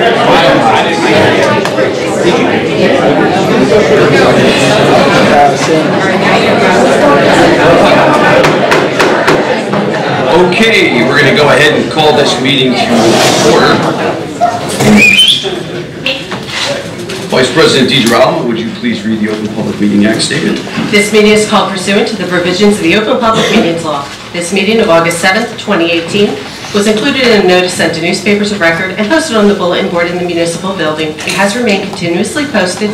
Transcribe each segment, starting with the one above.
Okay, we're going to go ahead and call this meeting to order. Vice President DeGirolamo, would you please read the Open Public Meeting Act statement? This meeting is called pursuant to the provisions of the Open Public Meetings Law. This meeting of August 7th, 2018 was included in a notice sent to newspapers of record and posted on the bulletin board in the municipal building. It has remained continuously posted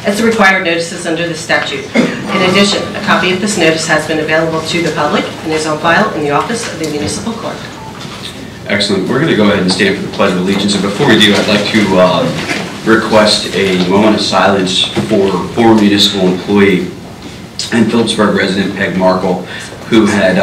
as the required notices under the statute. In addition, a copy of this notice has been available to the public and is on file in the office of the municipal clerk. Excellent. We're going to go ahead and stand for the Pledge of Allegiance. And before we do, I'd like to request a moment of silence for former municipal employee and Phillipsburg resident Peg Markle, who had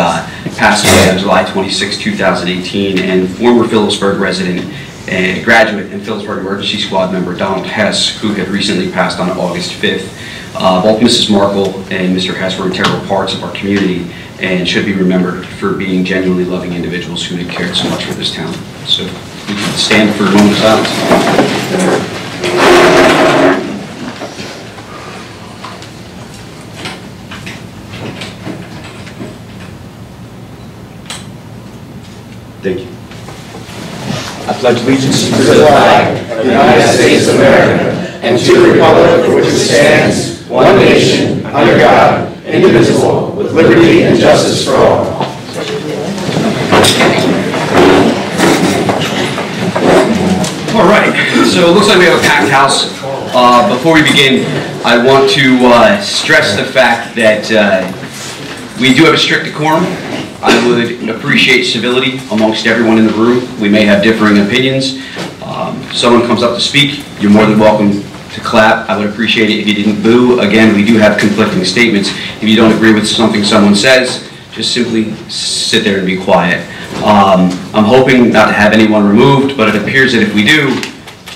passed away on July 26, 2018, and former Phillipsburg resident and graduate and Phillipsburg Emergency Squad member Donald Hess, who had recently passed on August 5th. Both Mrs. Markle and Mr. Hess were integral parts of our community and should be remembered for being genuinely loving individuals who had cared so much for this town. So we can stand for a moment of silence. Thank you. I pledge allegiance to the flag of the United States of America and to the republic for which it stands, one nation, under God, indivisible, with liberty and justice for all. All right, so it looks like we have a packed house. Before we begin, I want to stress the fact that we do have a strict decorum. I would appreciate civility amongst everyone in the room. We may have differing opinions. Someone comes up to speak, you're more than welcome to clap. I would appreciate it if you didn't boo. Again, we do have conflicting statements. If you don't agree with something someone says, just simply sit there and be quiet. I'm hoping not to have anyone removed, but it appears that if we do,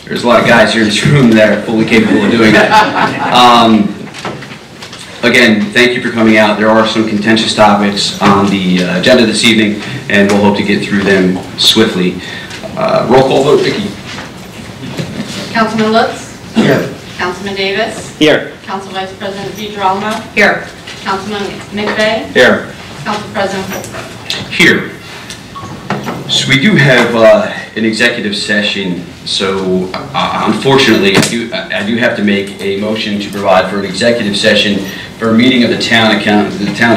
there's a lot of guys here in this room that are fully capable of doing that. Again, thank you for coming out. There are some contentious topics on the agenda this evening, and we'll hope to get through them swiftly. Roll call vote, Vicki. Councilman Lutz? Here. Councilman Davis? Here. Council Vice President DeGirolamo? Here. Councilman McVeigh? Here. Council President Holbrook? Here. So we do have an executive session. So unfortunately, I do have to make a motion to provide for an executive session for a meeting of the town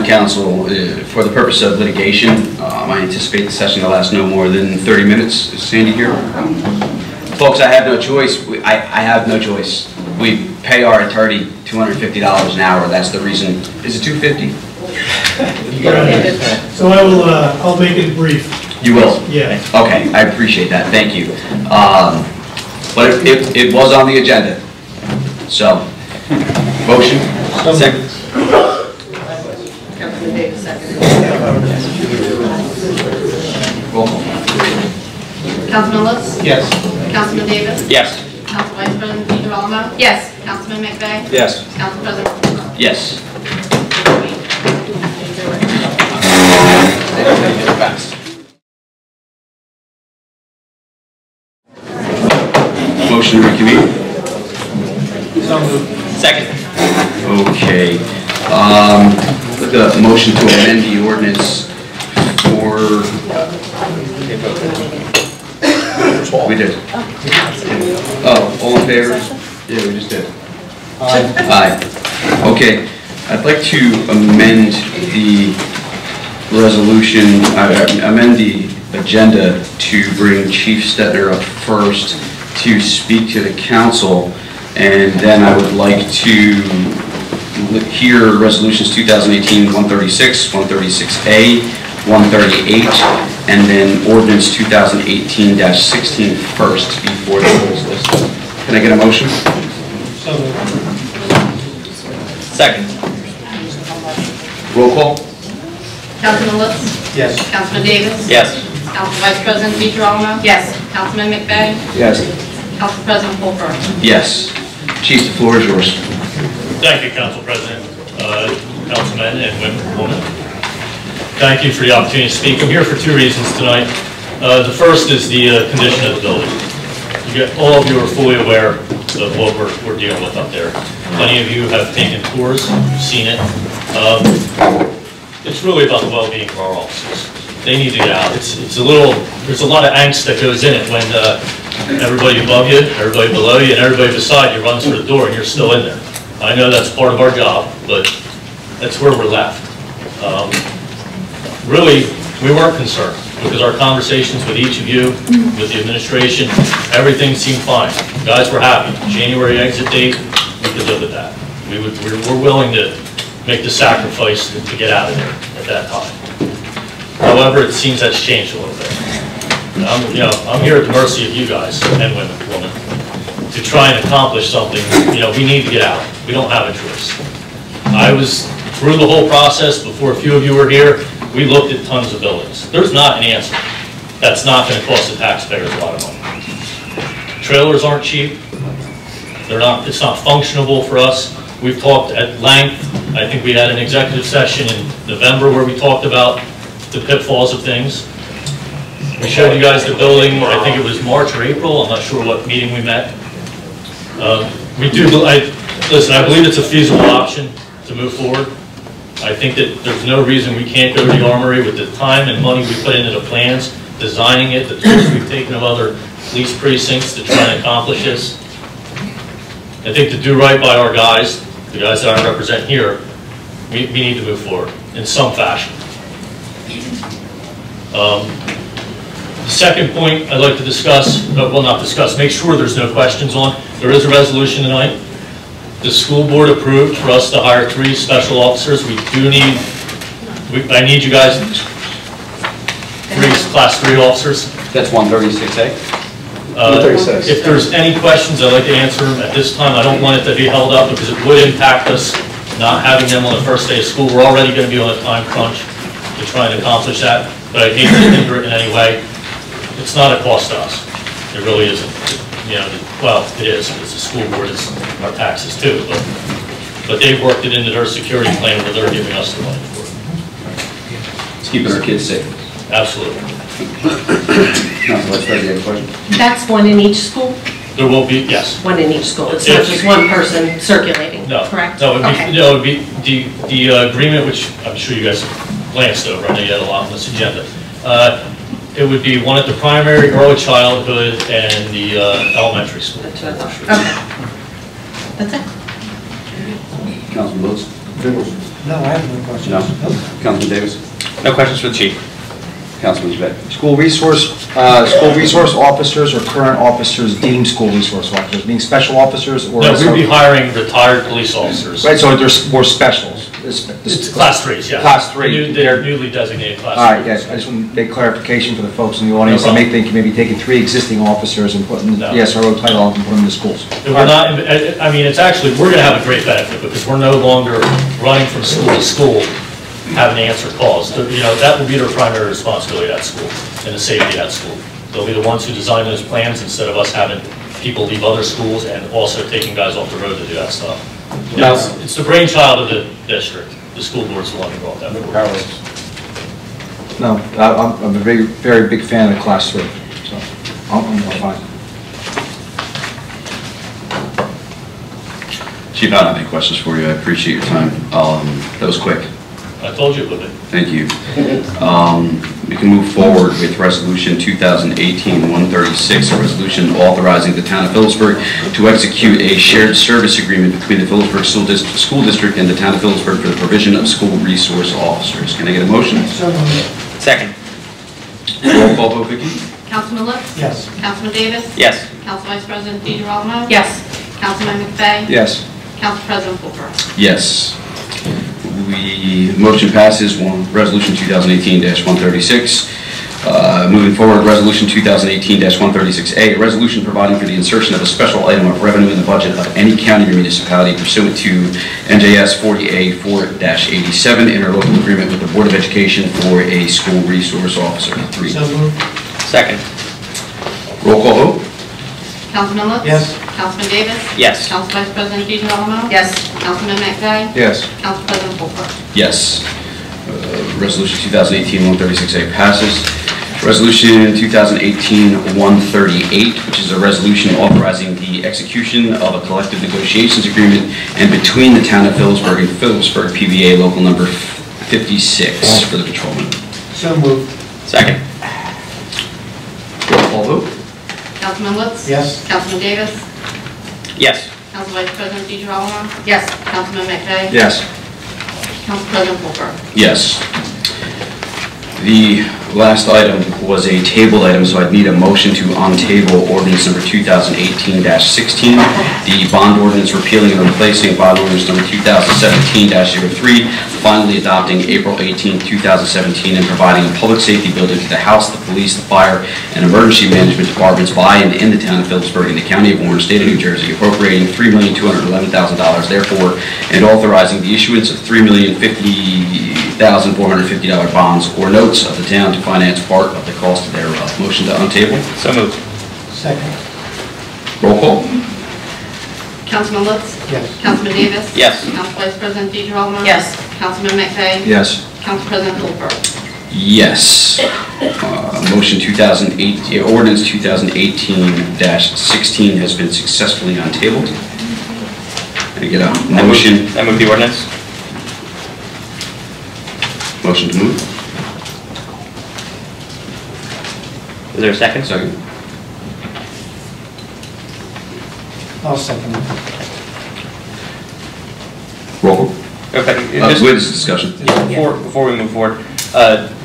council for the purpose of litigation. I anticipate the session to last no more than 30 minutes. Is Sandy here? Folks, I have no choice. I have no choice. We pay our attorney $250 an hour. That's the reason. Is it $250? So I'll make it brief. You will? Yeah. Okay, I appreciate that. Thank you. But it was on the agenda. So, motion? Second. Councilman Davis, second. Roll call. Councilman Lutz? Yes. Councilman Davis? Yes. Council Vice President DeGirolamo? Yes. Councilman McVeigh? Yes. Council President Holbrook? Yes. Motion to reconvene? So moved. Second. Okay. With the motion to amend the ordinance for... We did. Oh, all in favor? Yeah, we just did. Aye. Okay. I'd like to amend the resolution, amend the agenda to bring Chief Stetner up first to speak to the council, and then I would like to hear resolutions 2018-136, 136A, 138, and then ordinance 2018-16 first before the rules list. Can I get a motion? So moved. Second. Roll call? Councilman Lutz? Yes. Councilman Davis? Yes. Council Vice President DeGirolamo? Yes. Councilman McVeigh? Yes. Council President Holbrook? Yes. Chief, the floor is yours. Thank you, Council President, councilmen and women. Thank you for the opportunity to speak. I'm here for two reasons tonight. The first is the condition of the building. all of you are fully aware of what we're dealing with up there. Plenty of you have taken tours, you've seen it. It's really about the well-being of our officers. They need to get out. There's a lot of angst that goes in it when everybody above you, everybody below you, and everybody beside you runs for the door and you're still in there. I know that's part of our job, but that's where we're left. Really, we weren't concerned because our conversations with each of you, with the administration, everything seemed fine. Guys were happy. January exit date, we could live with that. We're willing to make the sacrifice to get out of there at that time. However, it seems that's changed a little bit. I'm here at the mercy of you guys and women to try and accomplish something. We need to get out. We don't have a choice. I was through the whole process before a few of you were here. We looked at tons of buildings. There's not an answer. That's not going to cost the taxpayers a lot of money. Trailers aren't cheap. It's not functionable for us. We've talked at length. I think we had an executive session in November where we talked about the pitfalls of things. We showed you guys the building, I think it was March or April, I'm not sure what meeting we met. Listen, I believe it's a feasible option to move forward. I think that there's no reason we can't go to the Armory with the time and money we put into the plans, designing it, the tools we've taken of other police precincts to try and accomplish this. I think to do right by our guys, the guys that I represent here, we need to move forward in some fashion. The second point I'd like to discuss, make sure there's no questions on. There is a resolution tonight. The school board approved for us to hire 3 special officers. I need you guys, 3 class 3 officers. That's 136A? 136. If there's any questions, I'd like to answer them at this time. I don't want it to be held up because it would impact us not having them on the first day of school. We're already going to be on a time crunch to try and accomplish that, but I hate to hinder it in any way. It's not a cost to us. It really isn't. Well, it is, because the school board is our taxes too, but they've worked it into their security plan where they're giving us the money for it. It's keeping our kids safe. Absolutely. Council Vice President, you have a question? That's one in each school? There will be, yes. One in each school. It's not just one person circulating, No. correct? No, Okay. it would be the agreement, which I'm sure you guys glanced over. I know you had a lot on this agenda. It would be one at the primary, early childhood, and the elementary school. That's what I thought. Okay. That's it. Councilman Lewis? No, I have no questions. No? Councilman Davis? No questions for the chief. Councilman Yvette? School resource officers or current officers deemed school resource officers, being special officers or? No, we'd be hiring retired police officers. Right, so there's more specials. It's class 3s, yeah. Class 3. They're newly designated class 3s. All right, yes, I just want to make clarification for the folks in the audience that may think you may be taking 3 existing officers and putting the SRO title on and putting them in the schools. We're not, I mean, it's actually, we're going to have a great benefit because we're no longer running from school to school having to answer calls. That will be their primary responsibility at school and the safety at school. They'll be the ones who design those plans instead of us having people leave other schools and also taking guys off the road to do that stuff. It's the brainchild of the district. The school board's the one who brought that forward. No, I'm a very, very big fan of class 3, so I'm fine. Chief, I don't have any questions for you. I appreciate your time. That was quick. I told you it would be. Thank you. We can move forward with Resolution 2018-136, a resolution authorizing the town of Phillipsburg to execute a shared service agreement between the Phillipsburg School District and the town of Phillipsburg for the provision of school resource officers. Can I get a motion? Second. Roll call vote, Vicki? Councilman Lutz? Yes. Councilman Davis? Yes. Council Vice President DeGirolamo? Yes. Councilman McVeigh? Yes. Council President Polk. Yes. Motion passes. Resolution 2018-136. Moving forward, Resolution 2018-136A, a resolution providing for the insertion of a special item of revenue in the budget of any county or municipality pursuant to NJS 40A4-87, interlocal agreement with the Board of Education for a school resource officer. 3. So moved. Second. Roll call vote. Councilman Lutz? Yes. Councilman Davis? Yes. Council Vice President DeGirolamo? Yes. Councilman McVeigh? Yes. Council President Polk. Yes. Resolution 2018-136A passes. Resolution 2018-138, which is a resolution authorizing the execution of a collective negotiations agreement and between the town of Phillipsburg and Phillipsburg PVA local number 56 for the patrolman. So moved. Second. Roll call vote. Councilman Lutz? Yes. Councilman Davis? Yes. Council Vice President DeGirolamo? Yes. Councilman McVeigh? Yes. Council President Polk? Yes. The last item was a tabled item, so I'd need a motion to on-table ordinance number 2018-16, the bond ordinance repealing and replacing bond ordinance number 2017-03, finally adopting April 18, 2017, and providing a public safety building to the House, the Police, the Fire, and Emergency Management Departments by and in the town of Phillipsburg in the County of Warren, State of New Jersey, appropriating $3,211,000 therefore, and authorizing the issuance of $3,050,450 bonds or notes of the town to finance part of the cost thereof. Motion to untable. So moved. Second. Roll call. Councilman Lutz? Yes. Councilman Davis? Yes. Council Vice President DeGirolamo? Yes. Councilman McVeigh? Yes. Council President Polk? Yes. Motion 2008, ordinance 2018-16 has been successfully untabled. Can I get a motion? I move the ordinance. Motion to move. Is there a second? Second. I'll second it. Roll call. Okay. Wait, this is discussion. Before we move forward,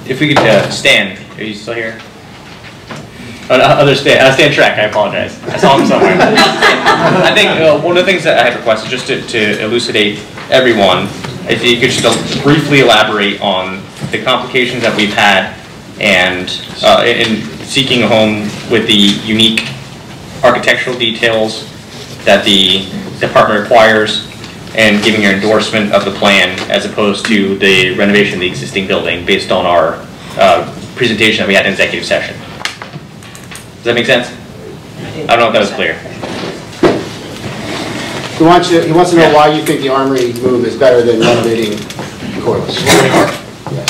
if we could stand. Are you still here? Stan Trek, I apologize. I saw him somewhere. I think one of the things that I had requested, just to elucidate everyone, if you could just briefly elaborate on the complications that we've had and in seeking a home with the unique architectural details that the department requires and giving your endorsement of the plan as opposed to the renovation of the existing building based on our presentation that we had in executive session. Does that make sense? I don't know if that was clear. He wants to know why you think the Armory move is better than renovating Corliss. Yes.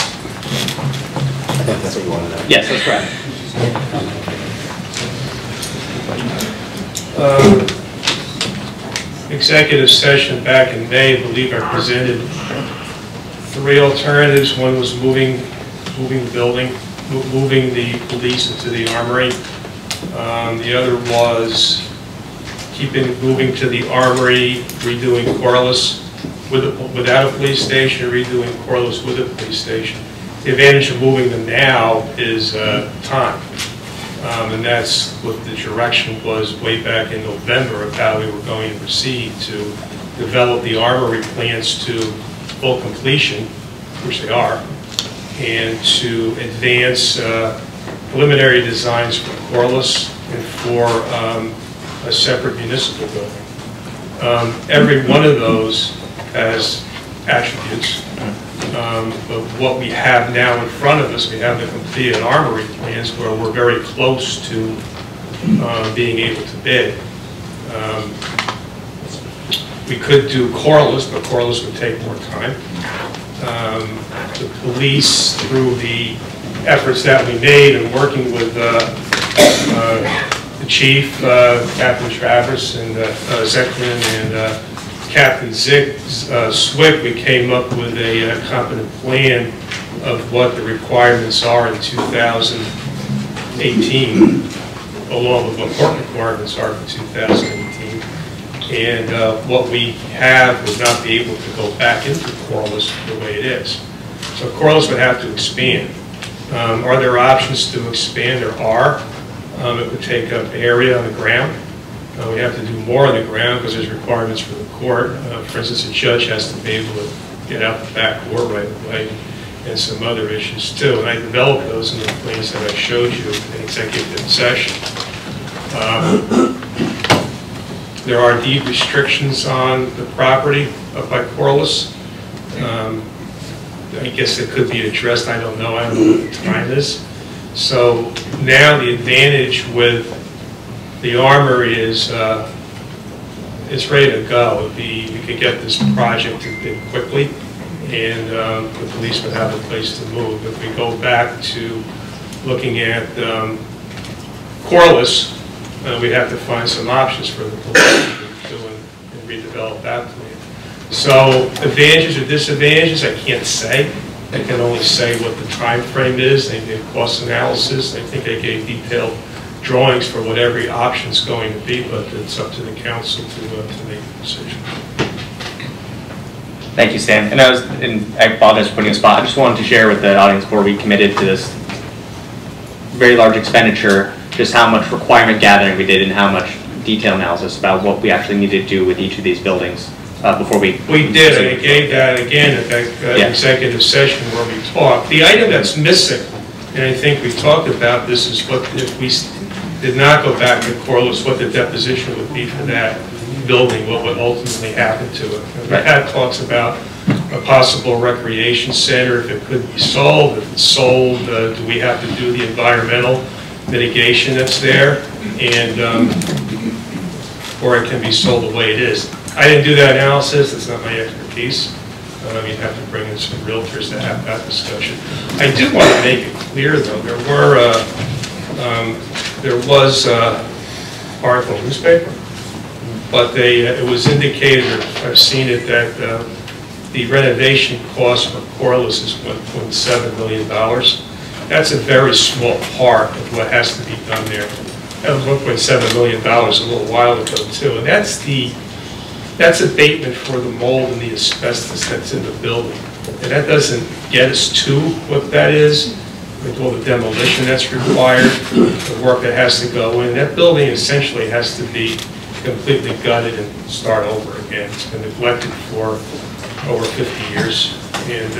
I think that's what you want to know. Yes, that's correct. Executive session back in May, I believe I presented 3 alternatives. One was moving the building, moving the police into the Armory. The other was moving to the Armory, redoing Corliss without a police station, redoing Corliss with a police station. The advantage of moving them now is time. And that's what the direction was way back in November of how we were going to proceed to develop the Armory plans to full completion, which they are, and to advance preliminary designs for Corliss and for a separate municipal building. Every one of those has attributes. But what we have now in front of us, we have the completed Armory plans where we're very close to being able to bid. We could do Corliss, but Corliss would take more time. The police, through the efforts that we made in working with the chief, Captain Travers and Zeckman and Captain Swick, we came up with a competent plan of what the requirements are in 2018, along with what court requirements are for 2018. And what we have would not be able to go back into Corliss the way it is. So Corliss would have to expand. Are there options to expand? There are. It would take up area on the ground. We have to do more on the ground because there's requirements for the court. For instance, a judge has to be able to get out the back door right away and some other issues too. And I developed those in the plans that I showed you in executive session. There are deed restrictions on the property up by Corliss. I guess it could be addressed. I don't know. I don't know what the time is. So now the advantage with the Armory is it's ready to go. We could get this project in quickly, and the police would have a place to move. If we go back to looking at Corliss, we'd have to find some options for the police to do and redevelop that plan. So advantages or disadvantages, I can't say. I can only say what the time frame is. They did cost analysis. I think I gave detailed drawings for what every option is going to be, but it's up to the council to make the decision. Thank you, Stan. And I apologize for putting you on the spot. I just wanted to share with the audience before we committed to this very large expenditure, just how much requirement gathering we did and how much detail analysis about what we actually needed to do with each of these buildings before we... We did, and I gave that again at that executive session where we talked. The item that's missing, and I think we talked about this, is what if we did not go back to Corliss, what the deposition would be for that building, what would ultimately happen to it. And we had talks about a possible recreation center, if it could be sold. If it's sold, do we have to do the environmental mitigation that's there, and or it can be sold the way it is. I didn't do that analysis. It's not my expertise. You'd have to bring in some realtors to have that discussion. I do want to make it clear, though, there was article in the newspaper, but it was indicated, or I've seen it, that the renovation cost for Corliss is $1.7 million. That's a very small part of what has to be done there. That was $1.7 million a little while ago, too, and that's abatement for the mold and the asbestos that's in the building. And that doesn't get us to what that is, with all the demolition that's required, the work that has to go in. That building essentially has to be completely gutted and start over again. It's been neglected for over 50 years, and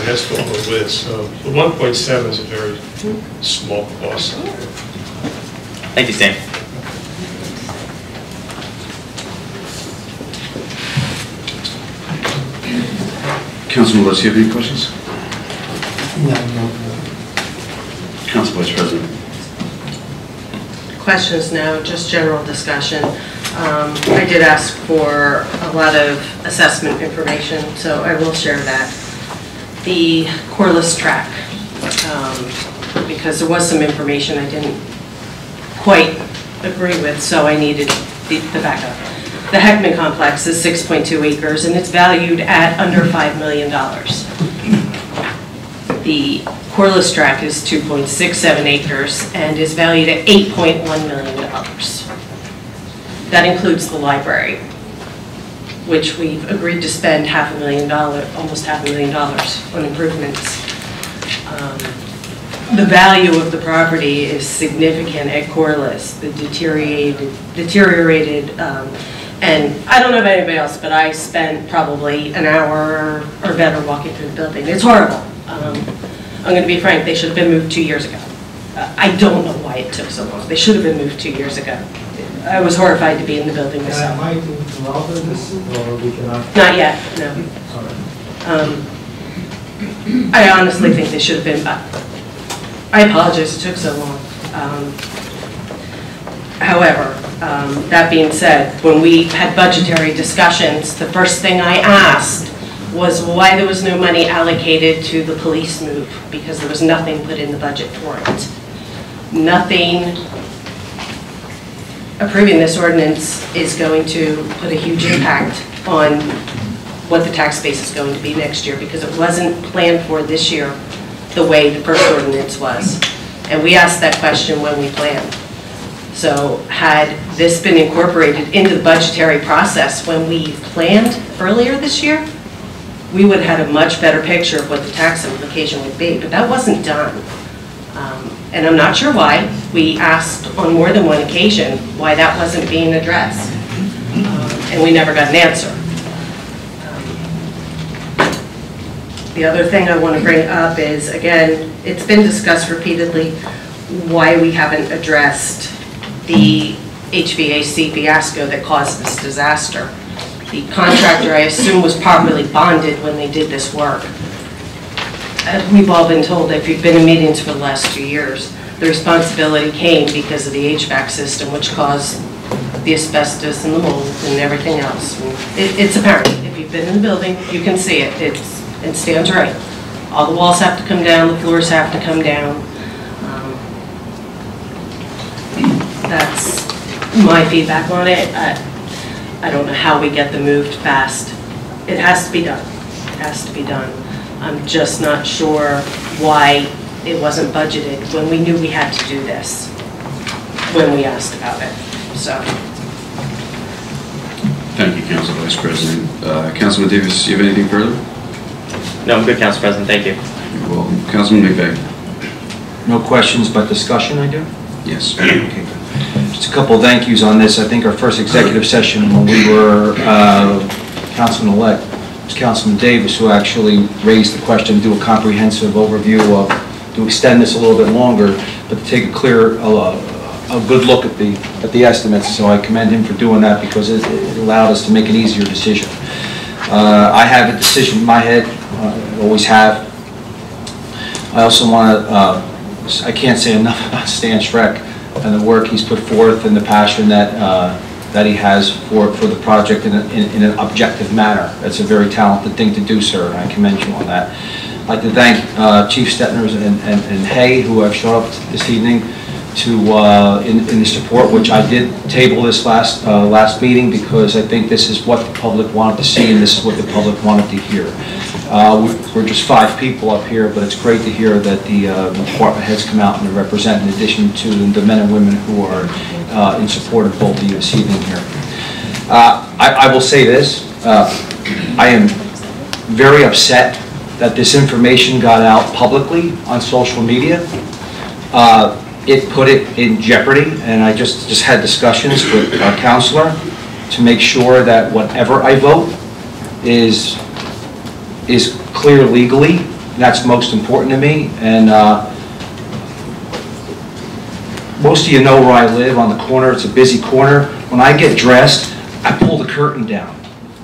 that's what we're with. So the 1.7 is a very small cost. Thank you, Stan. Councilman Lewis, do you have any questions? No. Council Vice President. Questions now, just general discussion. I did ask for a lot of assessment information, so I will share that. The Corliss track, because there was some information I didn't quite agree with, so I needed the backup. The Heckman complex is 6.2 acres, and it's valued at under $5 million. The Corliss tract is 2.67 acres and is valued at $8.1 million. That includes the library, which we've agreed to spend almost $500,000 on improvements. The value of the property is significant at Corliss. The deteriorated, and I don't know about anybody else, but I spent probably an hour or better walking through the building. It's horrible. I'm going to be frank, they should have been moved 2 years ago. I don't know why it took so long. They should have been moved 2 years ago. I was horrified to be in the building myself. Am I involved in this, or we cannot? Not yet, no. I honestly think they should have been, I apologize it took so long. However, that being said, when we had budgetary discussions, the first thing I asked was why there was no money allocated to the police move, because there was nothing put in the budget for it. Nothing. Approving this ordinance is going to put a huge impact on what the tax base is going to be next year, because it wasn't planned for this year the way the first ordinance was. And we asked that question when we planned. So had this been incorporated into the budgetary process when we planned earlier this year, we would have had a much better picture of what the tax implication would be, but that wasn't done. And I'm not sure why. We asked on more than one occasion why that wasn't being addressed, and we never got an answer. The other thing I want to bring up is, again, it's been discussed repeatedly why we haven't addressed the HVAC fiasco that caused this disaster. The contractor, I assume, was properly bonded when they did this work. We've all been told, if you've been in meetings for the last 2 years, the responsibility came because of the HVAC system, which caused the asbestos and the mold and everything else. It's apparent. If you've been in the building, you can see it. It stands right. All the walls have to come down, the floors have to come down. That's my feedback on it. I don't know how we get them moved fast. It has to be done. It has to be done. I'm just not sure why it wasn't budgeted when we knew we had to do this, when we asked about it, so. Thank you, Council Vice President. Councilman Davis, do you have anything further? No, I'm good, Council President, thank you. You're welcome. Councilman McVeigh? No questions, but discussion, I do? Yes. Okay, good. Just a couple of thank yous on this. I think our first executive session when we were Councilman-elect was Councilman Davis, who actually raised the question to do a comprehensive overview of, to extend this a little bit longer, but to take a clear, a good look at the estimates. So I commend him for doing that because it allowed us to make an easier decision. I have a decision in my head, always have. I also want to, I can't say enough about Stan Schreck and the work he's put forth and the passion that he has for the project in an objective manner. That's a very talented thing to do, sir, and I commend you on that. I'd like to thank Chief Stetners and Hay, who have shown up this evening in the support, which I did table this last meeting because I think this is what the public wanted to see and this is what the public wanted to hear. We're just 5 people up here, but it's great to hear that the department heads come out and represent, in addition to the men and women who are in support of both of you this evening here. I will say this, I am very upset that this information got out publicly on social media. It put it in jeopardy, and I just had discussions with our counselor to make sure that whatever I vote is clear legally. That's most important to me. And most of you know where I live, on the corner. It's a busy corner. When I get dressed, I pull the curtain down.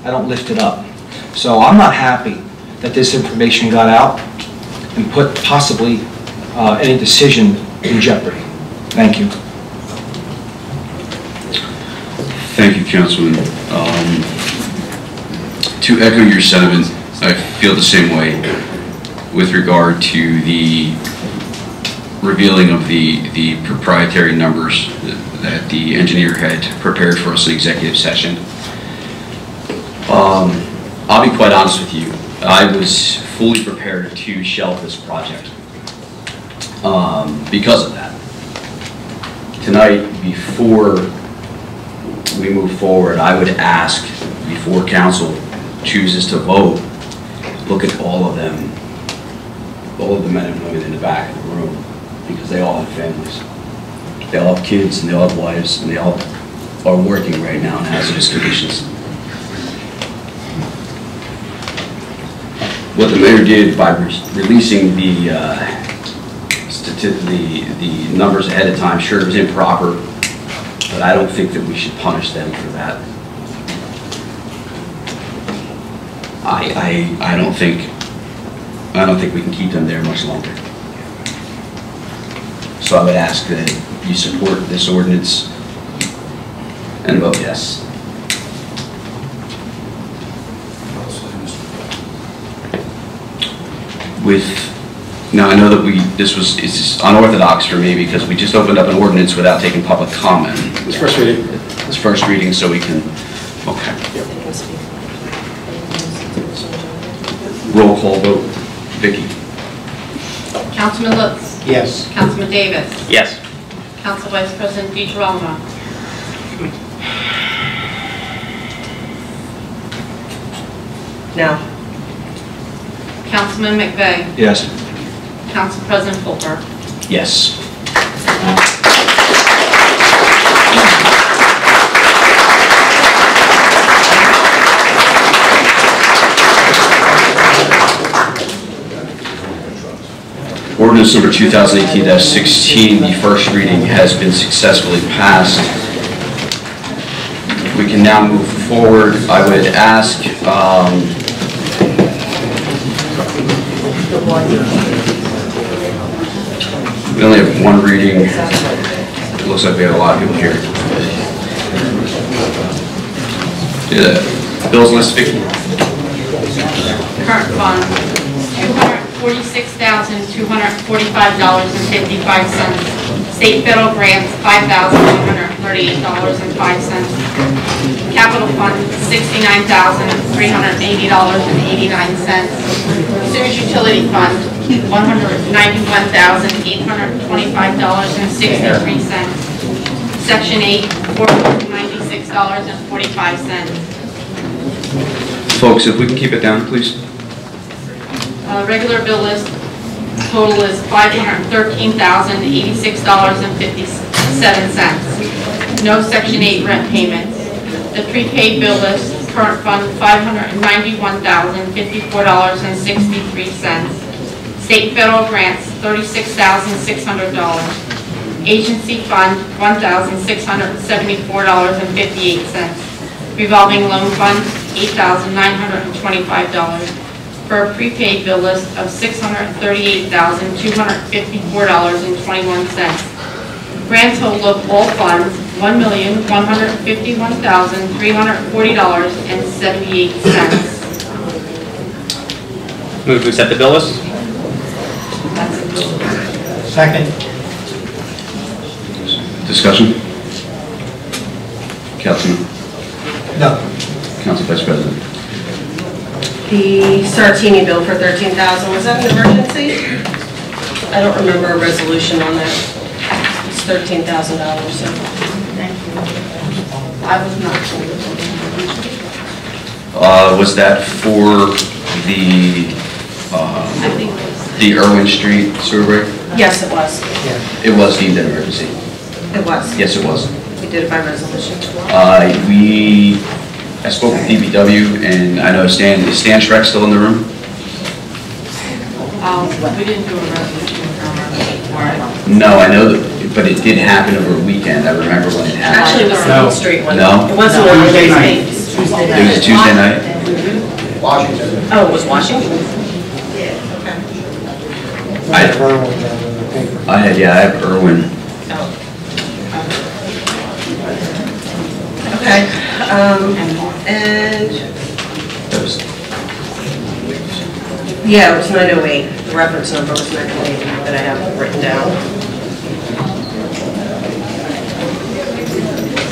I don't lift it up. So I'm not happy that this information got out and put possibly any decision in jeopardy. Thank you. Thank you, Councilman. To echo your sentiment, I feel the same way with regard to the revealing of the proprietary numbers that the engineer had prepared for us in executive session. I'll be quite honest with you. I was fully prepared to shelve this project because of that. Tonight, before we move forward, I would ask, before council chooses to vote, look at all of them, all of the men and women in the back of the room, because they all have families. They all have kids, and they all have wives, and they all are working right now in hazardous conditions. What the mayor did by releasing the numbers ahead of time, sure, it was improper, but I don't think that we should punish them for that. I don't think we can keep them there much longer. So I would ask that you support this ordinance and vote yes. Now I know that it's unorthodox for me because we just opened up an ordinance without taking public comment. It's first reading. It's first reading, so we can, okay. Yep. Roll call vote. Vicky? Councilman Lutz. Yes. Councilman Davis. Yes. Council Vice President DeGirolamo. No. Councilman McVeigh. Yes. Council President Fulper. Yes. Ordinance number 2018-16, the first reading has been successfully passed. We can now move forward. I would ask we only have one reading. It looks like we have a lot of people here. Bill's list, Vicky. Current fund, $246,245.55. State federal grants, $5,138.05. Capital fund, $69,380.89. Sewage utility fund, $191,825.63. Section 8, $496.45. Folks, if we can keep it down, please. Regular bill list total is $513,086.57. No Section 8 rent payments. The prepaid bill list, current fund $591,054.63. State federal grants $36,600. Agency fund $1,674.58. Revolving loan fund $8,925. For a prepaid bill list of $638,254.21. Grand total of all funds, $1,151,340.78. Move to accept the bill list. Second. Discussion? Councilman? No. Council Vice President? The Sartini bill for $13,000, was that an emergency? I don't remember a resolution on that. It's $13,000, so. Thank you. I was not told. Was that for the, I think it was. the Irwin Street sewer break? Yes, it was. It was deemed an emergency. It was. Yes, it was. We did it by resolution. I spoke with DPW, and I know Stan Schreck still in the room? We didn't do a resolution for it. No, I know that, but it did happen over a weekend. I remember when it happened. Actually, it was the Main Street one. No? It wasn't one of those days. It was a Tuesday night? Washington. Oh, it was Washington? I have Irwin. Oh. Okay, and, That was, yeah, it was 908. The reference number was 908 that I have written down.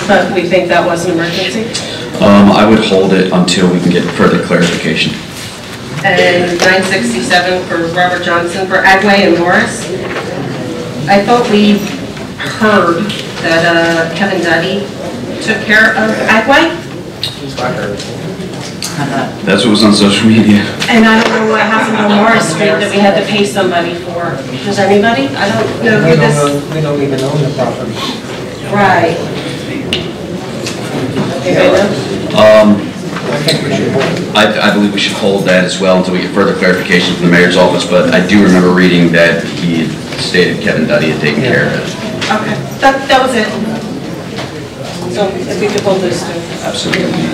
But we think that was an emergency? I would hold it until we can get further clarification. And 967 for Robert Johnson for Agway and Morris. I thought we heard that Kevin Duddy took care of Agway. That's what was on social media. And I don't know what happened on Morris Street that we had to pay somebody for. Does anybody? I don't know who this... We don't even own the property. Right. I think we should hold it. I believe we should hold that as well until we get further clarification from the mayor's office, but I do remember reading that he had stated Kevin Duddy had taken care of it. Okay, that was it. So if we could hold those two. Absolutely.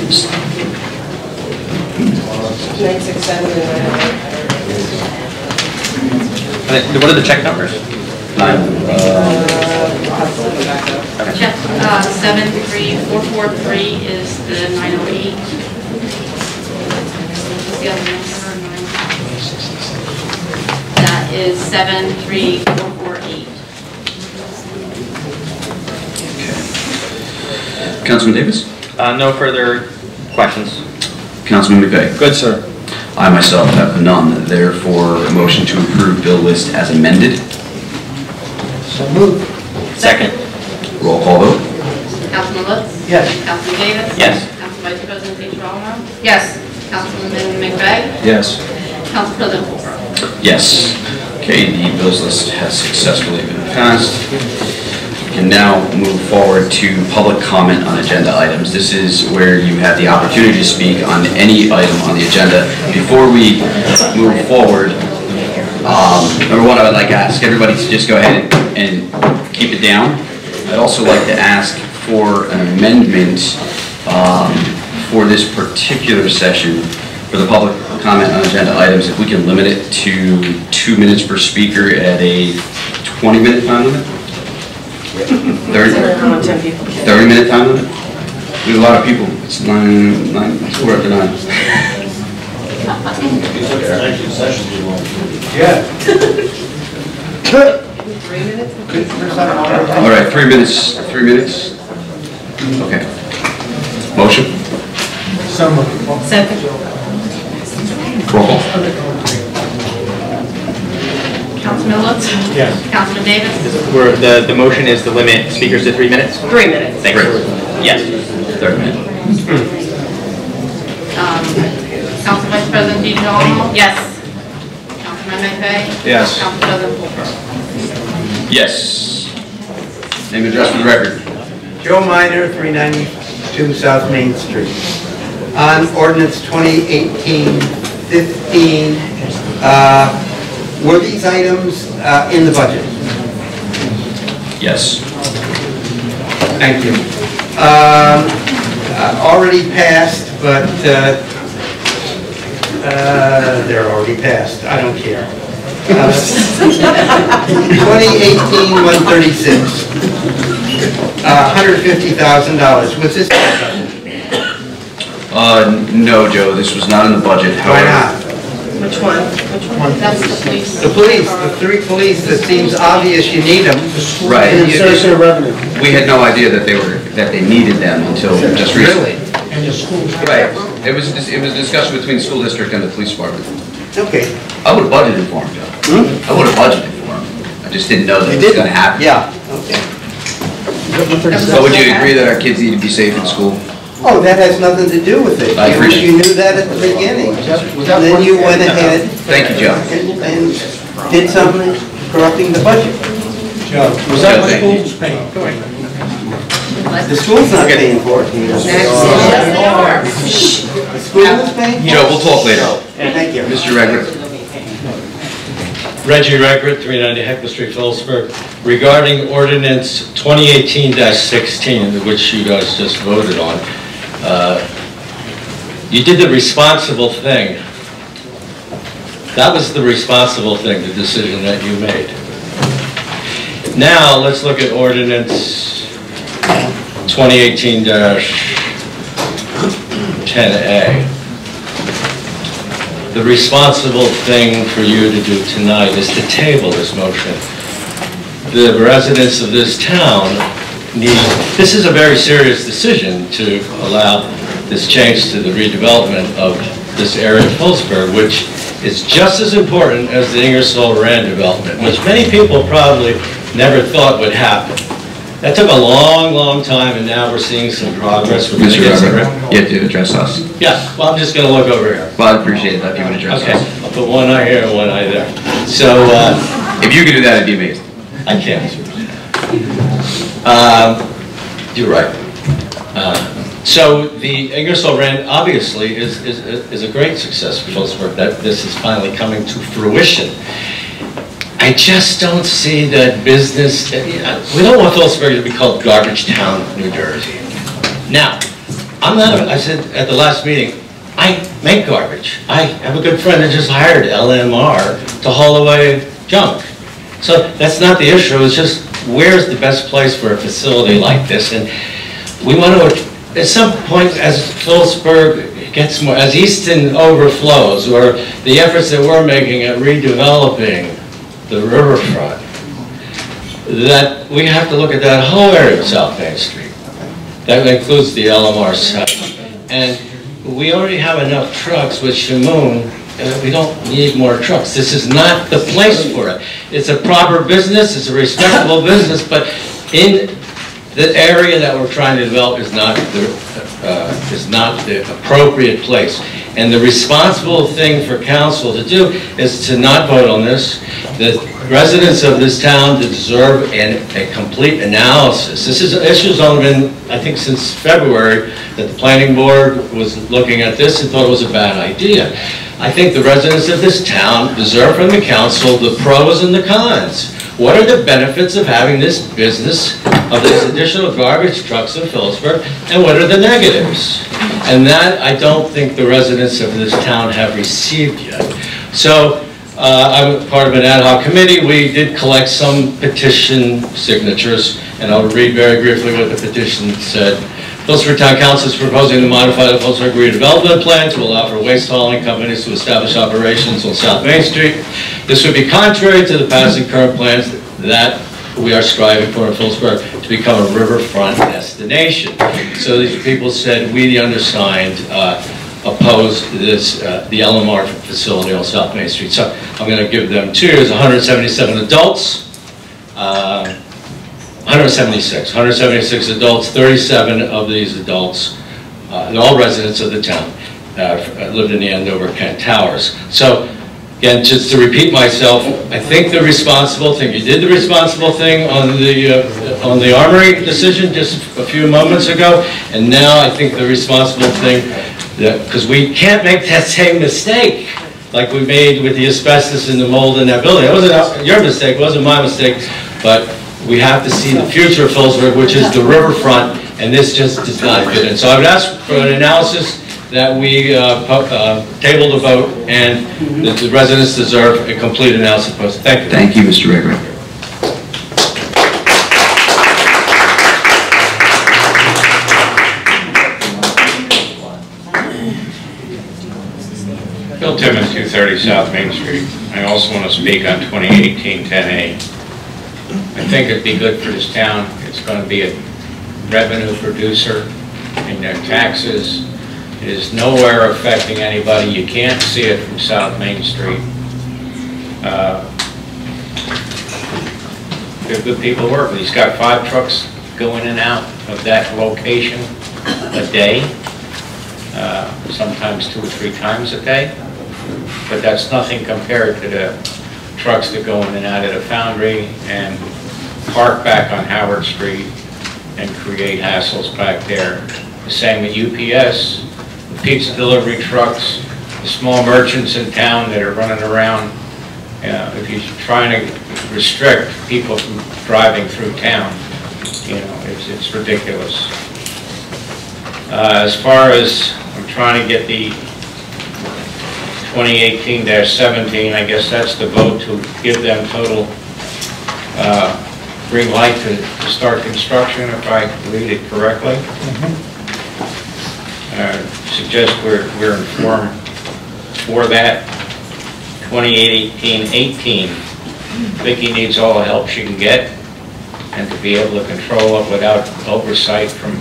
967 and 908. What are the check numbers? Check 73443 is the 908. What's the other number? That is 73448. Councilman Davis? No further questions. Councilman McVeigh? Good, sir. I myself have none, therefore a motion to approve bill list as amended. So moved. Second. Roll call vote. Councilman Lutz? Yes. Councilman Davis? Yes. Council Vice President DeGirolamo? Yes. Councilman McVeigh? Yes. Council President Holbrook? Yes. Okay, the bills list has successfully been passed. We can now move forward to public comment on agenda items. This is where you have the opportunity to speak on any item on the agenda. Before we move forward, number one, I would like to ask everybody to just go ahead and keep it down. I'd also like to ask for an amendment for this particular session for the public comment on agenda items, if we can limit it to 2 minutes per speaker at a 20-minute time limit? 30-minute time limit? We have a lot of people. It's 4 after 9. Yeah. 3 minutes? All right, 3 minutes, 3 minutes? Okay. Motion? So moved. Second. Roll call. Councilman Lutz? Yes. Councilman Davis? Where the motion is to limit speakers to 3 minutes? 3 minutes. Thanks. Yes. Third minute. Council Vice President DeGiorgio? Yes. Councilman McVeigh? Yes. Council President Polk? Yes. Name and address for the record. Joe Minor, 392 South Main Street. On ordinance 2018-15, were these items in the budget? Yes. Thank you. Already passed, but they're already passed. I don't care. 2018-136. $150,000. Was this in the budget? No, Joe, this was not in the budget. Why not? Which one? Which one? That's the police. The police, the 3 police, that seems obvious you need them. Right. And you just- revenue. We had no idea that they needed them until just recently. Really? And the schools. Right. It was a discussion between the school district and the police department. Okay. I would have budgeted for him, Joe. I would have budgeted for him. I just didn't know that it was going to happen. Yeah, okay. So would you agree that our kids need to be safe in school? Oh, that has nothing to do with it. I appreciate You knew that at the beginning. And then you went ahead Thank you, Joe. and did something corrupting the budget. Was that what Thank you. schools paid? The school's not paying for it. The school is paying? Joe, we'll talk later. Thank you. Mr. Regner. Reggie Regret, 390 Heckler Street, Phillipsburg, regarding ordinance 2018-16, which you guys just voted on. You did the responsible thing. That was the responsible thing, the decision that you made. Now, let's look at ordinance 2018-10A. The responsible thing for you to do tonight is to table this motion. The residents of this town this is a very serious decision to allow this change to the redevelopment of this area of Phillipsburg, which is just as important as the Ingersoll-Rand development, which many people probably never thought would happen. That took a long, long time, and now we're seeing some progress. Mr. Regner, you have to address us. Yeah, well, I'm just going to look over here. Well, I appreciate it if you would address Okay, us. I'll put one eye here and one eye there. So, If you could do that, it'd be amazing. I can't. You're right. So the Ingersoll-Rand obviously is a great success for Phillipsburg, that this is finally coming to fruition. I just don't see that business, we don't want Phillipsburg to be called Garbage Town, New Jersey. Now, I said at the last meeting, I make garbage. I have a good friend that just hired LMR to haul away junk. So that's not the issue, it's just where's the best place for a facility like this? And we want to, at some point, as Phillipsburg gets more, as Easton overflows, or the efforts that we're making at redeveloping the riverfront, that we have to look at that whole area of South Main Street. That includes the LMR site. And we already have enough trucks with Shamoon. We don't need more trucks. This is not the place for it. It's a proper business, it's a respectable business, but in the area that we're trying to develop is not the appropriate place. And the responsible thing for council to do is to not vote on this. The residents of this town deserve a complete analysis. This issue's only been, I think, since February that the planning board was looking at this and thought it was a bad idea. I think the residents of this town deserve from the council the pros and the cons. What are the benefits of having this business of these additional garbage trucks in Phillipsburg, and what are the negatives? And that I don't think the residents of this town have received yet. So I'm part of an ad hoc committee. We did collect some petition signatures, and I'll read very briefly what the petition said. Phillipsburg Town Council is proposing to modify the Phillipsburg redevelopment plan to allow for waste hauling companies to establish operations on South Main Street. This would be contrary to the passing current plans that we are striving for in Phillipsburg to become a riverfront destination. So these people said, we the undersigned oppose this, the LMR facility on South Main Street. So I'm going to give them 177 adults, 176 adults, 37 of these adults, they're all residents of the town, lived in the Andover Kent Towers. So again, just to repeat myself, I think the responsible thing, you did the responsible thing on the Armory decision just a few moments ago, and now I think the responsible thing, because we can't make that same mistake like we made with the asbestos and the mold in that building. It wasn't your mistake, it wasn't my mistake, but we have to see the future of Phillipsburg, which is the riverfront, and this just does not fit in. So I would ask for an analysis that we table the vote, and the residents deserve a complete analysis. Thank you. Thank you, Mr. Gregory. Bill Timmons, 230 South Main Street. I also want to speak on 2018 10A. I think it'd be good for this town. It's going to be a revenue producer in their taxes. It is nowhere affecting anybody. You can't see it from South Main Street. Good people working. He's got 5 trucks going in and out of that location a day, sometimes 2 or 3 times a day. But that's nothing compared to the trucks that go in and out of the foundry and park back on Howard Street and create hassles back there. The same with UPS, the pizza delivery trucks, the small merchants in town that are running around. If you're trying to restrict people from driving through town, you know, it's ridiculous. As far as I'm trying to get the 2018-17, I guess that's the vote to give them total green light to start construction, if I read it correctly. Suggest we're informed for that. 2018-18, Vicki needs all the help she can get, and to be able to control it without oversight from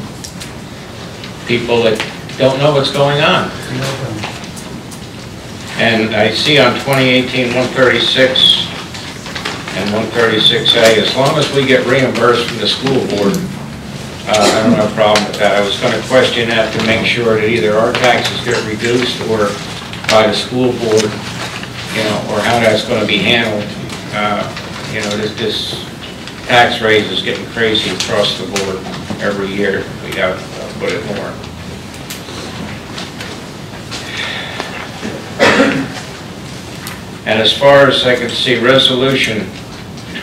people that don't know what's going on. And I see on 2018 136 and 136A, as long as we get reimbursed from the school board, I don't have a problem with that. I was going to question that to make sure that either our taxes get reduced or by the school board, you know, or how that's going to be handled. You know, this tax raise is getting crazy across the board every year. We got to put it more. And as far as I can see, resolution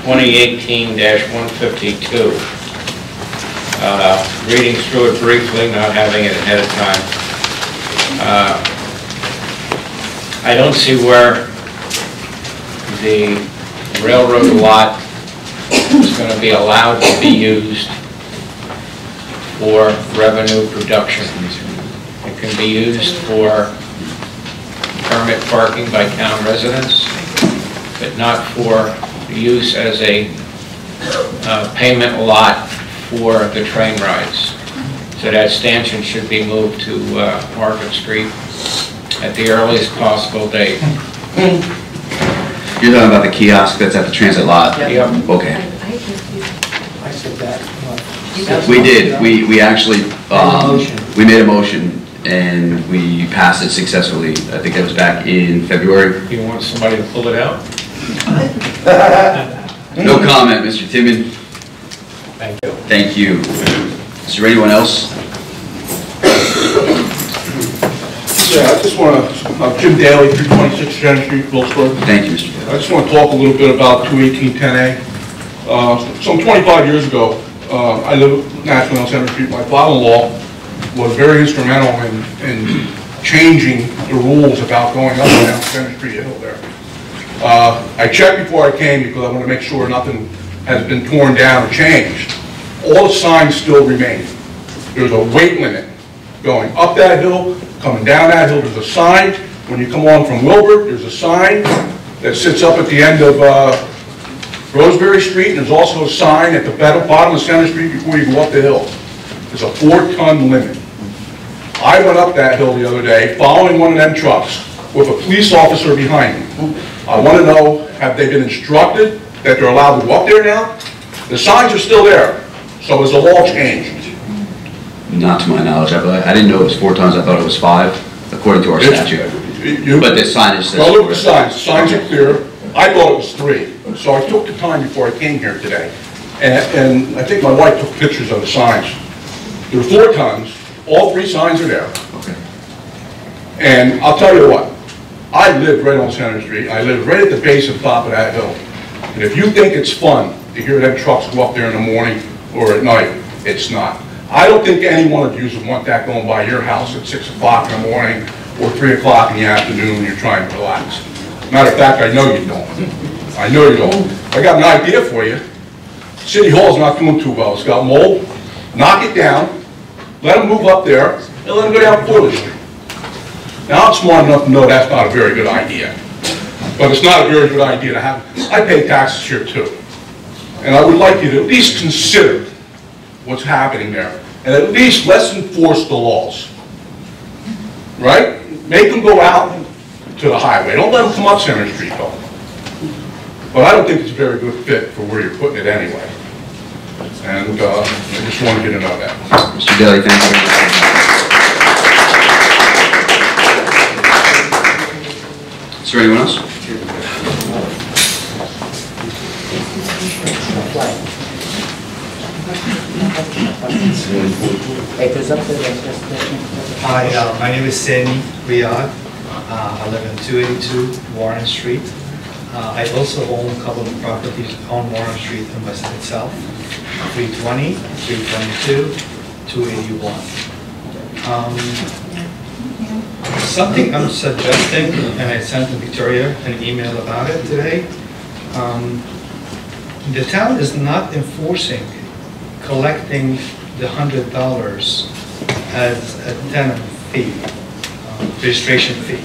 2018-152, reading through it briefly, not having it ahead of time, I don't see where the railroad lot is going to be allowed to be used for revenue production. It can be used for permit parking by town residents, but not for use as a payment lot for the train rides. So that stanchion should be moved to Market Street at the earliest possible date. You're talking about the kiosk that's at the transit lot? Yep. Okay. I said that. We did. We actually, we made a motion and we passed it successfully. I think that was back in February. You want somebody to pull it out? No comment, Mr. Timmon. Thank you. Thank you. Is there anyone else? Yeah, I just want to, Jim Daly, 326 Shannon Street, Phillipsburg. Thank you, Mr. I just want to talk a little bit about 218-10A. Some 25 years ago, I live at National Center Street. My father-in-law was very instrumental in changing the rules about going up and down Center Street Hill there. I checked before I came because I want to make sure nothing has been torn down or changed. All the signs still remain. There's a weight limit going up that hill, coming down that hill. There's a sign. When you come on from Wilbur, there's a sign that sits up at the end of Roseberry Street, and there's also a sign at the bottom of Center Street before you go up the hill. There's a 4-ton limit. I went up that hill the other day following one of them trucks with a police officer behind me. I want to know, have they been instructed that they're allowed to go up there now? The signs are still there, so has the law changed? Not to my knowledge. I didn't know it was 4 tons. I thought it was 5, according to our statute. But the signage says... Well, look at the signs. The signs are clear. I thought it was 3. So I took the time before I came here today. And I think my wife took pictures of the signs. There are 4 tons. All 3 signs are there. Okay. And I'll tell you what. I live right on Center Street. I live right at the base of the top of that hill. And if you think it's fun to hear them trucks go up there in the morning or at night, it's not. I don't think any one of you would want that going by your house at 6 o'clock in the morning or 3 o'clock in the afternoon when you're trying to relax. Matter of fact, I know you don't. I know you don't. I got an idea for you. City Hall's not doing too well. It's got mold. Knock it down. Let them move up there and let them go down Porter Street. Now, I'm smart enough to know that's not a very good idea. But it's not a very good idea to have. I pay taxes here too. And I would like you to at least consider what's happening there. And at least let's enforce the laws. Right? Make them go out to the highway. Don't let them come up Center Street though. But I don't think it's a very good fit for where you're putting it anyway. And I just wanted you to know that. Mr. Daly, thank you very much. Is there anyone else? Hi, my name is Sani Riyad. I live in 282 Warren Street. I also own a couple of properties on Warren Street in West itself. 320, 322, 281. Something I'm suggesting, and I sent to Victoria an email about it today. The town is not enforcing collecting the $100 as a tenant fee, registration fee.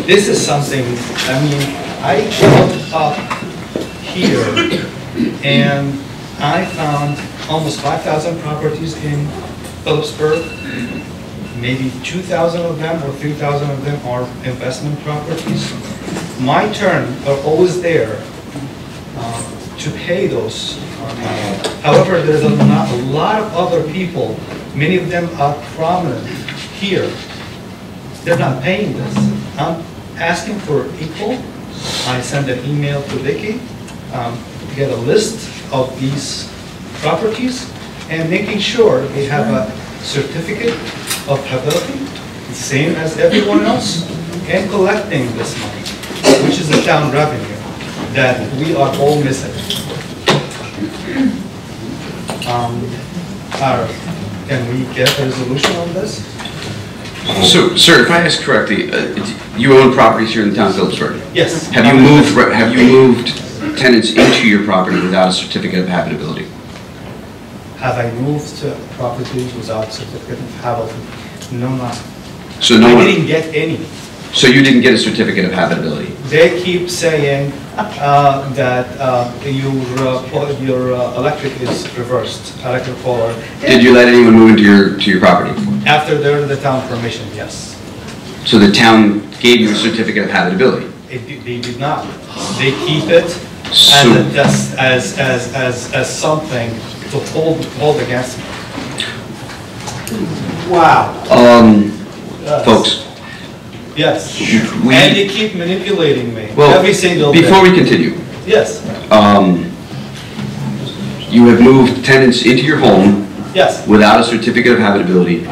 This is something, I mean, I looked up here and I found almost 5,000 properties in Phillipsburg. Maybe 2,000 of them or 3,000 of them are investment properties. My turn are always there to pay those. However, there's a lot of other people, many of them are prominent here. They're not paying this. I'm asking for equal. I sent an email to Vicky to get a list of these properties and making sure they have a certificate of habitability, the same as everyone else, and collecting this money, which is the town revenue that we are all missing. Can we get a resolution on this? So, sir, if I ask correctly, you own properties here in the town of Phillipsburg? Yes. Have you moved tenants into your property without a certificate of habitability? Have I moved to properties without certificate of habitability? No, not. So no I one, didn't get any. So you didn't get a certificate of habitability? They keep saying that your electric is reversed, electric polar. Did you let anyone move into your property? After they're in the town permission, yes. So the town gave you a certificate of habitability? They did not. They keep it So, as something to hold against me. Wow. Yes. Folks. Yes. And they keep manipulating me every single day. Before we continue. Yes. You have moved tenants into your home. Yes. Without a certificate of habitability,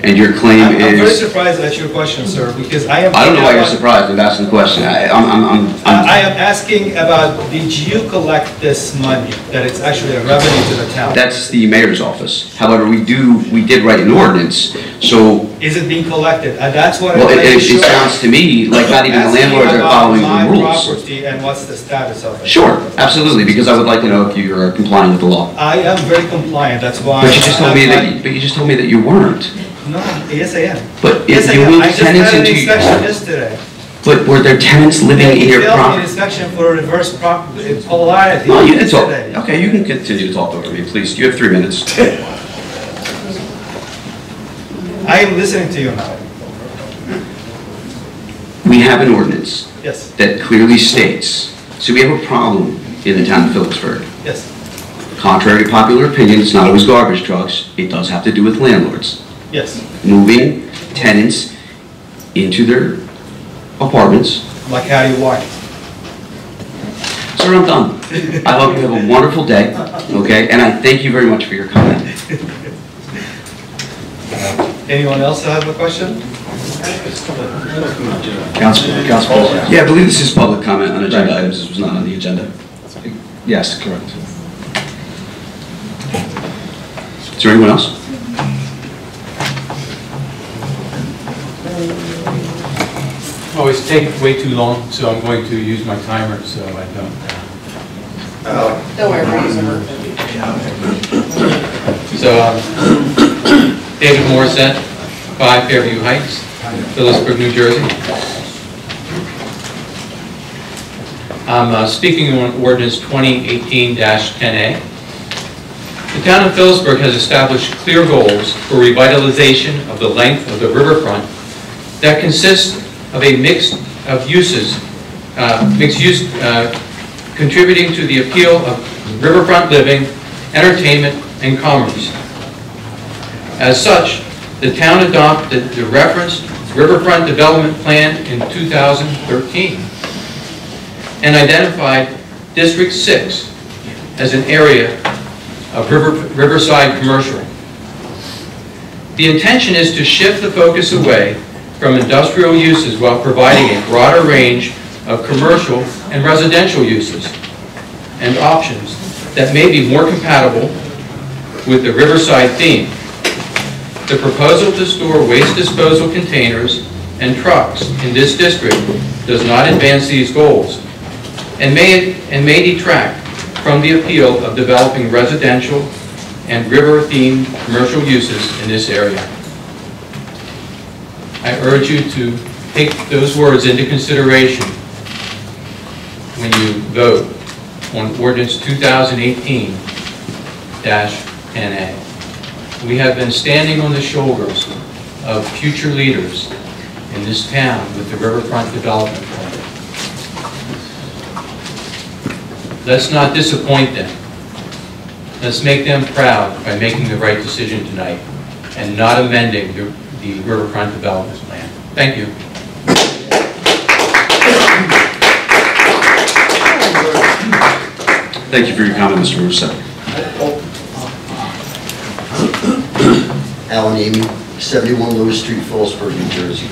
and your claim I'm is... very surprised at your question, sir, because I am... I don't know why you're surprised with asking the question. I am asking about, did you collect this money, that it's actually a revenue to the town? That's the mayor's office. However, we did write an ordinance, so Is it being collected? That's what I Well, want to it sure. sounds to me like not even the landlords are following the My rules. property and what's the status of it? Sure, absolutely, because I would like to know if you're complying with the law. I am very compliant, that's why. But you just told me that you weren't. No, yes I am. But Yes, if I you am. moved I just tenants had an into inspection yesterday. But were there tenants living in your He failed an property? inspection for reverse polarity. No, you can talk. yesterday. Okay, you can continue to talk over me, please. You have 3 minutes. I am listening to you now. We have an ordinance Yes, that clearly states, so we have a problem in the town of Phillipsburg. yes, Contrary to popular opinion, it's not always garbage trucks. It does have to do with landlords. yes. Moving tenants into their apartments. Like how you want. Sir, I'm done. I hope you have a wonderful day, okay? And I thank you very much for your comment. Anyone else have a question? Council. Yeah, I believe this is public comment on agenda items. This was not on the agenda. Yes, correct. Is there anyone else? Always take way too long, so I'm going to use my timer so I don't. Don't worry. So, David Morissette, 5 Fairview Heights, Phillipsburg, New Jersey. I'm speaking on ordinance 2018-10A. The town of Phillipsburg has established clear goals for revitalization of the length of the riverfront that consist of a mix of uses, mixed use, contributing to the appeal of riverfront living, entertainment, and commerce. As such, the town adopted the referenced riverfront development plan in 2013 and identified District 6 as an area of riverside commercial. The intention is to shift the focus away from industrial uses while providing a broader range of commercial and residential uses and options that may be more compatible with the riverside theme. The proposal to store waste disposal containers and trucks in this district does not advance these goals and may detract from the appeal of developing residential and river-themed commercial uses in this area. I urge you to take those words into consideration when you vote on ordinance 2018-10A. We have been standing on the shoulders of future leaders in this town with the riverfront development plan. Let's not disappoint them. Let's make them proud by making the right decision tonight and not amending the riverfront development plan. Thank you. Thank you for your comment, Mr. Russo. Alan Amy, 71 Lewis Street, Phillipsburg, New Jersey.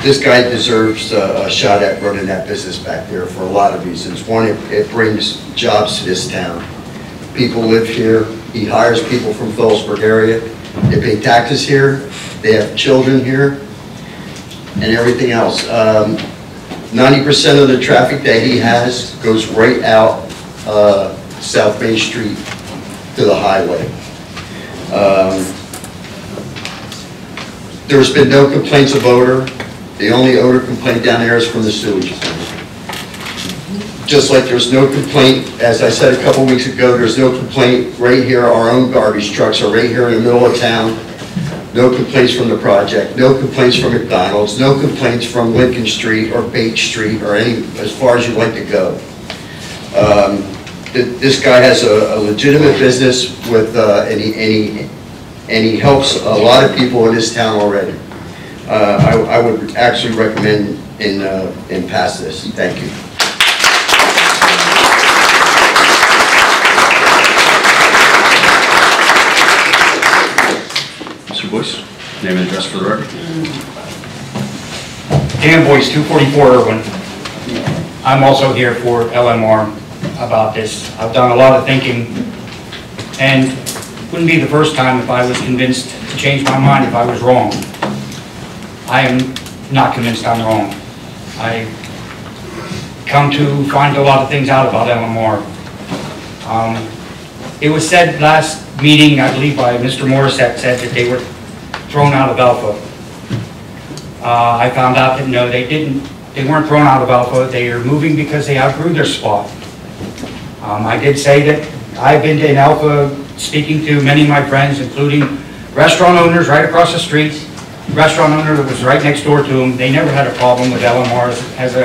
This guy deserves a shot at running that business back there for a lot of reasons. One, it brings jobs to this town. People live here. He hires people from Phillipsburg area. They pay taxes here. They have children here and everything else. 90% of the traffic that he has goes right out South Main Street to the highway. There's been no complaints of odor. The only odor complaint down there is from the sewage plant. Just like there's no complaint, as I said a couple weeks ago, there's no complaint right here. Our own garbage trucks are right here in the middle of town. No complaints from the project, no complaints from McDonald's, no complaints from Lincoln Street or Bate Street or any, as far as you'd like to go. This guy has a legitimate business with, and he helps a lot of people in this town already. I would actually recommend in pass this. Thank you. Mr. Boyce, name and address for the record. Dan Boyce, 244 Irwin. I'm also here for LMR about this. I've done a lot of thinking, and wouldn't be the first time if I was convinced to change my mind if I was wrong. I am not convinced I'm wrong. I come to find a lot of things out about LMR. It was said last meeting, I believe by Mr. Morissette, said that they were thrown out of Alpha. I found out that no, they didn't. They weren't thrown out of Alpha. They are moving because they outgrew their spot. I did say that I've been in Alpha speaking to many of my friends, including restaurant owners right across the street, restaurant owner that was right next door to them. They never had a problem with LMR as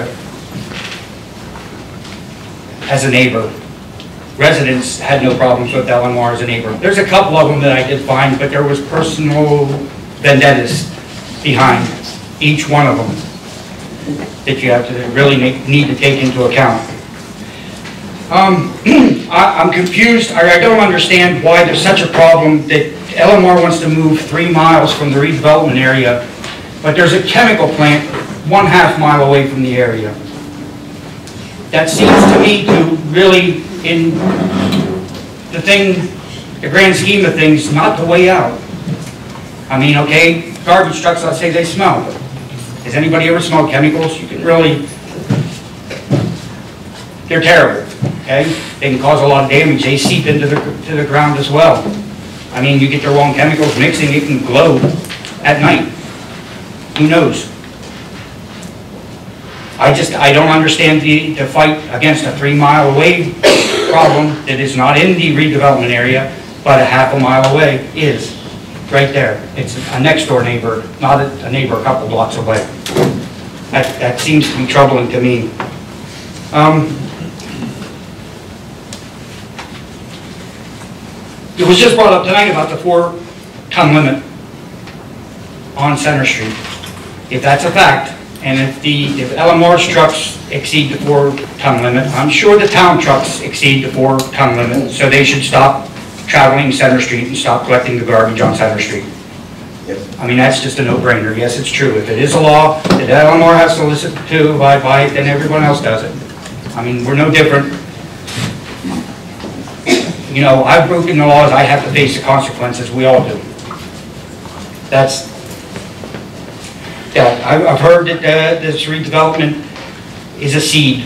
a neighbor. Residents had no problems with LMR as a neighbor. There's a couple of them that I did find, but there was personal vendettas behind each one of them that you have to really need to take into account. I'm confused. I don't understand why there's such a problem that LMR wants to move 3 miles from the redevelopment area, but there's a chemical plant 1/2 mile away from the area. That seems to me to really, in the grand scheme of things, not the way out. I mean, okay, garbage trucks, let's say they smell, but has anybody ever smelled chemicals? You can really, they're terrible, okay? They can cause a lot of damage. They seep into the ground as well. I mean, you get the wrong chemicals mixing, it can glow at night. Who knows? I don't understand the fight against a 3 mile away problem that is not in the redevelopment area, but a 1/2 mile away is. Right there. It's a next door neighbor, not a neighbor a couple blocks away. That seems to be troubling to me. It was just brought up tonight about the 4-ton limit on Center Street. If that's a fact, and if LMR's trucks exceed the 4-ton limit, I'm sure the town trucks exceed the 4-ton limit, so they should stop traveling Center Street and stop collecting the garbage on Center Street. I mean, that's just a no-brainer. Yes, it's true. If it is a law that LMR has to listen to, abide by it, then everyone else does it. I mean, we're no different. You know, I've broken the laws. I have to face the consequences. We all do. Yeah, I've heard that this redevelopment is a seed.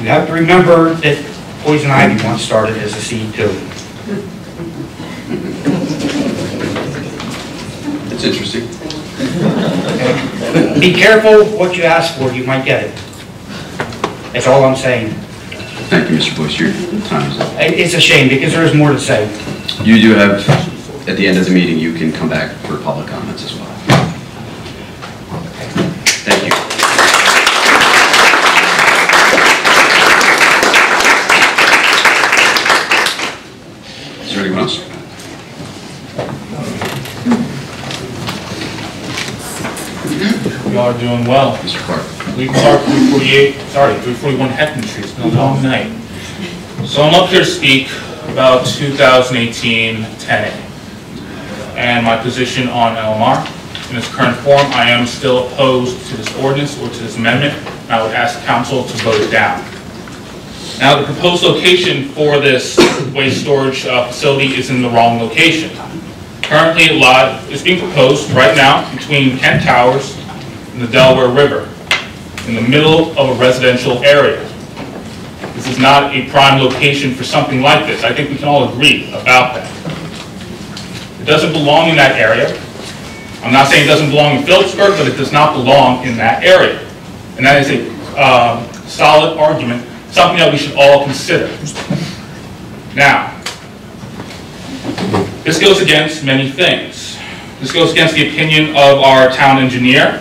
You have to remember that poison ivy once started as a seed too. That's interesting. Okay. Be careful what you ask for, you might get it. That's all I'm saying. Thank you, Mr. Boyce. Your time is up. It's a shame because there is more to say. You do have, at the end of the meeting, you can come back for public comments as well. Thank you. Is there anyone else? We are doing well. Mr. Clark. Lee Clark, 341 Hetman Street. It's been a long night. So I'm up here to speak about 2018 10A and my position on LMR. In its current form, I am still opposed to this ordinance or to this amendment. I would ask council to vote it down. Now, the proposed location for this waste storage facility is in the wrong location. Currently, a lot is being proposed right now between Kent Towers and the Delaware River, in the middle of a residential area. This is not a prime location for something like this. I think we can all agree about that. It doesn't belong in that area. I'm not saying it doesn't belong in Phillipsburg, but it does not belong in that area. And that is a solid argument, something that we should all consider. Now, this goes against many things. This goes against the opinion of our town engineer,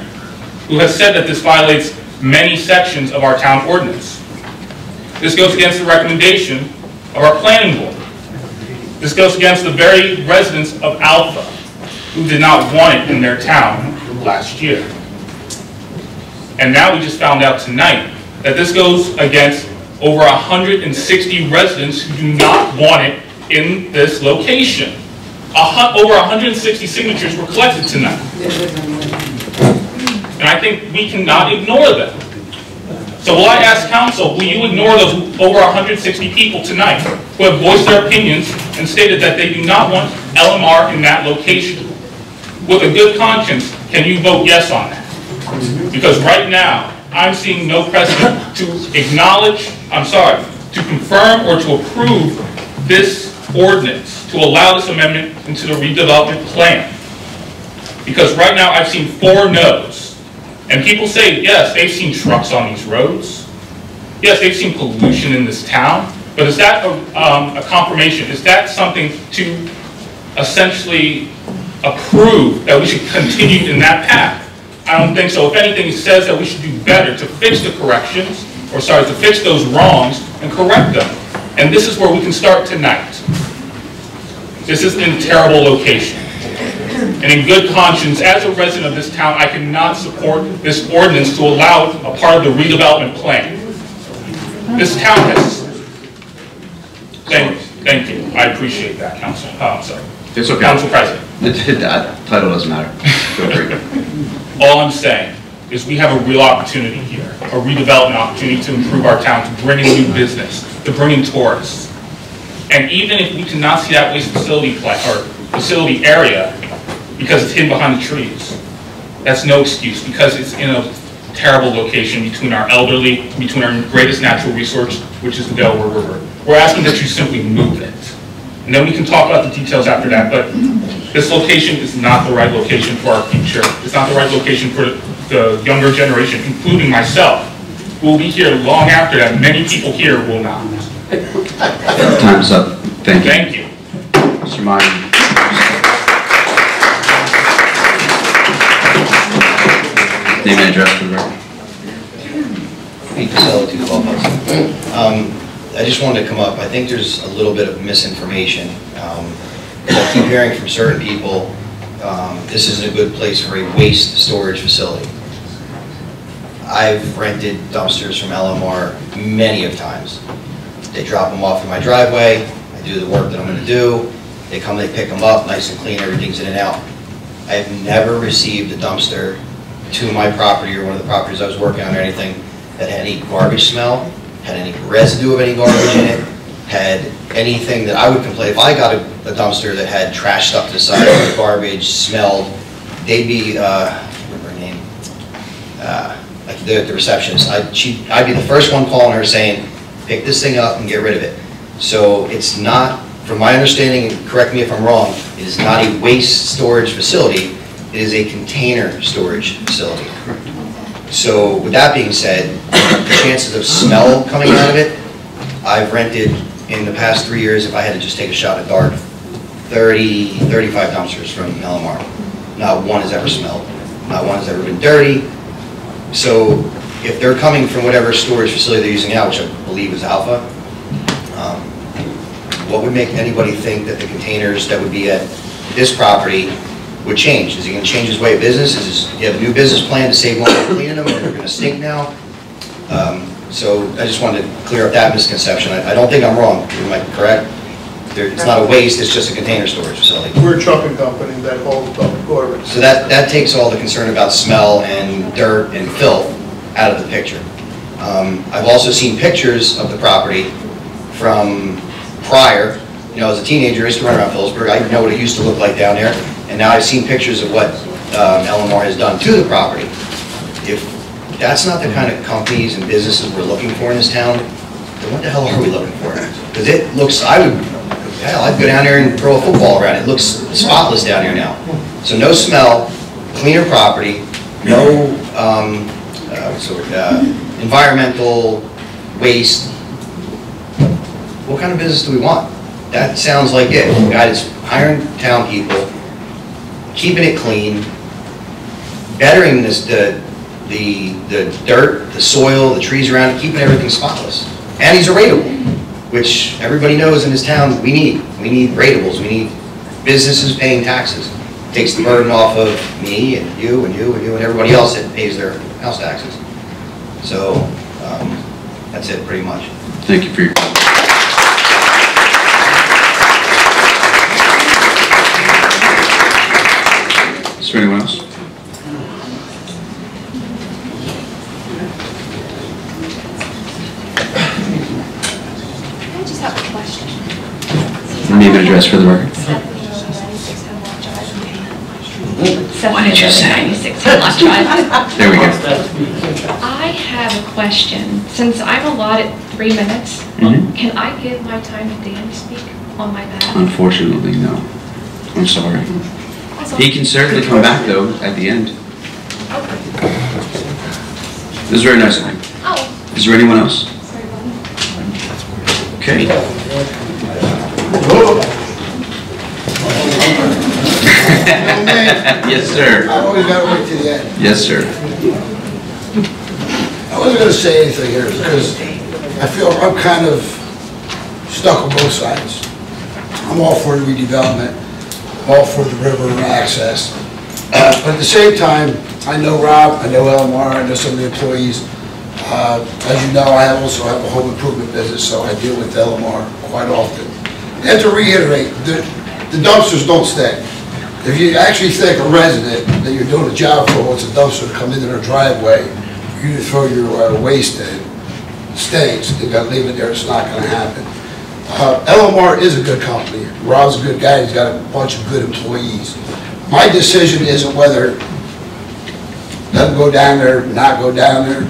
who has said that this violates many sections of our town ordinance. This goes against the recommendation of our planning board. This goes against the very residents of Alpha, who did not want it in their town last year. And now we just found out tonight that this goes against over 160 residents who do not want it in this location. Over 160 signatures were collected tonight. And I think we cannot ignore them. So will I ask council, will you ignore those over 160 people tonight who have voiced their opinions and stated that they do not want LMR in that location? With a good conscience, can you vote yes on that? Because right now, I'm seeing no precedent to acknowledge, to confirm or to approve this ordinance, to allow this amendment into the redevelopment plan. Because right now, I've seen 4 no's. And people say, yes, they've seen trucks on these roads. Yes, they've seen pollution in this town. But is that a confirmation? Is that something to essentially approve that we should continue in that path? I don't think so. If anything, it says that we should do better to fix the corrections, to fix those wrongs and correct them. And this is where we can start tonight. This is in a terrible location. And in good conscience, as a resident of this town, I cannot support this ordinance to allow a part of the redevelopment plan. This town has... Thank you. I appreciate that, Council. It's okay. Council President. That title doesn't matter. Feel free. All I'm saying is we have a real opportunity here, a redevelopment opportunity to improve our town, to bring in new business, to bring in tourists. And even if we cannot see that waste facility facility area, because it's hidden behind the trees, that's no excuse, because it's in a terrible location between our elderly, between our greatest natural resource, which is the Delaware River. We're asking that you simply move it. And then we can talk about the details after that, but this location is not the right location for our future. It's not the right location for the younger generation, including myself, who will be here long after that. Many people here will not. Time's up. Thank you. Thank you. Mr. Meyer. Name and address for the record. Pete Pacello, 212 Hudson. I just wanted to come up. I think there's a little bit of misinformation. I keep hearing from certain people, this isn't a good place for a waste storage facility. I've rented dumpsters from LMR many of times. They drop them off in my driveway. I do the work that I'm going to do. They come, they pick them up, nice and clean, everything's in and out. I have never received a dumpster to my property or one of the properties I was working on or anything that had any garbage smell, had any residue of any garbage in it, had anything that I would complain. If I got a dumpster that had trash stuck to the side, or garbage, smelled, they'd be, I can't remember her name, like the receptionist. I'd be the first one calling her saying, pick this thing up and get rid of it. So it's not, from my understanding, and correct me if I'm wrong, it is not a waste storage facility. It is a container storage facility. So with that being said, the chances of smell coming out of it, I've rented in the past 3 years, if I had to just take a shot at dark, 30, 35 dumpsters from LMR. Not one has ever smelled. Not one has ever been dirty. So if they're coming from whatever storage facility they're using now, which I believe is Alpha, what would make anybody think that the containers that would be at this property would change? Is he going to change his way of business? Is he have a new business plan to save money on cleaning them, and they're going to stink now? So I just wanted to clear up that misconception. I don't think I'm wrong. Am I correct? It's not a waste, it's just a container storage facility. We're a trucking company that hauls garbage. So that takes all the concern about smell and dirt and filth out of the picture. I've also seen pictures of the property from prior. You know, as a teenager, I used to run around Phillipsburg. I know what it used to look like down there. And now I've seen pictures of what LMR has done to the property. If that's not the kind of companies and businesses we're looking for in this town, then what the hell are we looking for? Because it looks, I'd go down there and throw a football around. It looks spotless down here now. So no smell, cleaner property, no environmental waste. What kind of business do we want? That sounds like it. The guy that's hiring town people, keeping it clean, bettering this, the dirt, the soil, the trees around it, keeping everything spotless. And he's a rateable, which everybody knows in this town we need. We need rateables. We need businesses paying taxes. It takes the burden off of me and you and you and you and everybody else that pays their house taxes. So that's it pretty much. Thank you for your comment. Is there anyone else? Name and address for the record. What did you say? 96 Hemlock Drive. There we go. I have a question. Since I'm allotted 3 minutes, can I give my time to Dan to speak on my behalf? Unfortunately, no. I'm sorry. He can certainly come back, though, at the end. This is very nice of him. Oh. Is there anyone else? Okay. Yes, sir. I always got to wait to the end. Yes, sir. I wasn't going to say anything here because I feel I'm kind of stuck on both sides. I'm all for the redevelopment, all for the river access. But at the same time, I know Rob, I know Elmar, I know some of the employees. As you know, I also have a home improvement business, so I deal with Elmar quite often. And to reiterate, the dumpsters don't stay. If you actually think a resident that you're doing a job for wants a dumpster to come into their driveway, for you to throw your waste in, stinks. You got to leave it there. It's not going to happen. LMR is a good company. Rob's a good guy. He's got a bunch of good employees. My decision isn't whether let them go down there, not go down there.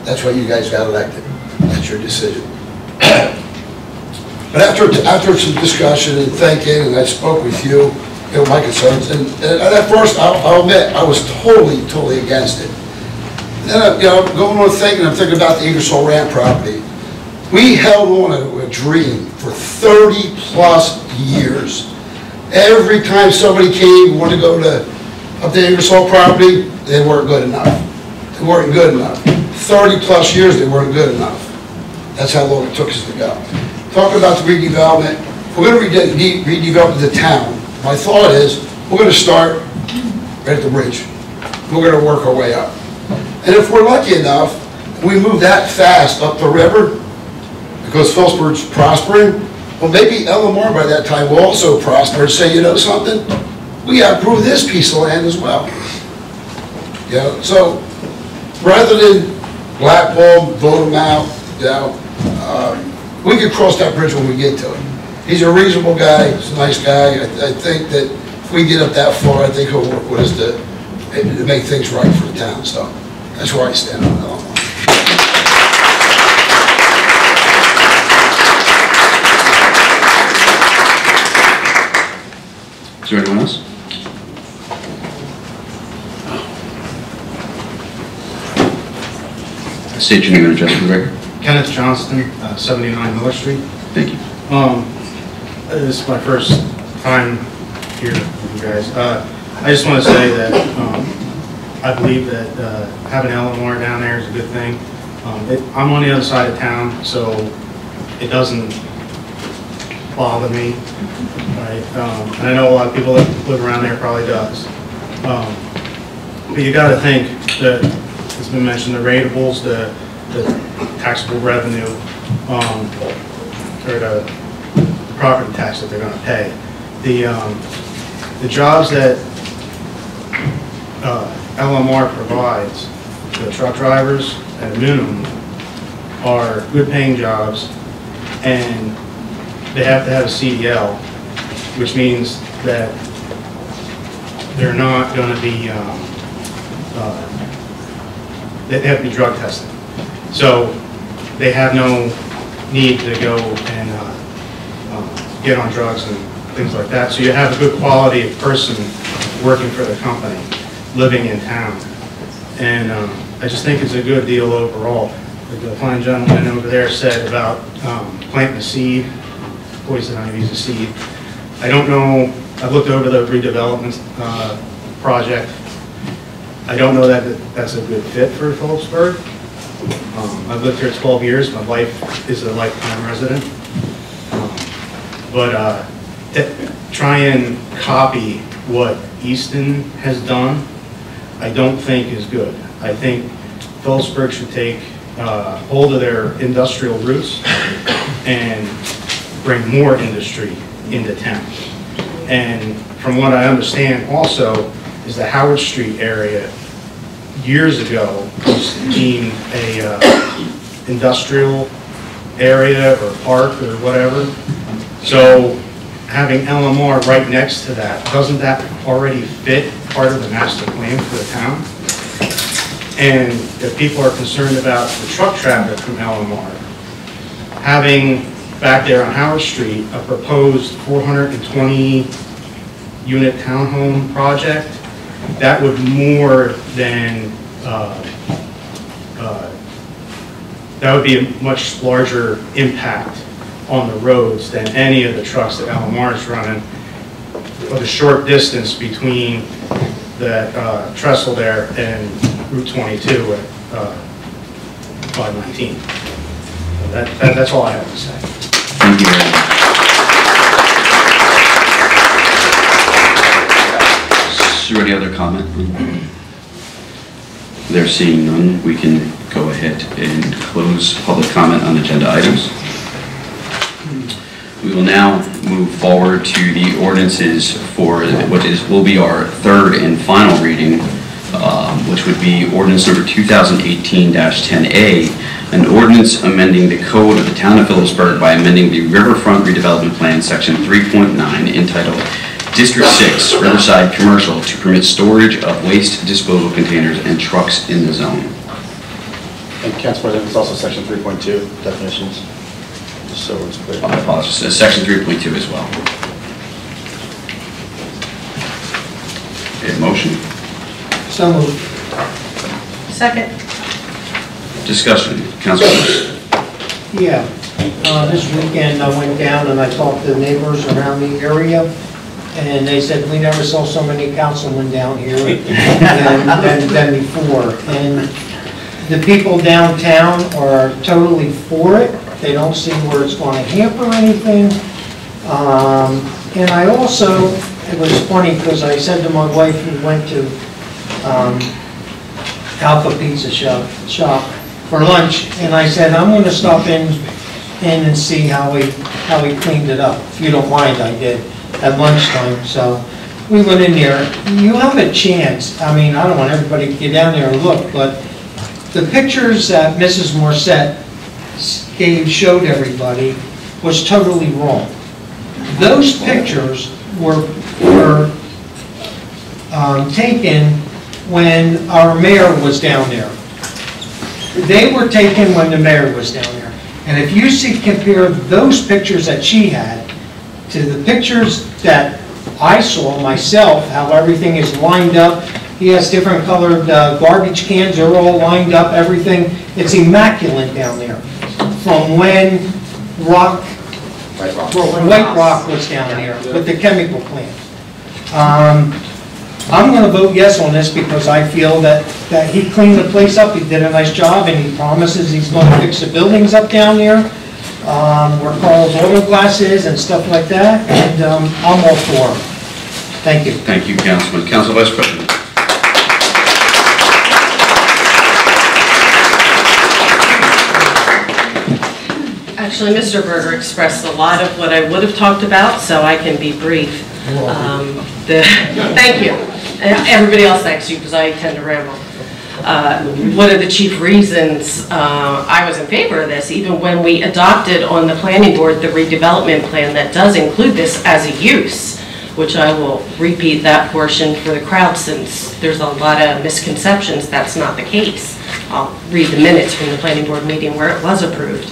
That's why you guys got elected. That's your decision. But after some discussion and thinking, and I spoke with you, my concerns, and at first, I'll admit, I was totally against it. And then, going on thinking, I'm thinking about the Ingersoll Rand property. We held on a dream for 30 plus years. Every time somebody came and wanted to go up the Ingersoll property, they weren't good enough. They weren't good enough. 30 plus years, they weren't good enough. That's how long it took us to go. Talking about the redevelopment, we're going to redevelop the town. My thought is, we're going to start right at the bridge. We're going to work our way up. And if we're lucky enough, we move that fast up the river, because Phillipsburg's prospering, well, maybe LMR by that time will also prosper and say, you know something? We got to improve this piece of land as well. So rather than blackball them, vote them out, we could cross that bridge when we get to it. He's a reasonable guy. He's a nice guy. I think that if we get up that far, I think he'll work with us to make things right for the town. So that's where I stand on that. Is there anyone else? State your name and address for the record. Kenneth Johnston, 79 Miller Street. Thank you. This is my first time here with you guys. I just want to say that I believe that having LMR down there is a good thing. I'm on the other side of town, so it doesn't bother me. Right? And I know a lot of people that live around there probably does. But you got to think that it's been mentioned, the ratables, the taxable revenue, or the property tax that they're going to pay. The jobs that LMR provides, the truck drivers at minimum, are good paying jobs, and they have to have a CDL, which means that they're not going to be, they have to be drug tested. So they have no need to go and get on drugs and things like that. So you have a good quality of person working for the company, living in town. And I just think it's a good deal overall. Like the fine gentleman over there said about planting a seed, poison ivy is a seed. I don't know, I've looked over the redevelopment project. I don't know that that's a good fit for Phillipsburg. I've lived here 12 years. My wife is a lifetime resident. But try and copy what Easton has done, I don't think is good. I think Phillipsburg should take hold of their industrial roots and bring more industry into town. And from what I understand also is the Howard Street area years ago was deemed a industrial area or park or whatever. So having LMR right next to that, doesn't that already fit part of the master plan for the town? And if people are concerned about the truck traffic from LMR, having back there on Howard Street a proposed 420 unit townhome project, that would more than, that would be a much larger impact on the roads than any of the trucks that LMR is running, or the short distance between the trestle there and Route 22 at 519. So that's all I have to say. Thank you very much. Is there any other comment? There seeing none, we can go ahead and close public comment on agenda items. We will now move forward to the ordinances for what will be our third and final reading, which would be ordinance number 2018-10A, an ordinance amending the code of the town of Phillipsburg by amending the Riverfront Redevelopment Plan, section 3.9, entitled District 6 Riverside Commercial, to permit storage of waste disposal containers and trucks in the zone. And Council President, it's also section 3.2 definitions, just so it's clear. I apologize. Section 3.2 as well. Okay, motion. So moved. Second. Discussion. Councilors. Yeah, this weekend I went down and I talked to neighbors around the area, and they said, we never saw so many councilmen down here than before. And the people downtown are totally for it. They don't see where it's going to hamper anything. And I also, it was funny because I said to my wife, we went to Alpha Pizza shop for lunch, and I said, I'm going to stop in and see how we cleaned it up. If you don't mind, I did at lunchtime. So we went in there. You have a chance. I mean, I don't want everybody to get down there and look, but the pictures that Mrs. Morissette showed everybody was totally wrong. Those pictures were taken when our mayor was down there. They were taken when the mayor was down there. And if you compare those pictures that she had to the pictures that I saw myself, how everything is lined up. He has different colored garbage cans, they're all lined up, everything. It's immaculate down there. From when White Rock was down there with the chemical plant. I'm going to vote yes on this because I feel that he cleaned the place up, he did a nice job, and he promises he's going to fix the buildings up down there, where Carl's Auto Glass is and stuff like that, and I'm all for him. Thank you. Thank you, Councilman. Council Vice President. Actually, Mr. Berger expressed a lot of what I would have talked about, so I can be brief. Thank you. Everybody else thanks you because I tend to ramble. One of the chief reasons I was in favor of this, even when we adopted on the planning board the redevelopment plan that does include this as a use, which I will repeat that portion for the crowd since there's a lot of misconceptions. That's not the case. I'll read the minutes from the planning board meeting where it was approved.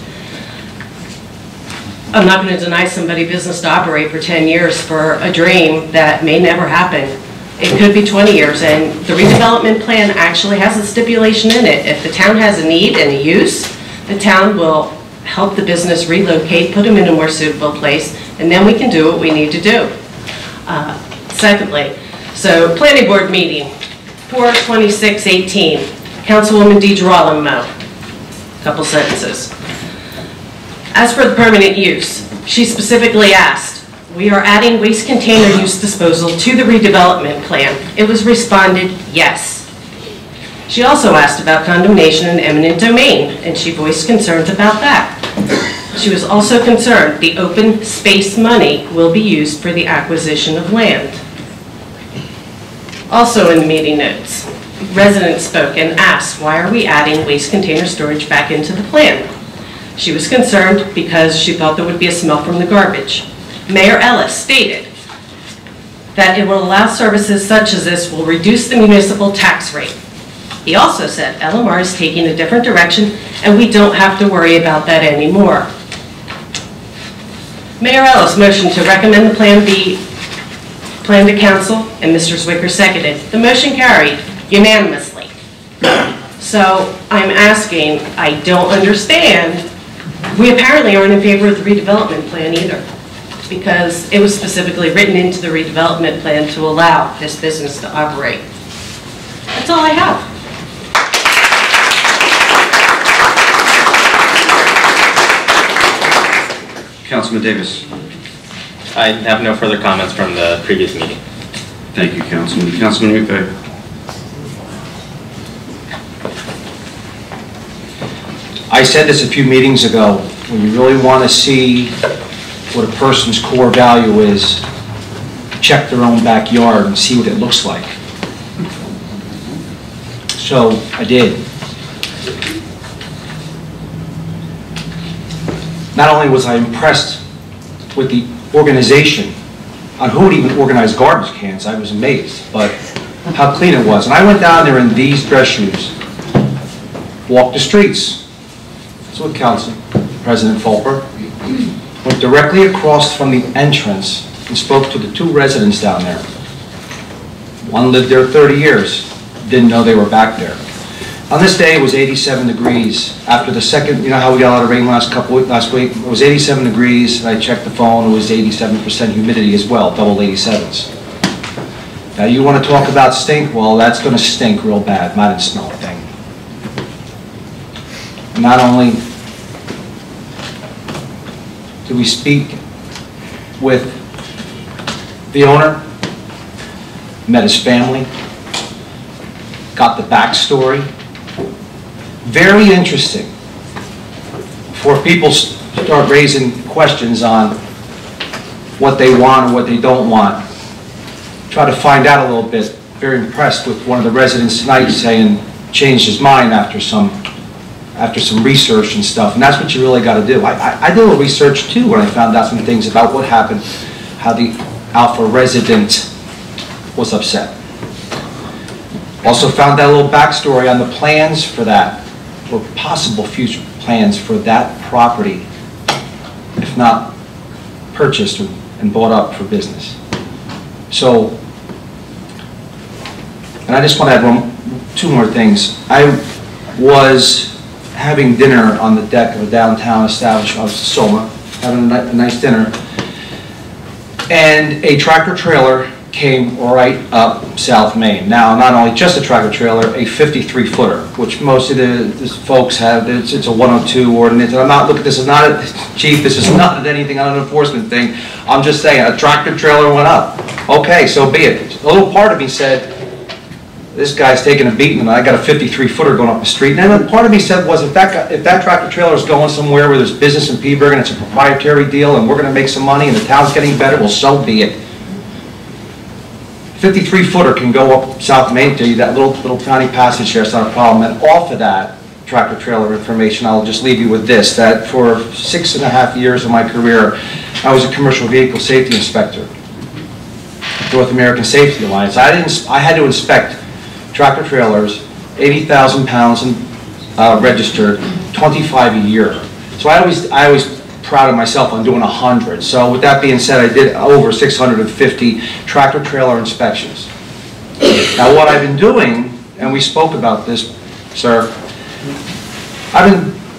I'm not going to deny somebody business to operate for 10 years for a dream that may never happen. It could be 20 years, and the redevelopment plan actually has a stipulation in it. If the town has a need and a use, the town will help the business relocate, put them in a more suitable place, and then we can do what we need to do. Secondly, so planning board meeting, 4/26/18, Councilwoman DeGirolamo, couple sentences. As for the permanent use, she specifically asked, we are adding waste container use disposal to the redevelopment plan. It was responded, yes. She also asked about condemnation and eminent domain, and she voiced concerns about that. She was also concerned the open space money will be used for the acquisition of land. Also in the meeting notes, residents spoke and asked, why are we adding waste container storage back into the plan? She was concerned because she thought there would be a smell from the garbage. Mayor Ellis stated that it will allow services such as this will reduce the municipal tax rate. He also said LMR is taking a different direction and we don't have to worry about that anymore. Mayor Ellis motioned to recommend the plan be planned to council, and Mr. Zwicker seconded. The motion carried unanimously. So I'm asking, I don't understand, we apparently aren't in favor of the redevelopment plan either, because it was specifically written into the redevelopment plan to allow this business to operate. That's all I have. Councilman Davis. I have no further comments from the previous meeting. Thank you, Councilman. Councilman McVeigh. I said this a few meetings ago, when you really want to see what a person's core value is, check their own backyard and see what it looks like. So I did. Not only was I impressed with the organization on who would even organize garbage cans, I was amazed, but how clean it was. And I went down there in these dress shoes, walked the streets. That's what Council President Fulper went directly across from the entrance and spoke to the two residents down there. One lived there 30 years, didn't know they were back there. On this day, it was 87 degrees. After the second, you know how we got a lot of rain last week? It was 87 degrees, and I checked the phone, it was 87% humidity as well, double 87s. Now, you want to talk about stink? Well, that's going to stink real bad. I didn't smell a thing. Not only did we speak with the owner, met his family, got the backstory. Very interesting. Before people start raising questions on what they want or what they don't want, try to find out a little bit. Very impressed with one of the residents tonight saying changed his mind after some research and stuff, and that's what you really got to do. I did a little research too when I found out some things about what happened, how the Alpha resident was upset. Also found out a little backstory on the plans for that, or possible future plans for that property, if not purchased and bought up for business. So, and I just want to add two more things. I was having dinner on the deck of a downtown establishment, Soma, having a nice dinner, and a tractor trailer came right up South Main. Now, not only just a tractor trailer, a 53-footer, which most of the folks have. It's a 102 ordinance. And I'm not looking. This is not a chief. This is not anything on an enforcement thing. I'm just saying a tractor trailer went up. Okay, so be it. A little part of me said, this guy's taking a beating, and I got a 53-footer going up the street. And then part of me said was, if that tractor trailer is going somewhere where there's business in Phillipsburg and it's a proprietary deal, and we're going to make some money, and the town's getting better, well, so be it. 53-footer can go up South Main to you, that little tiny passage there, it's not a problem. And off of that tractor trailer information, I'll just leave you with this, that for 6.5 years of my career, I was a commercial vehicle safety inspector at North American Safety Alliance. I had to inspect tractor trailers, 80,000 pounds and registered, 25 a year. So I always proud of myself on doing 100. So with that being said, I did over 650 tractor trailer inspections. Now what I've been doing, and we spoke about this, sir,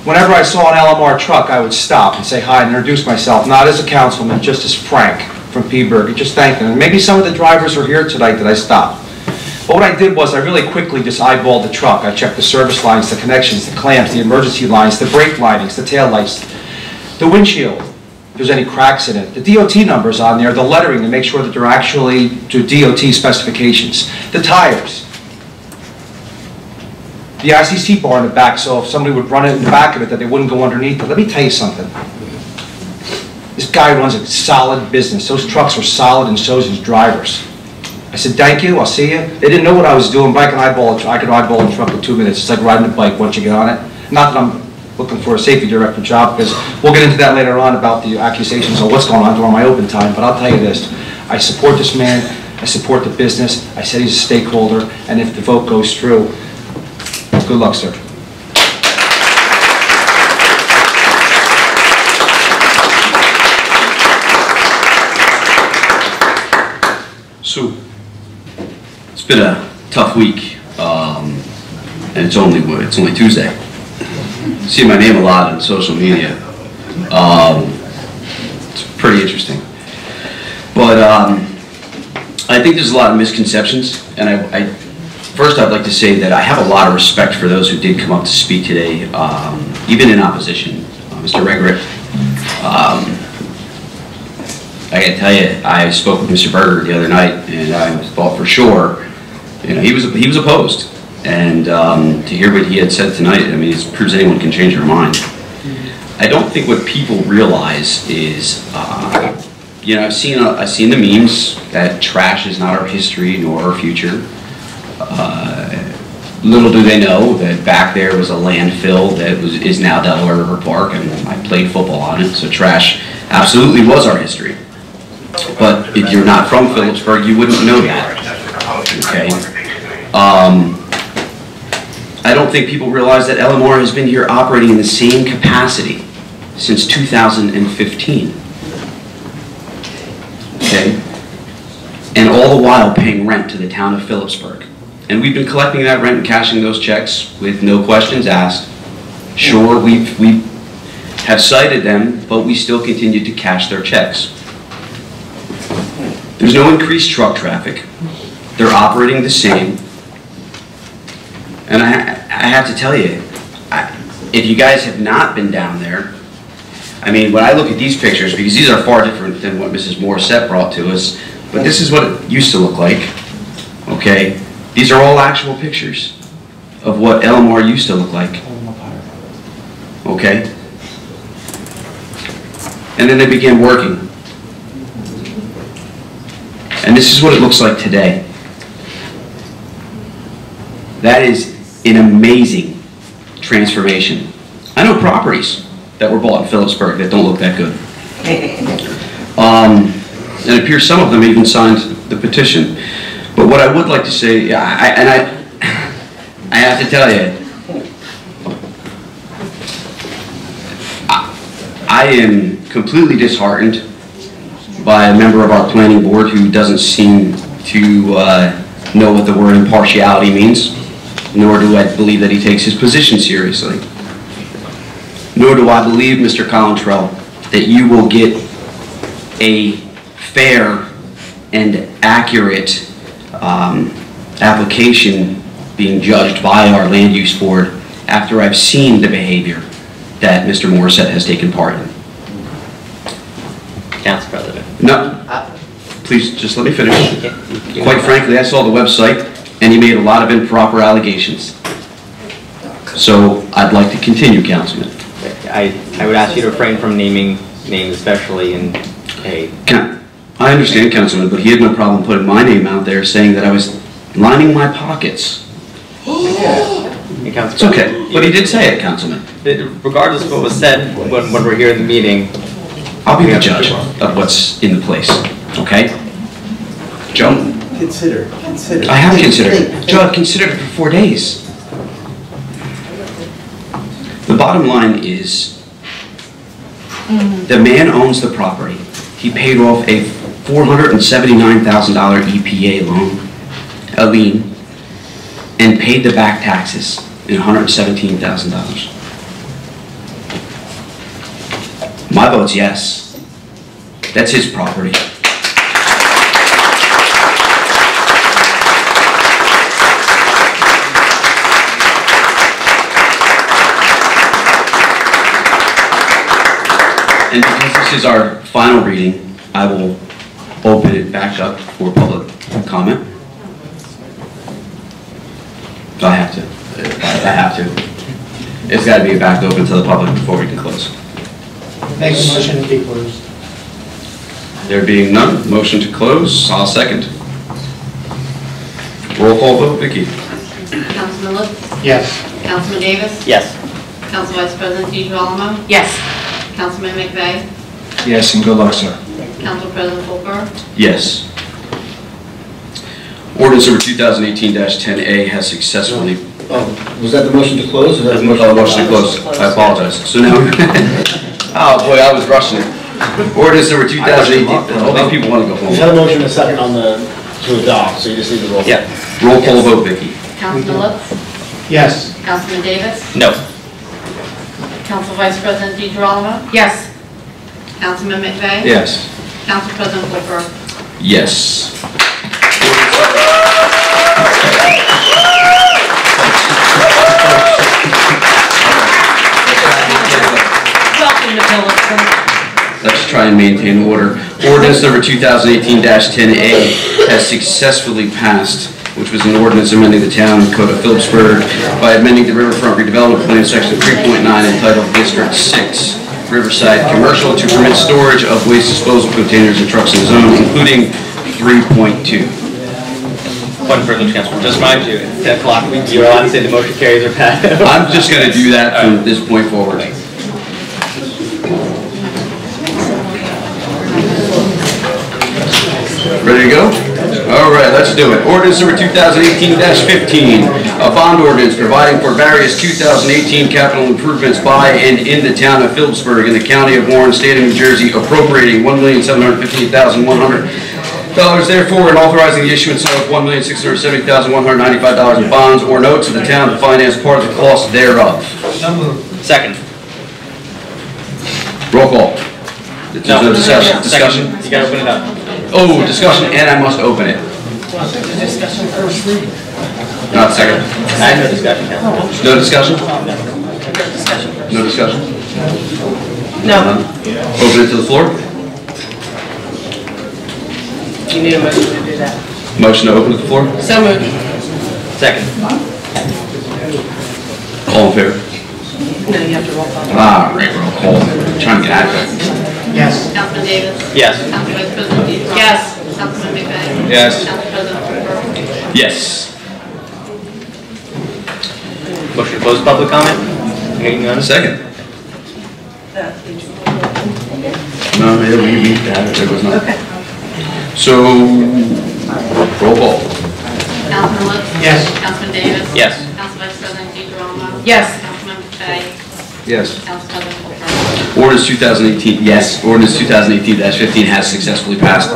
whenever I saw an LMR truck, I would stop and say hi and introduce myself, not as a councilman, just as Frank from Phillipsburg, and just thank them. And maybe some of the drivers are here tonight that I stopped. But what I did was I really quickly just eyeballed the truck. I checked the service lines, the connections, the clamps, the emergency lines, the brake linings, the tail lights, the windshield, if there's any cracks in it, the DOT numbers on there, the lettering to make sure that they're actually to DOT specifications, the tires, the ICC bar in the back, so if somebody would run it in the back of it, that they wouldn't go underneath it. Let me tell you something. This guy runs a solid business. Those trucks are solid, and so is his drivers. I said, thank you, I'll see you. They didn't know what I was doing, but I could eyeball a truck in 2 minutes. It's like riding a bike once you get on it. Not that I'm looking for a safety director job, because we'll get into that later on about the accusations of what's going on during my open time, but I'll tell you this, I support this man, I support the business, I said he's a stakeholder, and if the vote goes through, good luck, sir. So, it's been a tough week, and it's only Tuesday. See my name a lot on social media. It's pretty interesting. But I think there's a lot of misconceptions, and first I'd like to say that I have a lot of respect for those who did come up to speak today, even in opposition. Mr. Regret, I gotta tell you, I spoke with Mr. Berger the other night, and I thought for sure, you know, he was opposed. And to hear what he had said tonight, I mean, it proves anyone can change their mind. I don't think what people realize is, you know, I've seen the memes that trash is not our history nor our future. Little do they know that back there was a landfill that is now Delaware River Park, and I played football on it, so trash absolutely was our history. But if you're not from Phillipsburg, you wouldn't know that, okay? I don't think people realize that LMR has been here operating in the same capacity since 2015, okay? And all the while paying rent to the town of Phillipsburg. And we've been collecting that rent and cashing those checks with no questions asked. Sure, we have cited them, but we still continue to cash their checks. There's no increased truck traffic. They're operating the same. And I have to tell you, if you guys have not been down there, I mean, when I look at these pictures, because these are far different than what Mrs. Morissette brought to us, but this is what it used to look like, okay? These are all actual pictures of what LMR used to look like, okay? And then they began working. And this is what it looks like today. That is an amazing transformation. I know properties that were bought in Phillipsburg that don't look that good. And it appears some of them even signed the petition. But what I would like to say, I have to tell you, I am completely disheartened by a member of our planning board who doesn't seem to know what the word impartiality means, nor do I believe that he takes his position seriously. Nor do I believe, Mr. Collantrell, that you will get a fair and accurate application being judged by our land use board after I've seen the behavior that Mr. Morissette has taken part in. Council President. No, please just let me finish. Quite frankly, I saw the website and you made a lot of improper allegations. So I'd like to continue, Councilman. I would ask you to refrain from naming names, especially in a... I understand, Councilman, but he had no problem putting my name out there saying that I was lining my pockets. It's okay, but he did say it, Councilman. Regardless of what was said when we're here in the meeting, I'll be the judge of what's in the place, okay? Joe? Consider. I have considered. Joe, I've considered it for 4 days. The bottom line is, the man owns the property. He paid off a $479,000 EPA loan, a lien, and paid the back taxes in $117,000. My vote's yes. That's his property. And because this is our final reading, I will open it back up for public comment. I have to. I have to. It's got to be back open to the public before we can close. Make a motion to be closed. There being none, motion to close, I'll second. Roll call vote, Vicki. Councilman Lutz? Yes. Councilman Davis? yes. Council Vice President DeGirolamo? Yes. Councilman McVeigh? Yes, and good luck, sir. Council President Fulker? Yes. Ordinance number 2018-10A has successfully... Was that the motion to close? Or Motion to close. I apologize. So now... Oh, boy, I was rushing it. Ordinance number 2018... All these people want to go home. You had a motion and a second on the, to adopt, so you just need to roll. Yeah. Roll call vote, Vicki. Councilman Lutz? Yes. Councilman Davis? No. Council Vice President DeGirolamo? Yes. Councilman McVeigh? Yes. Council President Fulker? Yes. Welcome to Phillipsburg. Let's try and maintain order. Ordinance number 2018-10A has successfully passed, which was an ordinance amending the town code of Phillipsburg by amending the riverfront redevelopment plan section 3.9 entitled District 6 Riverside Commercial to permit storage of waste disposal containers and trucks in the zone, including 3.2. One privilege, Councilman. Just mind you, at 10 o'clock, you're allowed to say the motion carries or passes. I'm just going to do that from this point forward. Ready to go? All right, let's do it. Ordinance number 2018-15, a bond ordinance providing for various 2018 capital improvements by and in the town of Phillipsburg in the county of Warren, state of New Jersey, appropriating $1,758,100 therefore, and authorizing the issuance of $1,670,195 in bonds or notes of the town to finance part of the cost thereof. So moved. Second. Roll call. There's no discussion. Second. You gotta open it up. Oh, discussion, and I must open it. Discussion first. Not second. I have no discussion, Councilman. No discussion? No discussion? No. Open it to the floor. You need a motion to do that. Motion to open to the floor. So moved. Second. All in favor? No, you have to roll call. Right, roll call. Trying to get out of it. Yes. Councilman Davis? Yes. Council Vice President DeGirolamo? Yes. Councilman McVeigh? Yes. Council President Fulker? Yes. Motion to close public comment? Anything on Second. No, yeah, we there was not. Okay. So, roll call. Councilman Lutz? Yes. Councilman Davis? Yes. Council Vice President DeGirolamo? Yes. Councilman McVeigh? Yes. Council President Fulker? Ordinance 2018, yes, ordinance 2018-15 has successfully passed.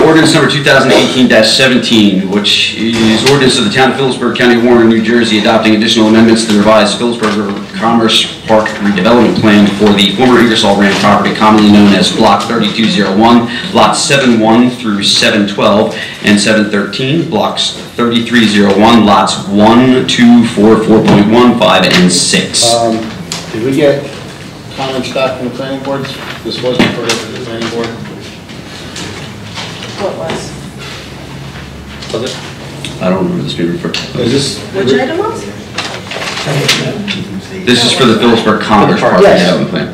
Ordinance number 2018-17, which is ordinance of the town of Phillipsburg, County of Warren, New Jersey, adopting additional amendments to the revised Phillipsburg River Commerce Park redevelopment plan for the former Ingersoll Ranch property commonly known as Block 3201, Lots 71 through 712, and 713, Blocks 3301, Lots 1, 2, 4, 4.1, 5, and 6. Did we get comments back from the planning board? This was referred over to the planning board. What was? Was it? I don't remember this being referred to. Is this? Which item was? This is for the Phillipsburg Commerce Park Yes. redevelopment plan.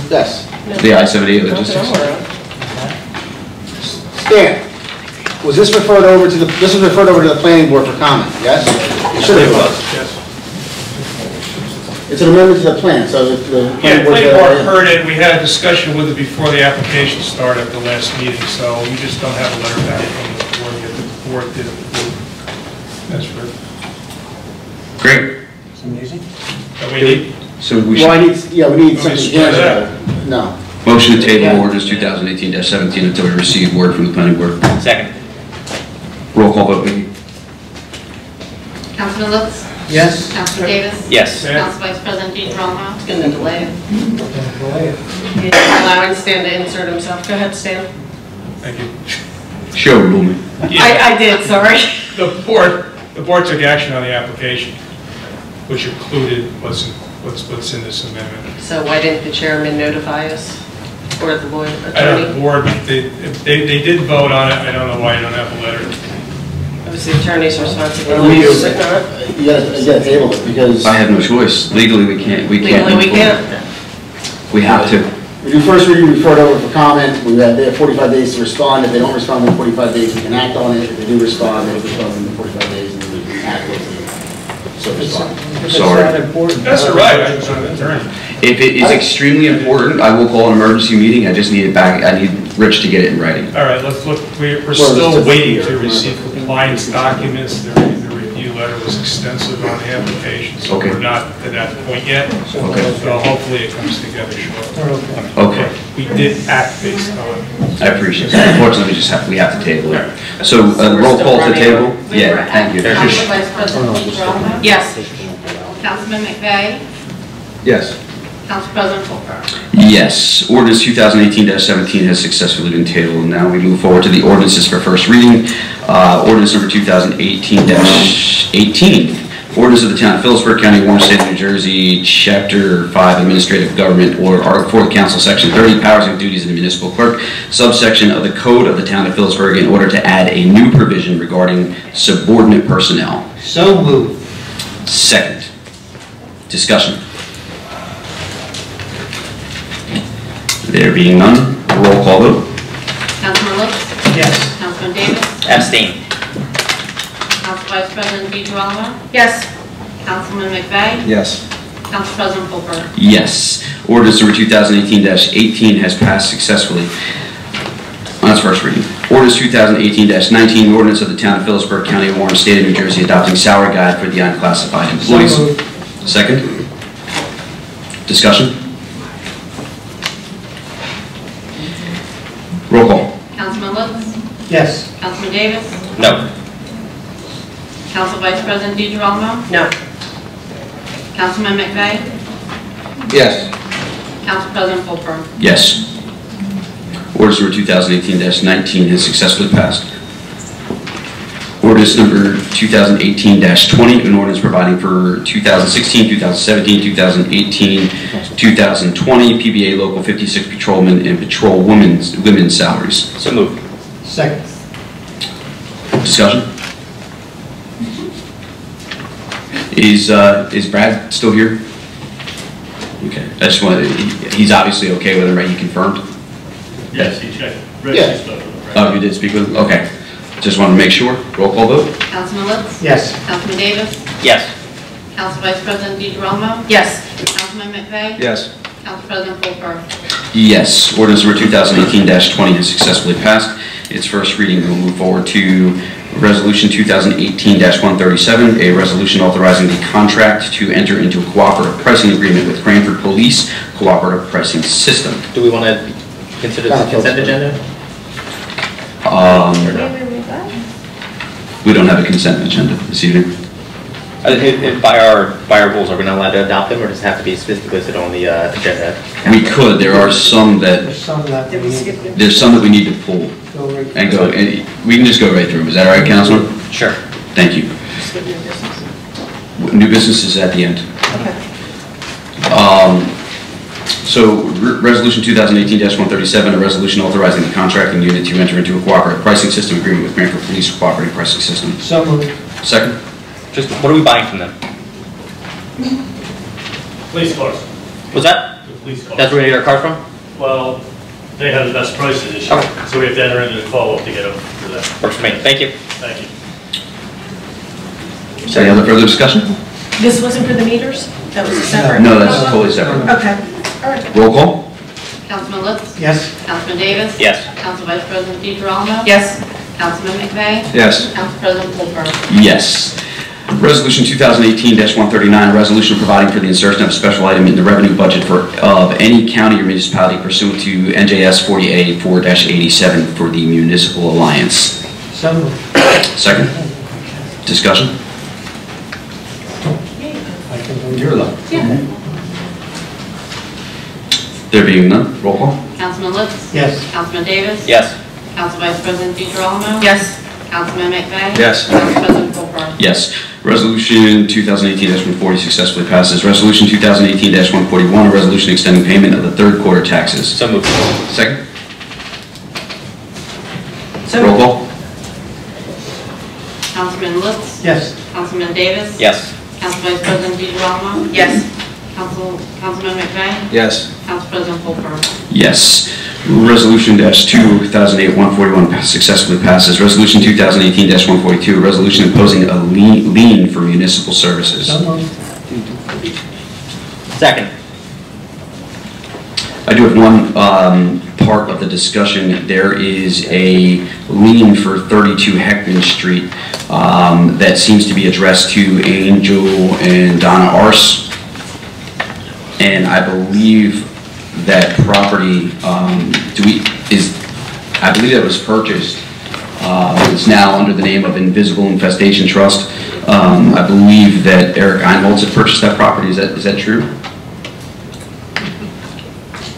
Yes. The I-78 logistics. Stan, was this referred over to the, this was referred over to the planning board for comment, yes? It should have was. Yes. It's an amendment to the plan, so the Yeah, planning board. planning board heard it, we had a discussion with it before the application started at the last meeting, so we just don't have a letter back from the board yet, the board did approve. That's right. Great. That we need? So we Well, I should, need, yeah, we need Oh, something. just try that. No. motion to table ordinance 2018-17 until we receive word from the planning board. Second. Roll call vote, Vicki. Councilman Lutz? Yes. Councilman Davis? Yes. Council Vice President DeGirolamo? It's going to delay it. Allowing Stan to insert himself. Go ahead, Stan. Thank you. Show rule me. I did, sorry. The board took action on the application, which included what's in this amendment. So why didn't the chairman notify us? Or the lawyer, I don't know, the attorney? board, they did vote on it, I don't know why you don't have a letter. It was the attorney's responsibility, is it not? You gotta table it, because. I have no choice. Legally, we can't. Legally, we can't. We have to. We do first reading, refer it over for comment, they have 45 days to respond. If they don't respond within 45 days, we can act on it. If they do respond, they respond within 45 days, and we can act with them. So respond. Sorry. That's all right. I'm an attorney. If it is extremely important, I will call an emergency meeting. I just need it back. I need Rich to get it in writing. All right, let's look. We're still waiting to receive compliance documents. The review letter was extensive on the application, so Okay. we're not at that point yet. Okay. So hopefully it comes together shortly. Okay. We did act based on. I appreciate it. Unfortunately, we have to table it. So roll call to table? Yeah, thank you. Council Vice President DeGirolamo? Yes. Councilman McVeigh? Yes. Council President Colbert? Yes. Ordinance 2018-17 has successfully been tabled. Now we move forward to the ordinances for first reading. Ordinance number 2018-18. Ordinance of the Town of Phillipsburg, County of Warren, State of New Jersey, Chapter 5, Administrative Government, or Article 4 of the Council, Section 30, Powers and Duties of the Municipal Clerk, subsection of the Code of the Town of Phillipsburg, in order to add a new provision regarding subordinate personnel. So moved. Second. Discussion. There being none, roll call vote. Councilman Lutz? Yes. Councilman Davis? Abstain. Council Vice President DeGirolamo? Yes. Councilman McVeigh? Yes. Council President Colbert? Yes. Ordinance number 2018-18 has passed successfully on its first reading. Ordinance 2018-19, ordinance of the Town of Phillipsburg, County of Warren, State of New Jersey, adopting salary guide for the unclassified employees. So moved. Second. Discussion. Roll call. Councilman Lutz? Yes. Councilman Davis? No. Council Vice President DeGirolamo? No. Councilman McVeigh? Yes. Council President Colbert? Yes. Ordinance number 2018-19 has successfully passed. Ordinance number 2018-20, an ordinance providing for 2016, 2017, 2018, 2020 PBA Local 56 patrolmen and patrol women's salaries. So moved. Second. Discussion? Is Brad still here? Okay. I just wanted, he's obviously okay with it, right? You confirmed? Yes, he checked. Yeah. Oh, you did speak with him? Okay. Just wanted to make sure. Roll call vote? Councilman Lutz? Yes. Councilman Davis? Yes. Council Vice President DeGirolamo? Yes. Councilman McVeigh? Yes. Council President Colbert? Yes. Ordinance number 2018-20 has successfully passed its first reading. We'll move forward to Resolution 2018-137, a resolution authorizing the contract to enter into a cooperative pricing agreement with Cranford Police Cooperative Pricing System. Do we want to consider the consent agenda? We don't have a consent agenda this evening. By our rules, are we not allowed to adopt them, or does it have to be specifically listed on the agenda? We could. There are some that There's some that we need. there's some that we need to pull Go right and go. And we can just go right through them. Is that all right, Councilman? Sure. Thank you. New business is at the end. So Resolution 2018-137, a resolution authorizing the contracting unit to enter into a cooperative pricing system agreement with Cranford Police Cooperative Pricing System. So moved. Second. Just, what are we buying from them? Police cars. What's that? The police cars. That's where we get our car from? Well, they have the best prices this year, Okay. so we have to enter into the call-up to get them for that. Works for me. Thank you. Thank you. Any other further discussion? This wasn't for the meters? That was a separate? No, that's totally separate. Okay. All right. Roll call? Councilman Lutz? Yes. Councilman Davis? Yes. Council Vice President DeGirolamo? Yes. Councilman McVeigh? Yes. Council President Colbert? Yes. Resolution 2018-139, a resolution providing for the insertion of a special item in the revenue budget of any county or municipality pursuant to NJS 40A-4-87 for the Municipal Alliance. So moved. Second. Discussion? You're lucky. There being none, roll call? Councilman Lutz? Yes. Councilman Davis? Yes. Council Vice President DeGirolamo? Yes. Councilman McVeigh? Yes. Council President Colbert? Yes. Resolution 2018-140 successfully passes. Resolution 2018-141, a resolution extending payment of the third quarter taxes. So moved. Second. So Roll call? Councilman Lutz? Yes. Councilman Davis? Yes. Council Vice President DeGirolamo? Yes. Councilman McVeigh? Yes. Council President Colbert? Yes. Resolution -2008-141 successfully passes. Resolution 2018-142, a resolution imposing a lien for municipal services. So moved. Second. I do have one part of the discussion. There is a lien for 32 Heckman Street that seems to be addressed to Angel and Donna Arce. And I believe that property, I believe that was purchased. It's now under the name of Invisible Infestation Trust. I believe that Eric Einholz had purchased that property. Is that true?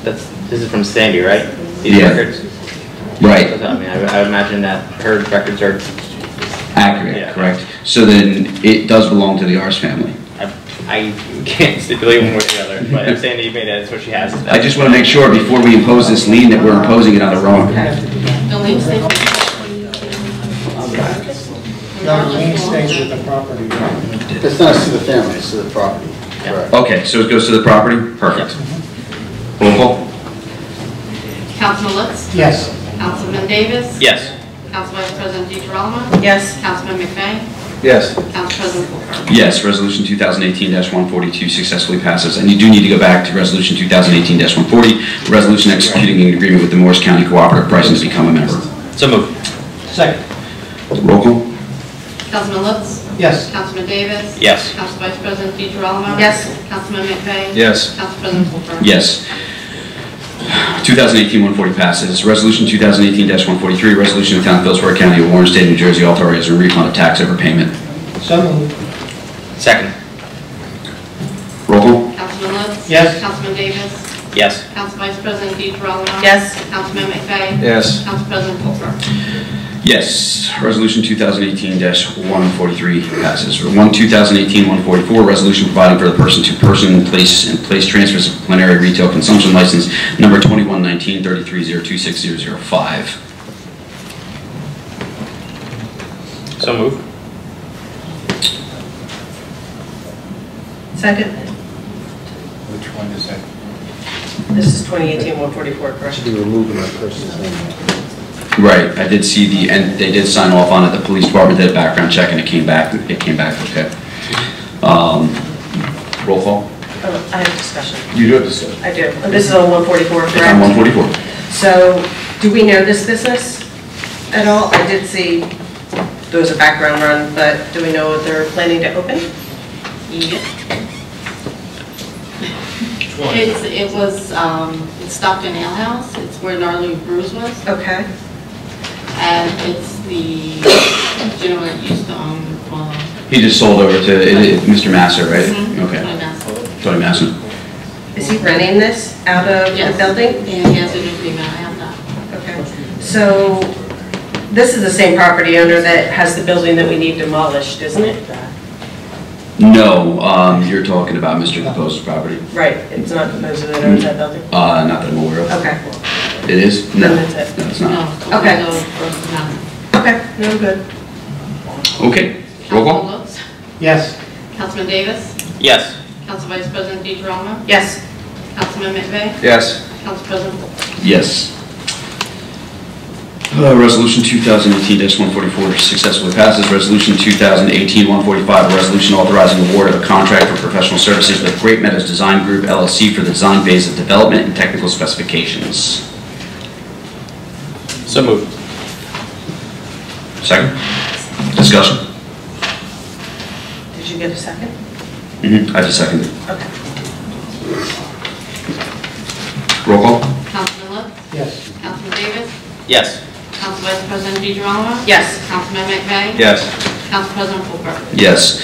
This is from Sandy, right? These Yeah. records? Right. I mean, I imagine that her records are Accurate, Yeah. correct. So then it does belong to the Arce family. I can't stipulate one way or the other, but if Sandy made it, that's what she has. I just want to make sure before we impose this lien that we're imposing it on the wrong. The lien stays. No, lien stays with the property. It's not to the family, it's to the property. Correct. Okay, so it goes to the property? Perfect. Roll call? Councilman Lutz? Yes. Councilman Davis? Yes. Council Vice President DeGirolamo? Yes. Councilman McVeigh? Yes. Council President Colbert? Yes, Resolution 2018-142 successfully passes. And you do need to go back to Resolution 2018-140, a resolution executing an agreement with the Morris County Cooperative Pricing to become a member. So moved. Second. Roll call? Councilman Lutz? Yes. Councilman Davis? Yes. Council Vice President DeGirolamo? Yes. Councilman McVeigh? Yes. Council President Colbert? Yes. 2018-140 passes. Resolution 2018-143, resolution of Town of Phillipsburg County of Warren State, New Jersey, authorizing a refund of tax overpayment. So moved. Second. Roll call? Councilman Lutz? Yes. Councilman Davis? Yes. Council Vice President DeGirolamo? Yes. Councilman McVeigh? Yes. Council President Colbert? Yes. Resolution 2018-143 passes. 2018-144, resolution providing for the person-to-person, place and place transfers of plenary retail consumption license number 2119-33026005. So moved. Second. Which one is that? This is 2018-144, correct? Should be removing that person's name. Right. I did see and they did sign off on it. The police department did a background check and it came back okay. Roll call? Oh, I have discussion. You do have discussion. I do. This is on 144, correct? It's on 144. So, do we know this business at all? I did see there was a background run, but do we know what they're planning to open? Yep. It's Stockton Ale House. It's where Gnarly Brews was. Okay. And it's the gentleman that used to own, He just sold over to Mr. Masser, right? Okay. Tony Masser. Is he renting this out of the building? Yeah, he has an agreement, I have that. Okay. So, this is the same property owner that has the building that we need demolished, isn't it? No, you're talking about Mr. Composer's property. Right, it's not the Moser that owns that building? Not that I'm aware of. Okay. It is? No. Then that's it. No, it's not. Okay. Okay, no, good. Okay. Roll call? Councilman Lutz? Yes. Councilman Davis? Yes. Council Vice President DeGirolamo? Yes. Councilman McVeigh? Yes. Council President Colbert? Yes. Resolution 2018-144 successfully passes. Resolution 2018-145, a resolution authorizing award of a contract for professional services with Great Meadows Design Group LLC for the design phase of development and technical specifications. So moved. Second. Discussion. Did you get a second? I just seconded. Okay. Roll call? Councilman Lutz? Yes. Councilman Davis? Yes. Council Vice President DeGirolamo? Yes. Councilman McVeigh? Yes. Council President Colbert? Yes.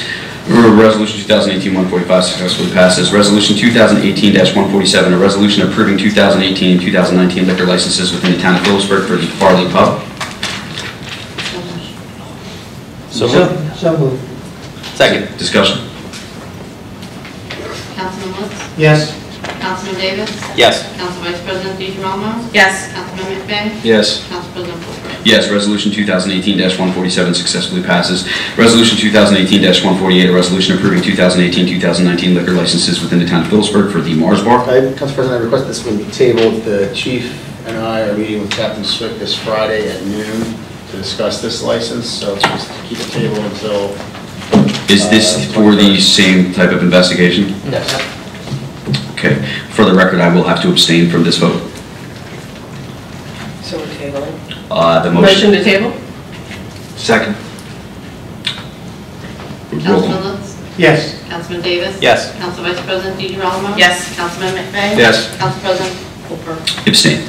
Resolution 2018-145 successfully passes. Resolution 2018-147, a resolution approving 2018 and 2019 liquor licenses within the town of Phillipsburg for the Farley Pub. So moved. So moved. Second. Discussion. Councilman Lutz? Yes. Councilman Davis? Yes. Council Vice President DeGirolamo? Yes. Councilman McVeigh? Yes. Council President Colbert? Yes, Resolution 2018-147 successfully passes. Resolution 2018-148, a resolution approving 2018-2019 liquor licenses within the town of Phillipsburg for the Mars Bar. Council President, I request this one be tabled. The chief and I are meeting with Captain Swift this Friday at noon to discuss this license, so let's just keep it tabled until... Is this for the same type of investigation? Yes. Okay, for the record, I will have to abstain from this vote. So we're tabling. The Motion to table? Second. Roll Councilman call. Lutz? Yes. Councilman Davis? Yes. Council Vice President DeGirolamo? Yes. Councilman McVeigh? Yes. Council President Colfer? Abstain.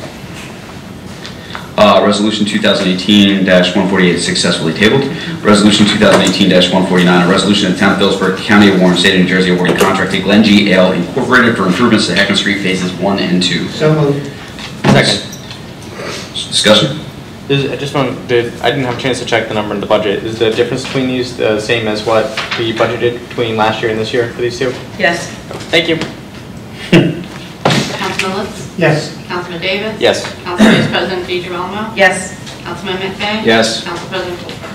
Resolution 2018-148 is successfully tabled. Resolution 2018-149, a resolution of the Town of Phillipsburg, County of Warren, State of New Jersey, awarding contract to Glen G. Ale Incorporated for improvements to Heckman Street Phases 1 and 2. So moved. Second. Discussion? I just want to, I didn't have a chance to check the number in the budget. Is the difference between these the same as what we budgeted between last year and this year for these two? Yes. Thank you. Councilman Lutz? Yes. Councilman Davis? Yes. Council Vice President DeGirolamo? Yes. Councilman McVeigh? Yes. Council President Colfer?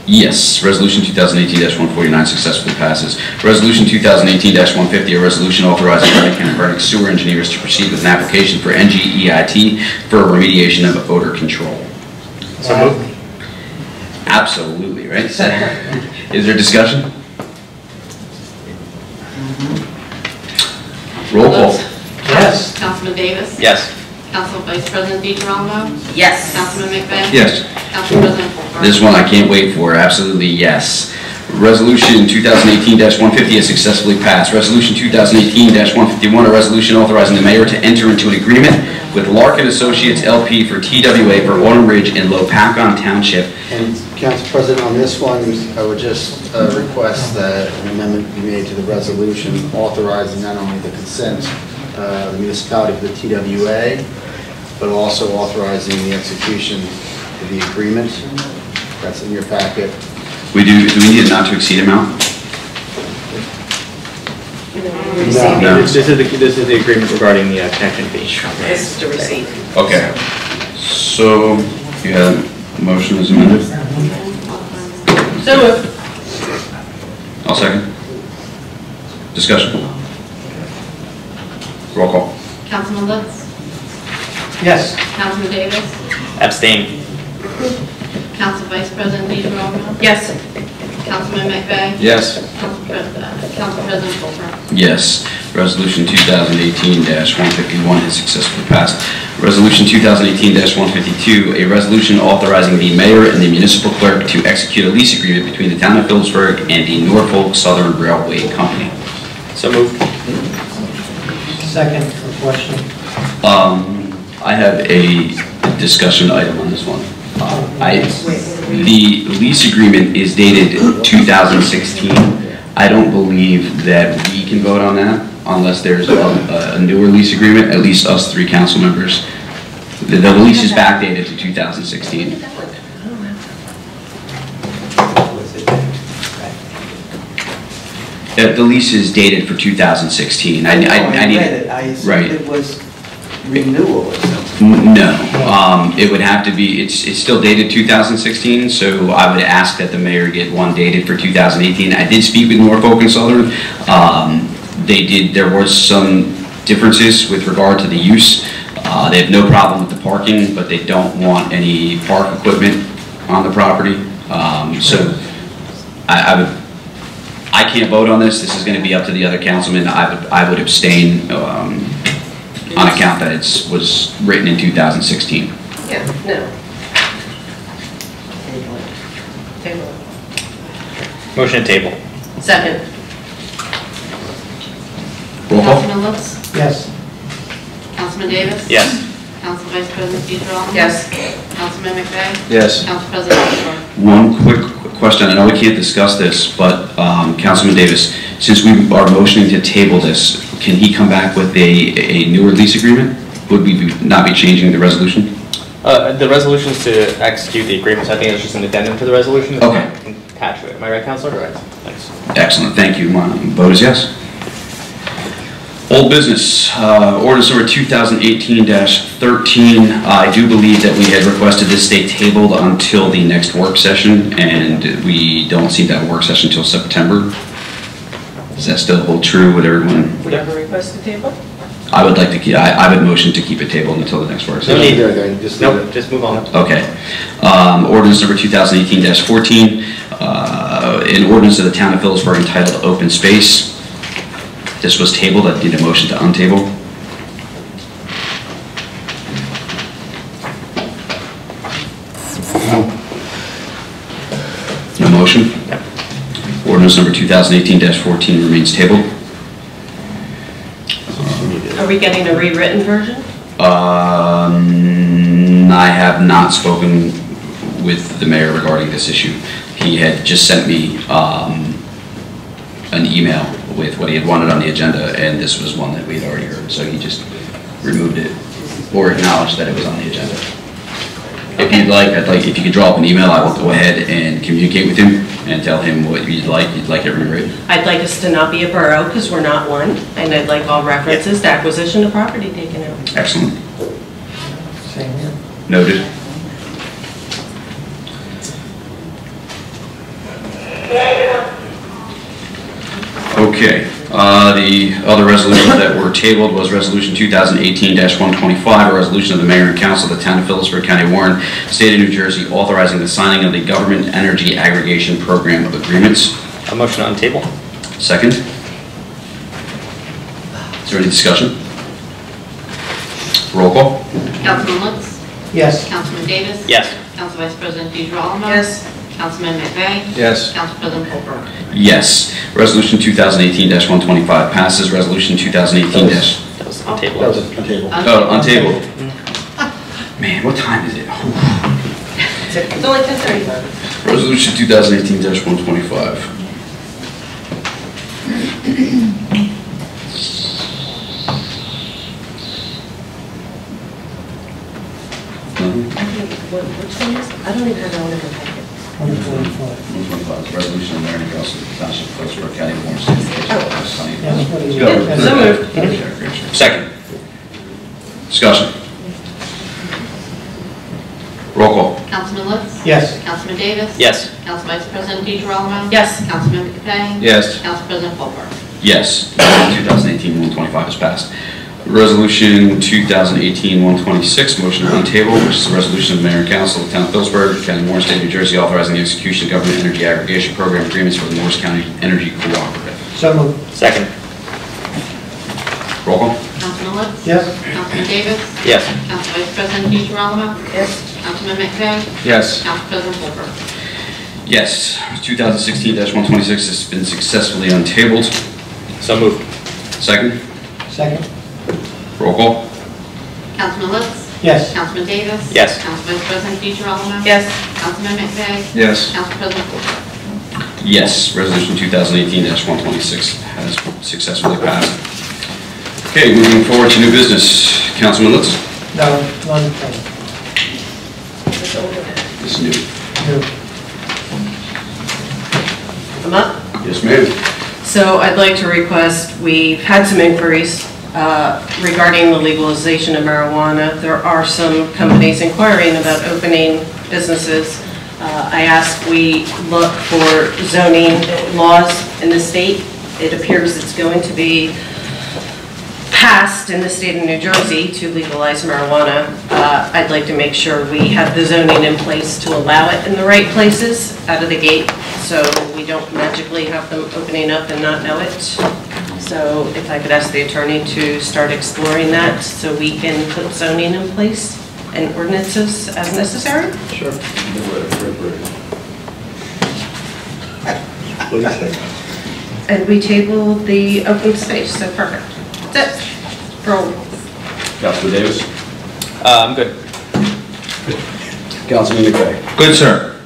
Yes. Resolution 2018-149 successfully passes. Resolution 2018-150, a resolution authorizing Vernon sewer engineers to proceed with an application for NGEIT for remediation of odor control. So moved. Absolutely, right? Is there discussion? Roll call. Yes. Councilman Davis? Yes. Council Vice President DeGirolamo? Yes. Councilman McVeigh? Yes. Council President Colfer? This one I can't wait for. Absolutely yes. Resolution 2018-150 is successfully passed. Resolution 2018-151, a resolution authorizing the mayor to enter into an agreement with Larkin Associates LP for TWA for Autumn Ridge in Lopakon Township. And Council President, on this one, I would just request that an amendment be made to the resolution authorizing not only the consent of the municipality for the TWA, but also authorizing the execution of the agreement. That's in your packet. Do we need a not to exceed amount? No. This is the agreement regarding the connection fee. This is the receipt. Okay. So you have a motion as amended? So moved. I'll second. Discussion. Roll call. Councilman Lutz? Yes. Councilman Davis? Abstain. Council Vice President DeGirolamo? Yes. Councilman McVeigh? Yes. Council President Colfer? Yes. Resolution 2018-151 has successfully passed. Resolution 2018-152, a resolution authorizing the mayor and the municipal clerk to execute a lease agreement between the town of Phillipsburg and the Norfolk Southern Railway Company. So moved. Second question. I have a discussion item on this one. The lease agreement is dated 2016. I don't believe that we can vote on that unless there's a newer lease agreement, at least us three council members. The lease is backdated to 2016. The lease is dated for 2016. I need it. I assumed right. it was renewal or something. No, it would have to be, it's still dated 2016, so I would ask that the mayor get one dated for 2018. I did speak with Norfolk and Southern. There was some differences with regard to the use. They have no problem with the parking, but they don't want any park equipment on the property. So I can't vote on this. This is going to be up to the other councilmen. I would abstain on account that it was written in 2016. Yeah, no. Table. Motion to table. Second. Roll call. Councilman Lutz? Yes. Councilman Davis? Yes. Council Vice President DeGirolamo? Yes. Councilman McVeigh? Yes. Council President Colfer? One quick question. I know we can't discuss this, but Councilman Davis, since we are motioning to table this, can he come back with a newer lease agreement? Would we not be changing the resolution? The resolution is to execute the agreement, so I think it's just an addendum to the resolution. Okay. Attached to it. Am I right, Councilor? Correct. Thanks. Excellent. Thank you. My vote is yes. Old business, ordinance number 2018-13. I do believe that we had requested this stay tabled until the next work session, and we don't see that work session until September. Does that still hold true with everyone? Would you have a request to table? I would like to keep, I would motion to keep it tabled until the next work session. No need. Nope, just move on. Okay. Ordinance number 2018-14, an ordinance of the town of Phillipsburg entitled Open Space. This was tabled. I need a motion to untable. No motion? Ordinance number 2018-14 remains tabled. Are we getting a rewritten version? I have not spoken with the mayor regarding this issue. He had just sent me an email with what he had wanted on the agenda, and this was one that we had already heard, so he just removed it or acknowledged that it was on the agenda. If you'd like, if you could draw up an email, I will go ahead and communicate with him and tell him what you'd like it rewritten. I'd like us to not be a borough because we're not one, and I'd like all references to acquisition of property taken out. Excellent. Same here. Noted. Okay, the other resolutions that were tabled was Resolution 2018-125, a resolution of the Mayor and Council of the Town of Phillipsburg, County Warren, State of New Jersey, authorizing the signing of the Government Energy Aggregation Program of agreements. A motion on table. Second. Is there any discussion? Roll call. Councilman Lutz? Yes. Councilman Davis? Yes. Council Vice President DeGirolamo? Yes. Councilman McVeigh? Yes. Council President Colbert? Yes. Resolution 2018-125 passes. Resolution 2018- That was on table. That was on table. Oh, on table. Man, what time is it? It's only 10:30. Resolution 2018-125. Which one is it? I don't even have that one in my packet. 125 is a resolution of the Mayor and Council of the Township of Phillipsburg, County of Warren, State of New Jersey. So moved. Second. Discussion. Roll call. Councilman Lutz? Yes. Councilman Davis? Yes. Council Vice President DeGirolamo? Yes. Councilman McVeigh? Yes. Council President Colbert? Yes. 2018-125 is passed. Resolution 2018-126, motion on table, which is a resolution of the Mayor and Council of the Town of Phillipsburg, County of Morris, State of New Jersey, authorizing the execution of government energy aggregation program agreements for the Morris County Energy Cooperative. So moved. Second. Roll call. Councilman Lutz? Yes. Councilman Davis? Yes. Council Vice President DeGirolamo? Yes. Councilman McVeigh? Yes. Council President Colbert? Yes. 2016-126 has been successfully untabled. So moved. Second. Second. Roll call. Councilman Lutz? Yes. Councilman Davis? Yes. Council Vice President DeGirolamo? Yes. Councilman McVeigh? Yes. Council President Colbert? Yes. Resolution 2018-126 has successfully passed. Okay, moving forward to new business. Councilman Lutz? No, one thing. This is new. New. I'm up. Yes, ma'am. So I'd like to request, we've had some inquiries regarding the legalization of marijuana. There are some companies inquiring about opening businesses. I ask we look for zoning laws in the state. It appears it's going to be passed in the state of New Jersey to legalize marijuana. I'd like to make sure we have the zoning in place to allow it in the right places out of the gate, so we don't magically have them opening up and not know it. So if I could ask the attorney to start exploring that so we can put zoning in place and ordinances as necessary. Sure. And we tabled the open space, so perfect. That's it. Roll. Councilman Davis? I'm good. Councilman McVeigh? Good, sir.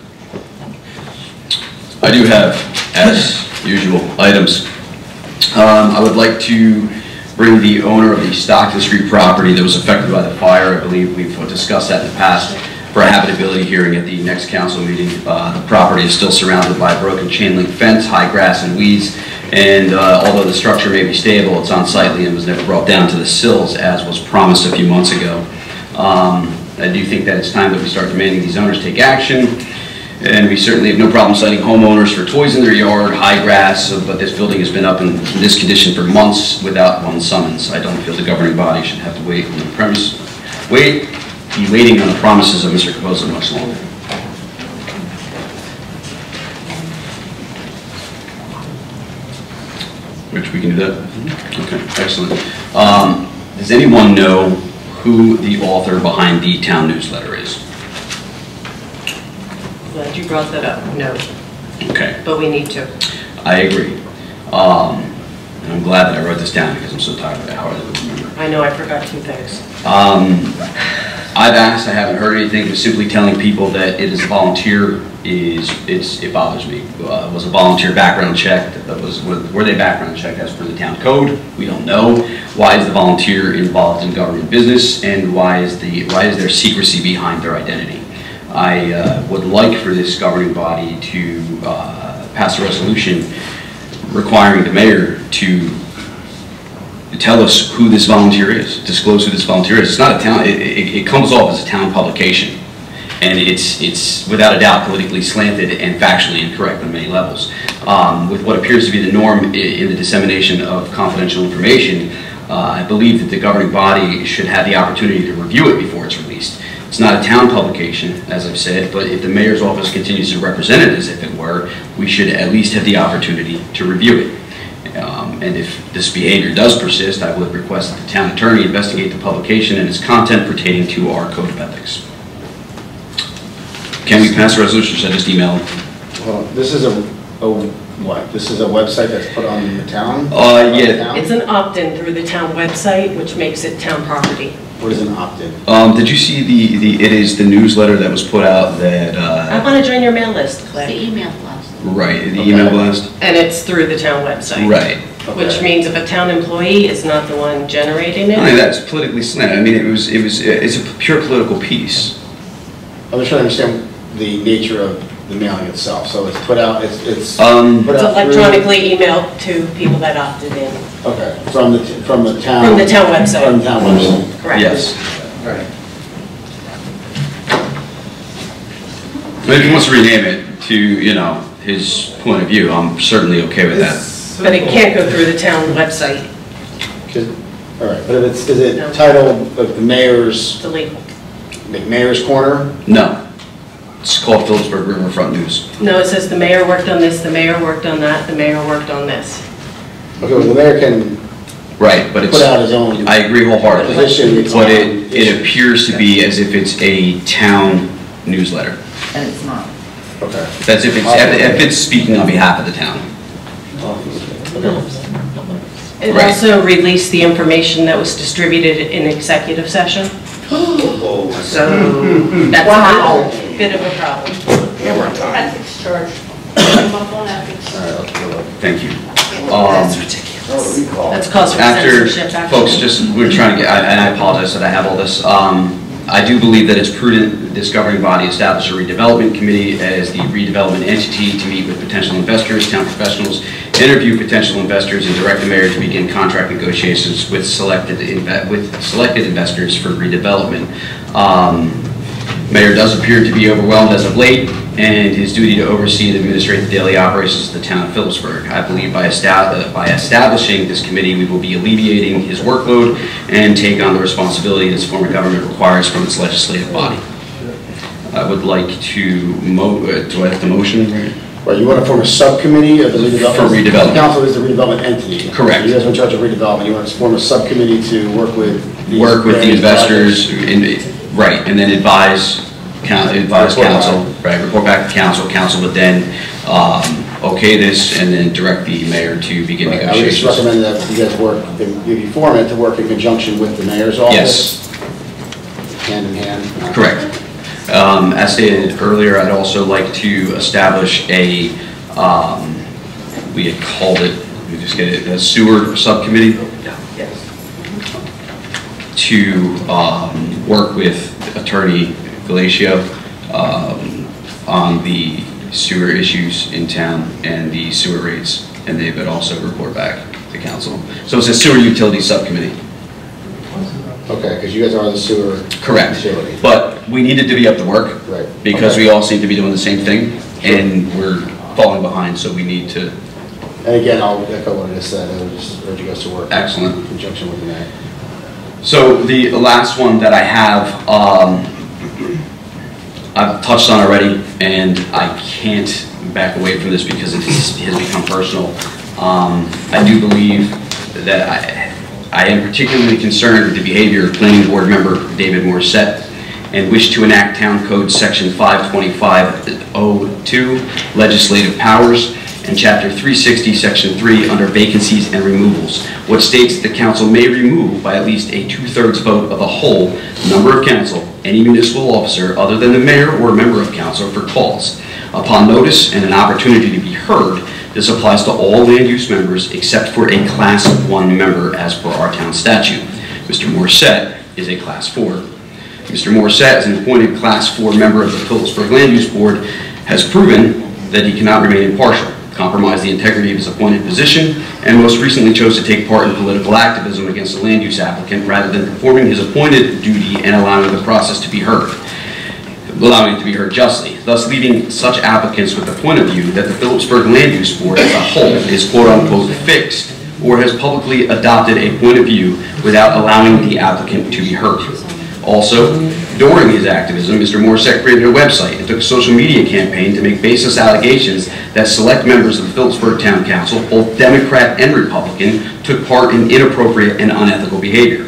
I do have, as usual, items. I would like to bring the owner of the Stockton Street property that was affected by the fire. I believe we've discussed that in the past for a habitability hearing at the next council meeting. The property is still surrounded by a broken chain link fence, high grass and weeds, and although the structure may be stable, it's unsightly and was never brought down to the sills as was promised a few months ago. I do think that it's time that we start demanding these owners take action. And we certainly have no problem citing homeowners for toys in their yard, high grass, but this building has been up in this condition for months without one summons. I don't feel the governing body should have to wait on the premise, be waiting on the promises of Mr. Caposa much longer. Rich, we can do that? Okay, excellent. Does anyone know who the author behind the town newsletter is? Glad you brought that up. No. Okay. But we need to. I agree. And I'm glad that I wrote this down because I'm so tired of it, how hard to remember. I know I forgot 2 things. I've asked, I haven't heard anything, but simply telling people that it is a volunteer it bothers me. It was a volunteer background check. Were they background checked as per the town code? We don't know. Why is the volunteer involved in government business, and why is there secrecy behind their identity? I would like for this governing body to pass a resolution requiring the mayor to tell us who this volunteer is, disclose who this volunteer is. It's not a town, it comes off as a town publication, and it's without a doubt politically slanted and factually incorrect on many levels. With what appears to be the norm in the dissemination of confidential information, I believe that the governing body should have the opportunity to review it before it's released. It's not a town publication, as I've said, but if the mayor's office continues to represent it as if it were, we should at least have the opportunity to review it. And if this behavior does persist, I would request that the town attorney investigate the publication and its content pertaining to our code of ethics. Can we pass a resolution? Should I just email? Well, this is what? This is a website that's put on the town? Yeah. It's an opt-in through the town website, which makes it town property. What is an opt-in? Did you see it is the newsletter that was put out that... I want to join your mail list, Clay. The email blast. Right, the email blast? And it's through the town website. Right. Which means if a town employee is not the one generating it. I mean, that's politically slanted. I mean, it's a pure political piece. I'm just trying to understand the nature of the mailing itself. So it's put out, it's It's put out electronically emailed to people that opted in. Okay, from the town. From the town website. From the town website. Correct. Yes. All right. But if he wants to rename it to, you know, his point of view, I'm certainly okay with that. But it can't go through the town website. All right, but if is it titled the mayor's? Delete. Mayor's Corner? No. It's called Phillipsburg Riverfront News. No, it says the mayor worked on this, the mayor worked on that, the mayor worked on this. Okay, well, the mayor can right, but it's, put out his own. I agree wholeheartedly. Position, but it appears to be as if it's a town newsletter. And it's not. Okay. That's if it's speaking on behalf of the town. It Right. also released the information that was distributed in executive session. So that's a bit of a problem. Ethics charge. Thank you. That's ridiculous. That's cause for After, censorship, actually. folks, we're trying to get, and I apologize that I have all this. I do believe that it's prudent this governing body establish a redevelopment committee as the redevelopment entity to meet with potential investors, town professionals, interview potential investors, and direct the mayor to begin contract negotiations with selected investors for redevelopment. Mayor does appear to be overwhelmed as of late, and his duty to oversee and administrate the daily operations of the town of Phillipsburg. I believe by establishing this committee, we will be alleviating his workload and take on the responsibility this form of government requires from its legislative body. I would like to, do I have the motion? Well, you want to form a subcommittee of the redevelopment? For redevelopment. The council is the redevelopment entity. Correct. So you guys are in charge of redevelopment. You want to form a subcommittee to work with these the investors, projects? right, and then advise council, right, report back to council. Council would then okay this and then direct the mayor to begin Right. negotiations. I would just recommend that you guys work, if you form it, to work in conjunction with the mayor's office. Yes. Hand in hand. Correct. As stated earlier, I'd also like to establish a, we had called it, let me just get it, a sewer subcommittee. Yes. To work with Attorney Galatio on the sewer issues in town and the sewer rates, and they would also report back to council. So it's a sewer utility subcommittee. Okay, because you guys are the sewer. Correct. Utility. But we needed to be up to work. Right. Because we all seem to be doing the same thing, and we're falling behind, so we need to. And again, I'll echo what I just said. I would just urge you guys to work. Excellent. In conjunction with the mayor. So the last one that I have, I've touched on already, and I can't back away from this because it has become personal. I do believe that I am particularly concerned with the behavior of Planning Board member David Morissette and wish to enact Town Code Section 525.02, Legislative Powers, and Chapter 360, Section 3, under vacancies and removals, which states that the council may remove by at least a 2/3 vote of the whole number of council any municipal officer other than the mayor or a member of council for cause. Upon notice and an opportunity to be heard, this applies to all land use members except for a Class 1 member as per our town statute. Mr. Morissette is a Class 4. Mr. Morissette, as an appointed Class 4 member of the Phillipsburg Land Use Board, has proven that he cannot remain impartial, compromise the integrity of his appointed position, and most recently chose to take part in political activism against a land use applicant rather than performing his appointed duty and allowing the process to be heard, allowing it to be heard justly, thus leaving such applicants with the point of view that the Phillipsburg Land Use Board as a whole is quote-unquote fixed or has publicly adopted a point of view without allowing the applicant to be heard. Also, during his activism, Mr. Morissette created a website and took a social media campaign to make baseless allegations that select members of the Phillipsburg Town Council, both Democrat and Republican, took part in inappropriate and unethical behavior.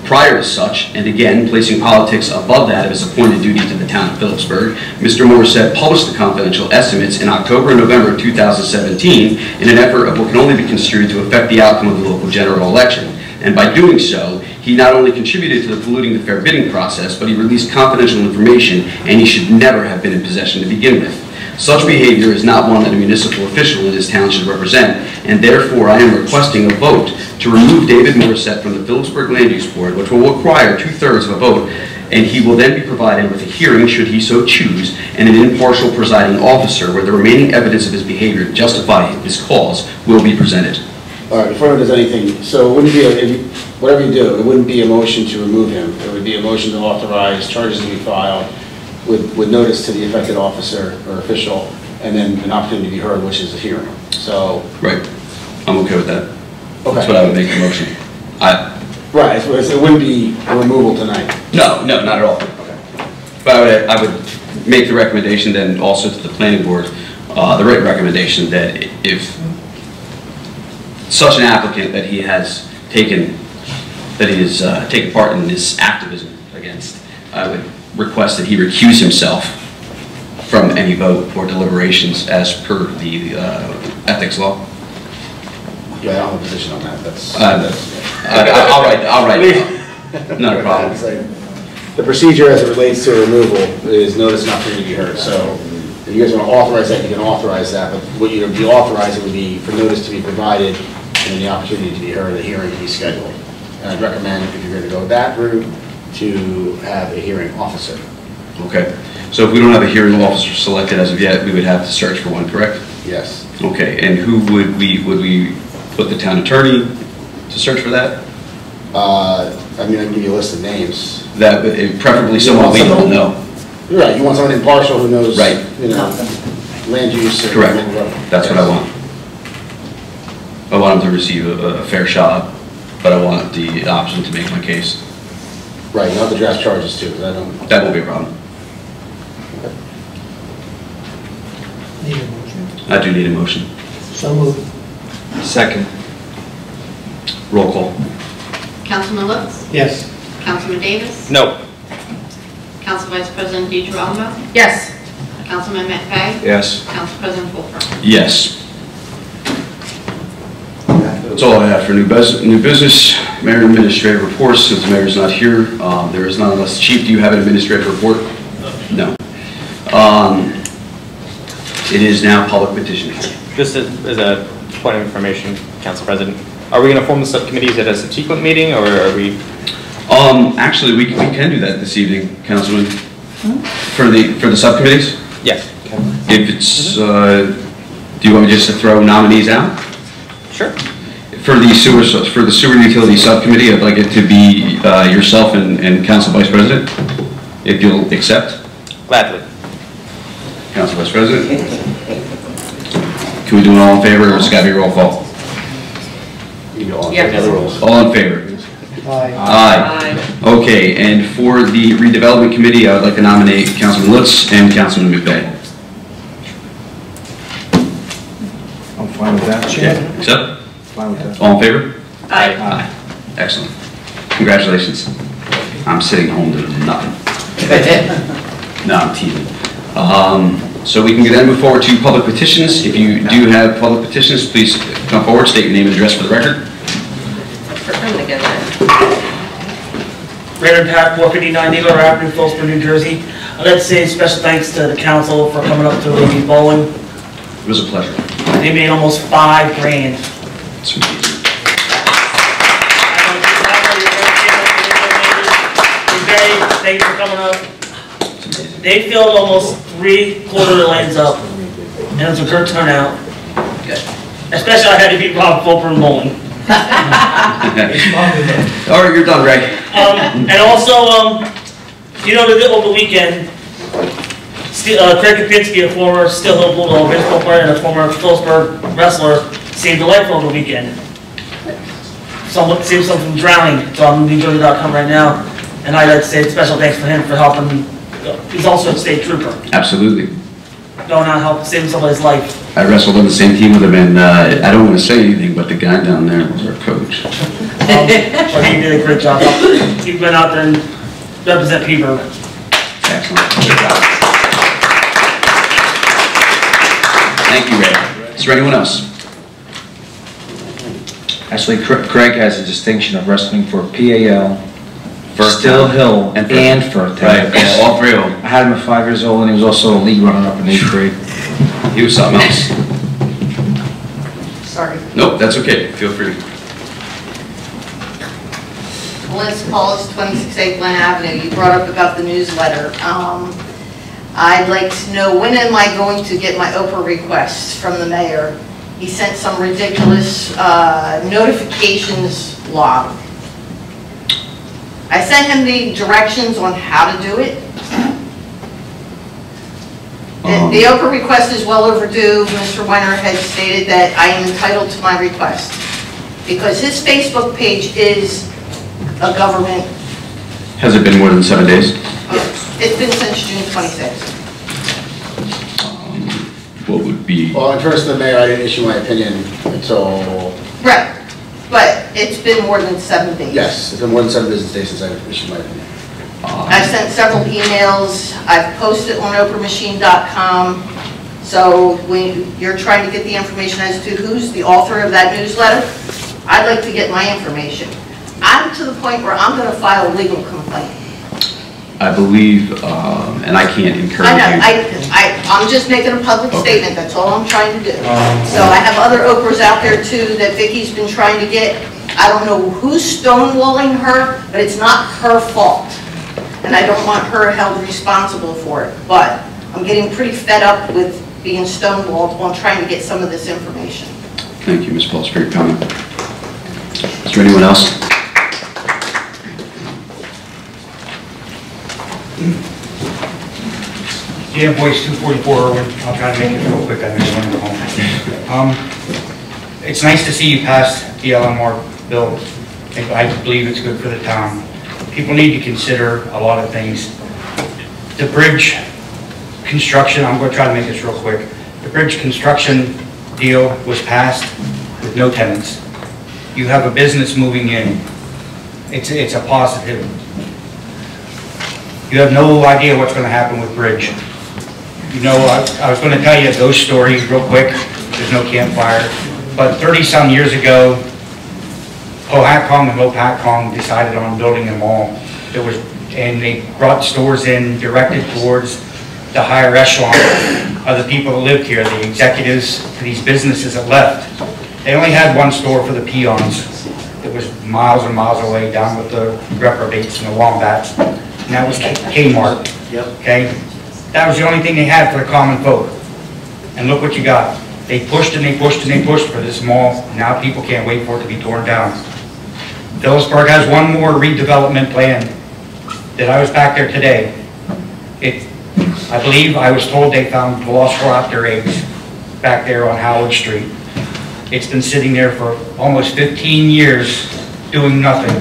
Prior to such, and again placing politics above that of his appointed duty to the town of Phillipsburg, Mr. Morissette published the confidential estimates in October and November of 2017 in an effort of what can only be construed to affect the outcome of the local general election. And by doing so, he not only contributed to the polluting the fair bidding process, but he released confidential information, and he should never have been in possession to begin with. Such behavior is not one that a municipal official in this town should represent, and therefore I am requesting a vote to remove David Morissette from the Phillipsburg Land Use Board, which will require 2/3 of a vote, and he will then be provided with a hearing, should he so choose, and an impartial presiding officer where the remaining evidence of his behavior to justify his cause will be presented. All right, before anyone does anything, so it wouldn't be, whatever you do, it wouldn't be a motion to remove him. It would be a motion to authorize charges to be filed with notice to the affected officer or official, and then an opportunity to be heard, which is a hearing. So. Right. I'm okay with that. Okay. That's what I would make the motion. Right, so it wouldn't be a removal tonight. No, not at all. Okay. But I would make the recommendation then also to the planning board, the written recommendation that if such an applicant that he has taken part in this activism against, I would request that he recuse himself from any vote or deliberations as per the ethics law. Yeah, I don't have a position on that. I'll write it. Not a problem. The procedure as it relates to removal is notice and opportunity to be heard. So if you guys want to authorize that, you can authorize that, but what you'd be authorizing would be for notice to be provided and the opportunity to be heard, the hearing to be scheduled. And I'd recommend, if you're going to go that route, to have a hearing officer. Okay. So if we don't have a hearing officer selected as of yet, we would have to search for one, correct? Yes. Okay. And who would we put the town attorney to search for that? I mean, I can give you a list of names. That preferably someone we don't know. You're right. You want someone impartial who knows, right? You know, land use. Correct. That's what I want. I want him to receive a fair shot, but I want the option to make my case. Right. You have to draft charges too. That won't be a problem. Okay. Need a motion? I do need a motion. So moved. Second. Roll call. Councilman Lutz? Yes. Councilman Davis? No. Council Vice President DeGirolamo? Yes. Councilman McVeigh? Yes. Council President Wolfer? Yes. That's all I have for new business. Mayor and administrative reports. Since the mayor's not here, there is none unless Chief, do you have an administrative report? No. It is now public petition. Just as a point of information, Council President, are we going to form the subcommittees at a subsequent meeting, or are we? Actually, we can do that this evening, Councilman. For the subcommittees? Yes. If it's, do you want me just to throw nominees out? Sure. For the sewer utility subcommittee, I'd like it to be yourself and Council Vice President, if you'll accept. Gladly. Council Vice President. Can we do it all in favor, or it's got to be roll call? All in favor? Aye. Aye. Okay, and for the redevelopment committee, I would like to nominate Councilman Lutz and Councilman McVeigh. I'm fine with that, Chair? Accept? Fine with that. All in favor? Aye. Excellent. Congratulations. I'm sitting home doing nothing. No, I'm teasing. So we can then move forward to public petitions. If you do have public petitions, please come forward, state your name and address for the record. I'm gonna get that. Raymond Pack, 459 Needler Avenue, Phillipsburg, New Jersey. I'd like to say special thanks to the council for coming up to the bowling. It was a pleasure. They made almost $5 grand. It's amazing. Thanks for coming up. They filled almost 3/4 lanes up, and it was a good turnout. Especially I had to beat Rob Fulper in bowling. All right, you're done, Ray. And also, over the weekend, Craig Kapinski, a former Still Hill Bulldog baseball player and a former Phillipsburg wrestler, saved a life over the weekend. Someone saved someone from drowning, so I'm on NewJersey.com right now. And I'd like to say a special thanks for him for helping. He's also a state trooper. Absolutely. Going out and help saving somebody's life. I wrestled on the same team with him, and I don't want to say anything, but the guy down there was our coach. But he did a great job. He went out there and represent Peterborough. Excellent. Good job. Thank you, Ray. Is there anyone else? Actually, Craig has a distinction of wrestling for PAL, First Still Town. Hill, And and First First Town. Right, yeah, all three of them. I had him at 5 years old, and he was also a league runner-up in 8th grade. He was something else. Sorry. Nope, that's okay. Feel free. Liz Paulus, 26A Glen Avenue. You brought up about the newsletter. I'd like to know, when am I going to get my Oprah requests from the mayor? He sent some ridiculous notifications log. I sent him the directions on how to do it. The Oprah request is well overdue. Mr. Weiner had stated that I am entitled to my request because his Facebook page is a government. Has it been more than 7 days? It's been since June 26th. What would be? Well, in terms of the mayor, I didn't issue my opinion until... Right, but it's been more than 7 days. Yes, it's been more than 7 business days since I issued my opinion. I've sent several emails. I've posted on oprahmachine.com. So when you're trying to get the information as to who's the author of that newsletter, I'd like to get my information. I'm to the point where I'm going to file a legal complaint. I believe, and I can't encourage I know, you. I'm just making a public statement, that's all I'm trying to do. So I have other Oprahs out there too that Vicky's been trying to get. I don't know who's stonewalling her, but it's not her fault. And I don't want her held responsible for it. But I'm getting pretty fed up with being stonewalled on trying to get some of this information. Thank you, Ms. Pauls, for your comment. Is there anyone else? Yeah, boys, 244 Irwin. I'll try to make it real quick. I know you want to go home. It's nice to see you pass the LMR bill. I believe it's good for the town. People need to consider a lot of things. The bridge construction, I'm going to try to make this real quick. The bridge construction deal was passed with no tenants. You have a business moving in. It's a positive. You have no idea what's going to happen with bridge. You know, I was going to tell you those stories real quick. There's no campfire. But 30-some years ago, Hohakong and Lopakong decided on building a mall. And they brought stores in directed towards the higher echelon of the people that lived here, the executives, these businesses that left. They only had one store for the peons. It was miles and miles away, down with the reprobates and the wombats. And that was Kmart. Okay? That was the only thing they had for the common folk. And look what you got. They pushed and they pushed and they pushed for this mall. Now people can't wait for it to be torn down. Phillipsburg has one more redevelopment plan that I was back there today. I believe I was told they found velociraptor eggs back there on Howard Street. It's been sitting there for almost 15 years doing nothing.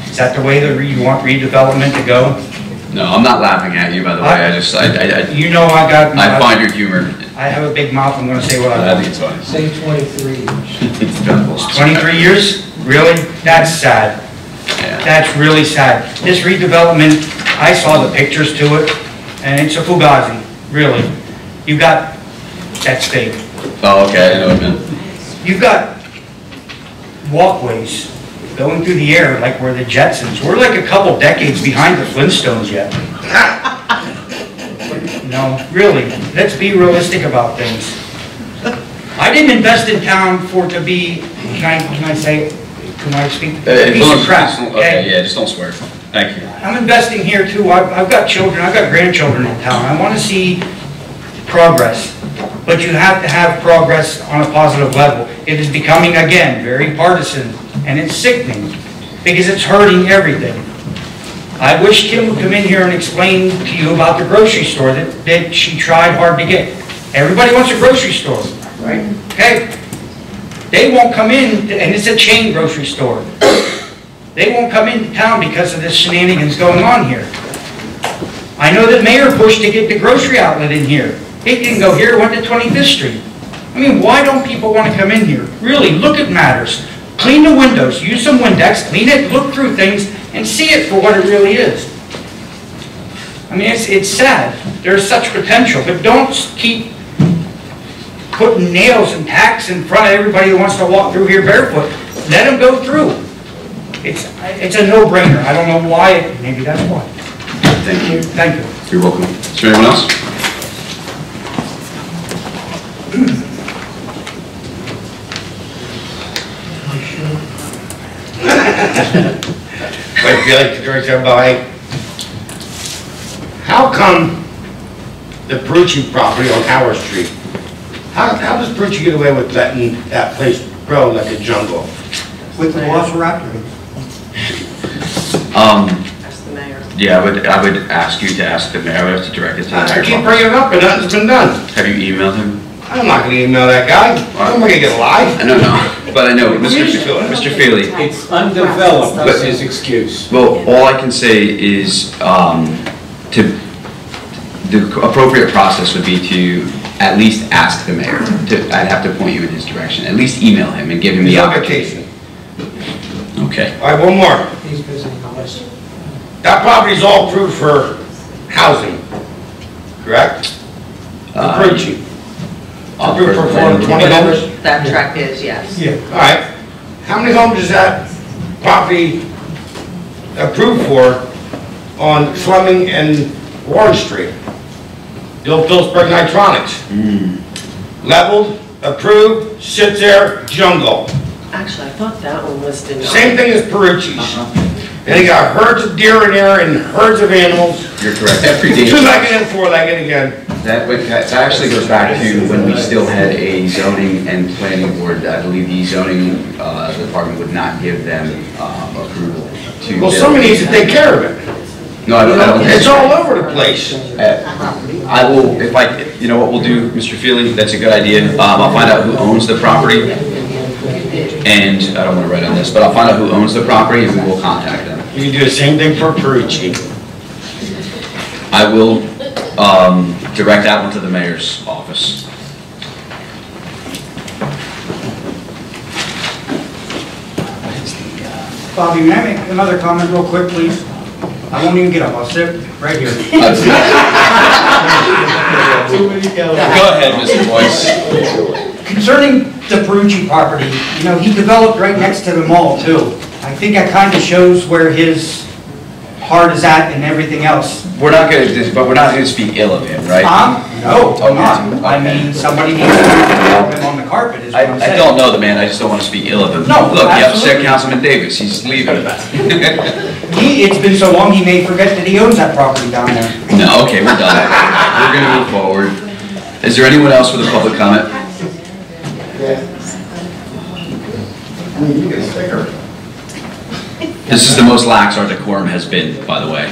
Is that the way that you want redevelopment to go? No, I'm not laughing at you, by the way. You know I got... I find your humor. I have a big mouth, I'm gonna say what I I want. think it's funny. Say 23 years. It's 23 years? Really? That's sad. Yeah. That's really sad. This redevelopment, I saw the pictures to it, and it's a fugazi, really. You got, that's fake. Oh, okay, I know what you meant. You've got walkways going through the air like we're the Jetsons. We're like a couple decades behind the Flintstones yet. No, really, let's be realistic about things. I didn't invest in town for it to be, can I say, can I speak? A piece of crap, Okay, yeah, just don't swear. Thank you. I'm investing here too. I've got children, I've got grandchildren in town. I want to see progress. But you have to have progress on a positive level. It is becoming, again, very partisan, and it's sickening because it's hurting everything. I wish Kim would come in here and explain to you about the grocery store that she tried hard to get. Everybody wants a grocery store, right? Okay. They won't come in, and it's a chain grocery store. They won't come into town because of this shenanigans going on here. I know that Mayor pushed to get the grocery outlet in here. It didn't go here, it went to 25th Street. I mean, why don't people want to come in here? Really, look at matters. Clean the windows, use some Windex, clean it, look through things, and see it for what it really is. I mean, it's sad. There's such potential, but don't keep putting nails and tacks in front of everybody who wants to walk through here barefoot. Let them go through. It's a no-brainer. I don't know why, maybe that's why. Thank you. Thank you. You're welcome. Is there anyone else? I feel like to direct everybody. How come the Perucci property on Howard Street, how does Perucci get away with letting that place grow like a jungle? With the velociraptor. Ask the mayor. Yeah, I would ask you to ask the mayor. I would have to direct it to the mayor. I keep bringing it up and nothing's been done. Have you emailed him? I'm not gonna email that guy. I'm not gonna get live. No, but I know, Mr. Feely. It's undeveloped, that's his excuse. Well, all I can say is, the appropriate process would be to at least ask the mayor. I'd have to point you in his direction. At least email him and give him the opportunity. Okay. All right, one more. He's visiting the list. That property's all approved for housing, correct? Perucci. Approved for 420 homes? That track is, yes. Yeah. All right. How many homes is that property approved for on Fleming and Warren Street? The old Phillipsburg Nitronics. Leveled, approved, sits there, jungle. Actually, I thought that one was denied. Same thing as Perucci's. And they got herds of deer in there and herds of animals. You're correct. Every day. Two-legged and four-legged again. That actually goes back to when we still had a zoning and planning board. I believe the zoning department would not give them approval to. Well, somebody needs to take care of it. No, I don't. It's all over the place. I will, you know what we'll do, Mr. Feely? That's a good idea. I'll find out who owns the property. And I don't want to write on this, but I'll find out who owns the property and we will contact them. You can do the same thing for Perucci. I will direct that one to the mayor's office. Bobby, may I make another comment real quick, please? I won't even get up, I'll sit right here. Go ahead, Mr. Boyce. Concerning the Perucci property, you know, he developed right next to the mall too. I think that kind of shows where his heart is at and everything else. We're not going to speak ill of him, right? No, I'm not. I mean, somebody needs to put him on the carpet is what I'm saying. I don't know the man, I just don't want to speak ill of him. No, look, you absolutely. upset Councilman Davis, he's leaving. It's been so long, he may forget that he owns that property down there. No, okay, we're done. We're going to move forward. Is there anyone else with a public comment? This is the most lax our decorum has been, by the way.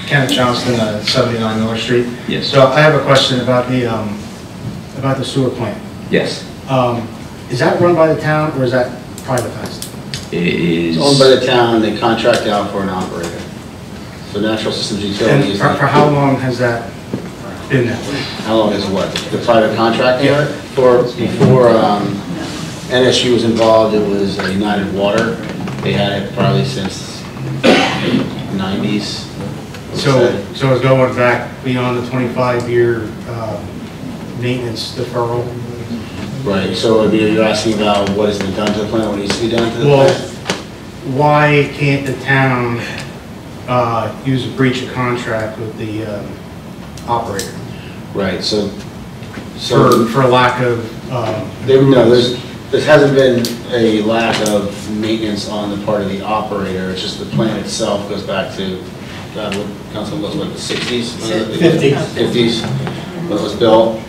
Kenneth Johnston, 79 North Street. Yes. So I have a question about the sewer plant. Yes. Is that run by the town or is that privatized? It is Owned by the town, they contract out for an operator. So Natural Systems And Utilities. for how long has that been that way? How long is what? The private contract here? Before NSU was involved, it was United Water. They had it probably since 90s. So it's going back beyond the 25-year maintenance deferral? Right, so you're asking about what has been done to the plant, what needs to be done to the Well, plant? why can't the town use a breach of contract with the operator? Right, so. For lack of. There hasn't been a lack of maintenance on the part of the operator. It's just the plant itself goes back to, what Council was, what, the 60s? 50s, when it was built.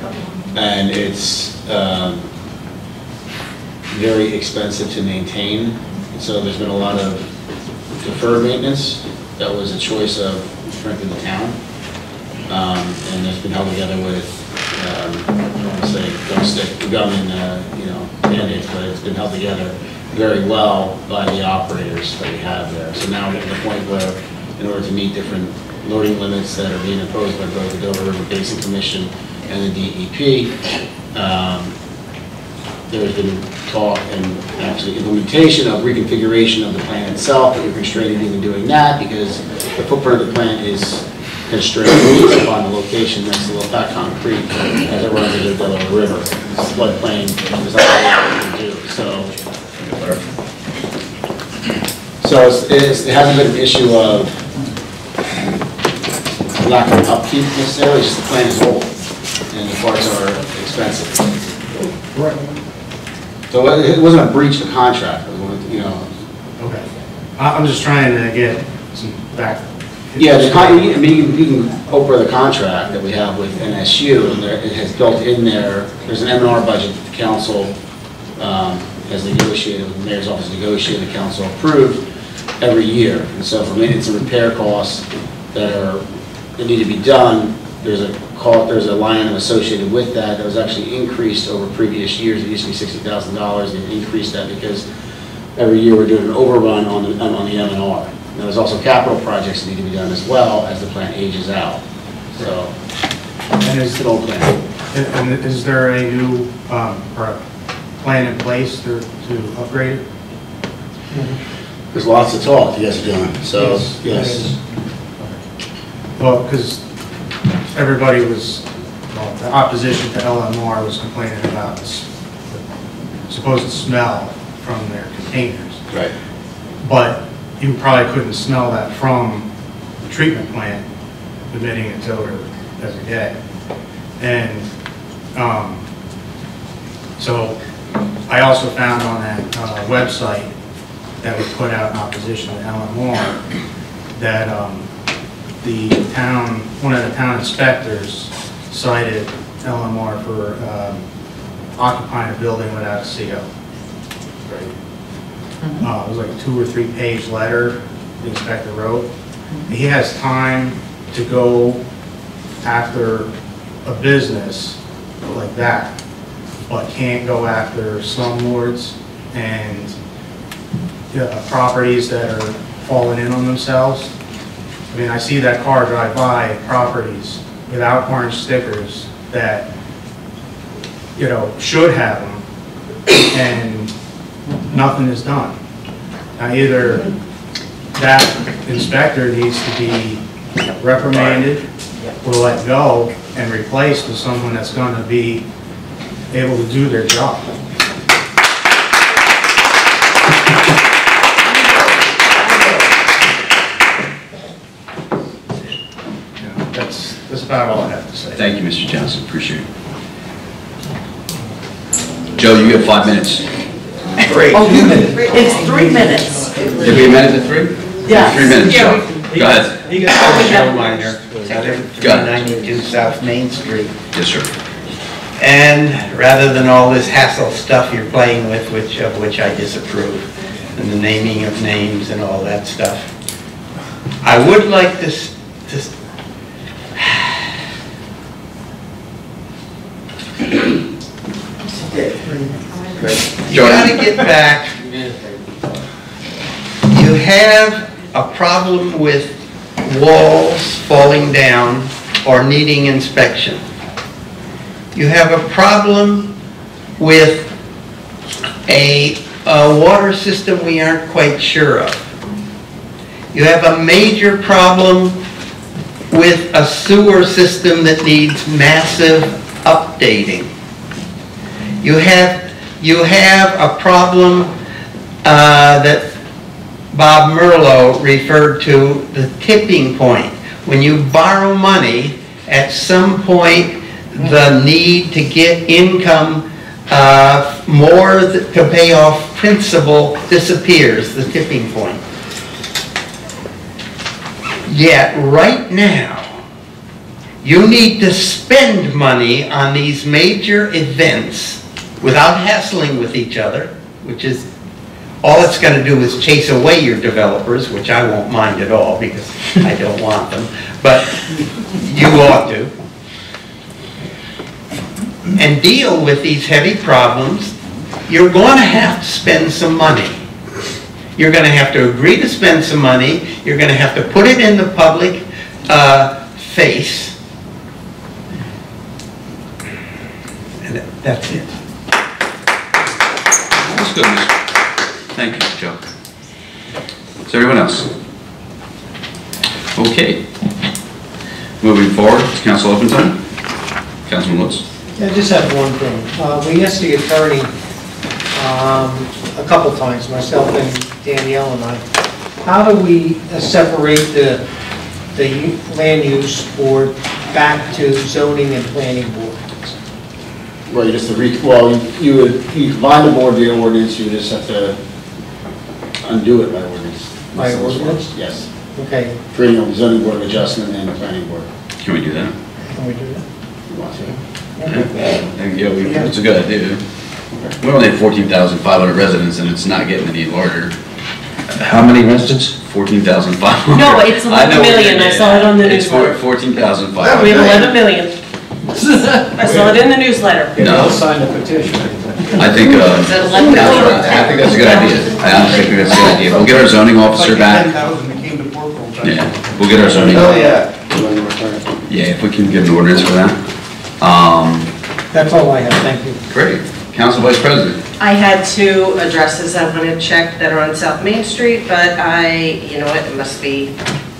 And it's very expensive to maintain. And so there's been a lot of deferred maintenance. That was a choice of, frankly, the town. And it's been held together with, I don't say, don't stick the gum in, band-aids, but it's been held together very well by the operators that we have there. So now we're at the point where, in order to meet different loading limits that are being imposed by both the Dover River Basin Commission and the DEP, there's been talk and actually implementation of reconfiguration of the plant itself, but you're constrained in even doing that because the footprint of the plant is constrained based upon the location next to Lopac Concrete as it runs into the Delaware River. It's floodplain is not what we do. So it hasn't been an issue of lack of upkeep necessarily, it's just the plant is old and the parts are expensive. Right. So it wasn't a breach of contract, Okay. I'm just trying to get some back. Yeah, you can open the contract that we have with NSU, and it has built in there's an M&R budget that the council has negotiated, the mayor's office negotiated, the council approved every year. And so for maintenance and repair costs that need to be done, there's a line item associated with that was actually increased over previous years. It used to be $60,000. They've increased that because every year we're doing an overrun on the M&R. Now, there's also capital projects that need to be done as well as the plant ages out. So, and it's an old plant. And is there a new plan in place to upgrade it? There's lots of talk you guys are doing. So, yes. Well, because everybody the opposition to LMR was complaining about the supposed smell from their containers. Right. But you probably couldn't smell that from the treatment plant emitting its odor every day. And so I also found on that website that was put out in opposition to LMR that one of the town inspectors cited LMR for occupying a building without a CO. It was like a 2 or 3 page letter the inspector wrote. He has time to go after a business like that, but can't go after slumlords and properties that are falling in on themselves. I mean, I see that car drive by properties without orange stickers that, should have them, and nothing is done. Now, either that inspector needs to be reprimanded or let go and replaced with someone that's going to be able to do their job. That's about all I have to say. Thank you, Mr. Johnson. Appreciate it. Joe, you have 5 minutes. 3. Oh, it's 3 minutes. Did we amend it to 3? Yeah. 3 minutes, Joe. Go ahead. You got a show minor. I live at 392 South Main Street. Yes, sir. And rather than all this hassle stuff you're playing with, of which I disapprove, and the naming of names and all that stuff, I would like to you gotta get back. You have a problem with walls falling down or needing inspection. You have a problem with a water system we aren't quite sure of. You have a major problem with a sewer system that needs massive updating. You have a problem that Bob Merlo referred to, the tipping point. When you borrow money, at some point the need to get income more to pay off principal disappears, the tipping point. Yet right now, you need to spend money on these major events without hassling with each other, which is, all it's going to do is chase away your developers, which I won't mind at all because I don't want them, but you ought to. And deal with these heavy problems. You're going to have to spend some money. You're going to have to agree to spend some money. You're going to have to put it in the public face. And that's it. That's good. Thank you, Joe. Is everyone else? Okay. Moving forward, it's council open time. Councilman Woods. I just have one thing. We asked the attorney a couple times, myself and Danielle and I, how do we separate the land use board back to zoning and planning board? Well, you combine the board via ordinance, you just have to undo it by ordinance. By ordinance? Yes. Okay. Creating a zoning board of adjustment and a planning board. Can we do that? Can we do that? You want to? Yeah, it's a good idea. We only have 14,500 residents and it's not getting any larger. How many residents? 14,500. No, it's 11 million. I saw it on the newsletter. It's 14,500. We have 11 million. I saw it in the newsletter. No. Sign the petition. I think, Is that 11 million? I think that's a good idea. I honestly think that's a good idea. We'll get our zoning officer back. 10,000 that came to Portland. Yeah, we'll get our zoning. Oh, yeah. Yeah, if we can get an ordinance for that. That's all I have, thank you. Great. Council Vice President. I had 2 addresses I wanted to check that are on South Main Street, but you know what, it must be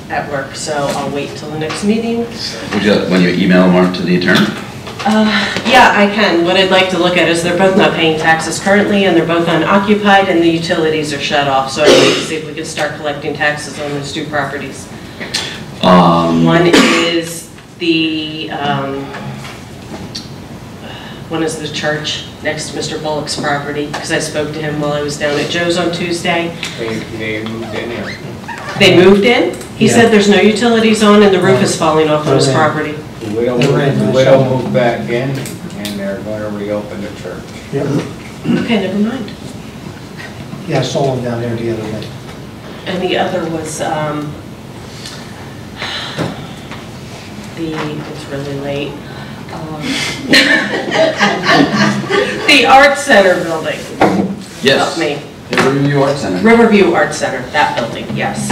at work, so I'll wait till the next meeting. Would you, when you email them to the attorney? Yeah, I can. What I'd like to look at is they're both not paying taxes currently, and they're both unoccupied, and the utilities are shut off, so I'd like to see if we could start collecting taxes on those 2 properties. One is the church next to Mr. Bullock's property, because I spoke to him while I was down at Joe's on Tuesday. They moved in here. They moved in? He said there's no utilities on and the roof is falling off on his property. The widow moved back in, and they're going to reopen the church. Yep. Okay, never mind. Yeah, I saw him down there the other day. And the other was, it's really late. The Art Center building. Yes. Help me. The Riverview Art Center. Riverview Art Center, that building, yes.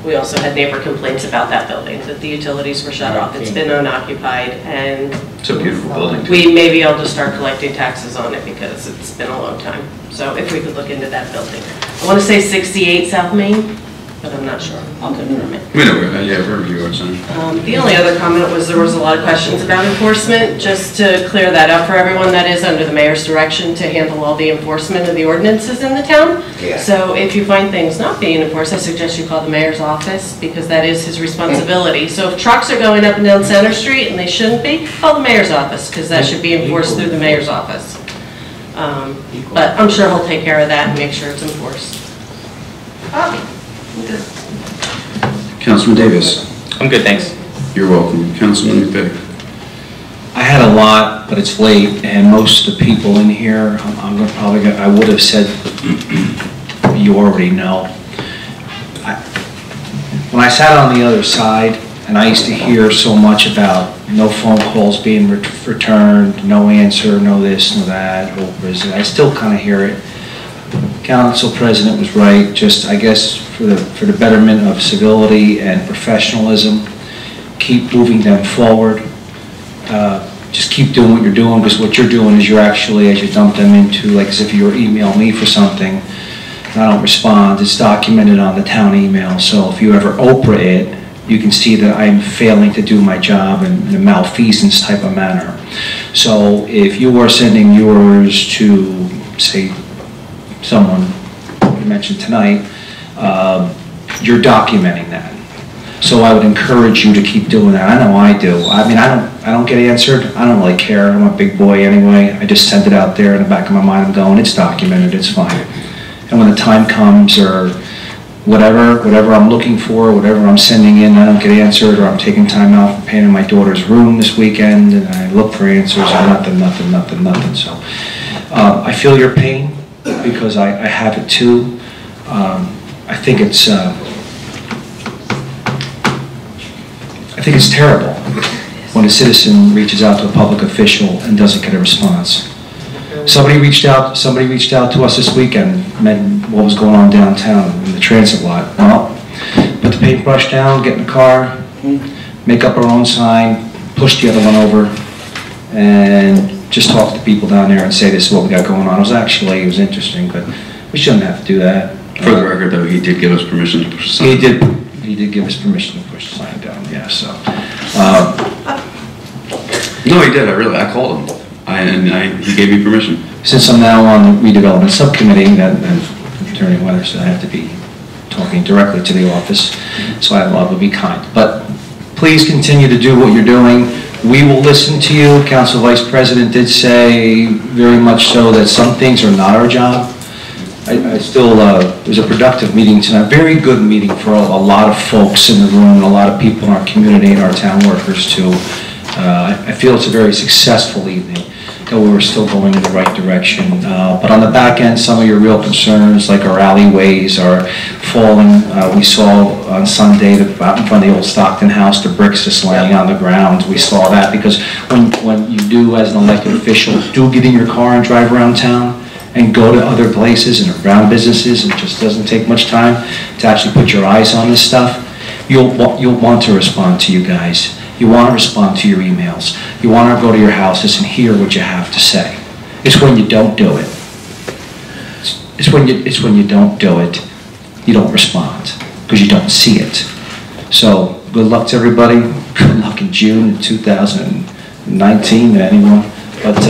We also had neighbor complaints about that building, that the utilities were shut off. It's been unoccupied, and It's a beautiful building. we may be able to start collecting taxes on it because it's been a long time. So if we could look into that building. I want to say 68 South Main, but I'm not sure. I'll confirm it. We know, yeah, Riverview Art Center. The only other comment was there was a lot of questions about enforcement. Just to clear that up for everyone, that is under the mayor's direction to handle all the enforcement of the ordinances in the town. Yeah. So if you find things not being enforced, I suggest you call the mayor's office because that is his responsibility. So if trucks are going up and down Center Street and they shouldn't be, call the mayor's office because that should be enforced through the mayor's office. But I'm sure he'll take care of that and make sure it's enforced. Councilman Davis. I'm good, thanks. You're welcome. Councilman McVeigh. I had a lot, but it's late, and most of the people in here, I would have said, you already know. When I sat on the other side, and I used to hear so much about no phone calls being returned, no answer, no this, no that, I still kind of hear it. Council President was right, just, I guess, for the betterment of civility and professionalism, keep moving them forward. Just keep doing what you're doing, because what you're doing is you're actually, as you dump them into, like as if you were emailing me for something, and I don't respond, it's documented on the town email, so if you ever Oprah it, you can see that I'm failing to do my job in a malfeasance type of manner. So if you are sending yours to, say, someone you mentioned tonight, you're documenting that. So I would encourage you to keep doing that. I know I do. I mean, I don't get answered. I don't really care. I'm a big boy anyway. I just send it out there in the back of my mind. I'm going, it's documented, it's fine. And when the time comes, or whatever I'm looking for, whatever I'm sending in, I don't get answered, or I'm taking time out from painting my daughter's room this weekend, and I look for answers, and nothing. So I feel your pain, because I have it too. I think it's terrible when a citizen reaches out to a public official and doesn't get a response. Somebody reached out to us this weekend, meant what was going on downtown in the transit lot. Well, put the paintbrush down, get in the car, make up our own sign, push the other one over, and just talk to people down there and say, this is what we got going on. It was interesting, but we shouldn't have to do that. For the record, though, he did give us permission to push the sign. He did give us permission to push the sign down, yeah, so. No, he did, I called him, he gave me permission. Since I'm now on the redevelopment subcommittee, and Attorney Weather said I have to be talking directly to the office, so I will be kind. But please continue to do what you're doing. We will listen to you. Council Vice President did say very much so that some things are not our job. I still, it was a productive meeting tonight, very good meeting for a lot of folks in the room, and a lot of people in our community and our town workers too. I feel it's a very successful evening, though we're still going in the right direction. But on the back end, some of your real concerns, like our alleyways are falling. We saw on Sunday out in front of the old Stockton house, the bricks just laying on the ground. We saw that because when you do, as an elected official, do get in your car and drive around town, and go to other places and around businesses, it just doesn't take much time to actually put your eyes on this stuff. You'll want to respond to you guys. You want to respond to your emails. You want to go to your houses and hear what you have to say. It's when you don't do it. It's when you don't do it, you don't respond, because you don't see it. So good luck to everybody. Good luck in June 2019 to anyone. But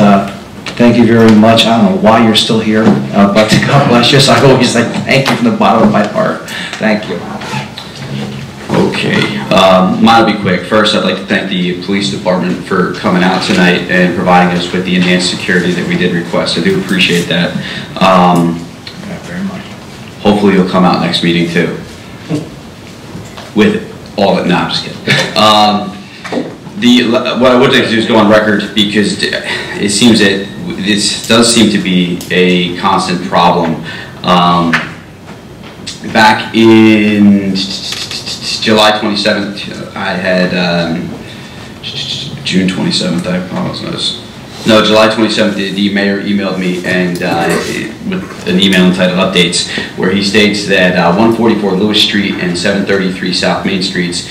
thank you very much. I don't know why you're still here, but God bless you. So I always say thank you from the bottom of my heart. Thank you. Okay, mine will be quick. First, I'd like to thank the police department for coming out tonight and providing us with the enhanced security that we did request. I do appreciate that. Very much. Hopefully you'll come out next meeting too. With all that, no, I'm just kidding. What I would like to do is go on record, because it seems that this does seem to be a constant problem. Back in July 27th, I had, June 27th, I apologize. No, July 27th, the mayor emailed me and with an email entitled Updates, where he states that 144 Lewis Street and 733 South Main Streets,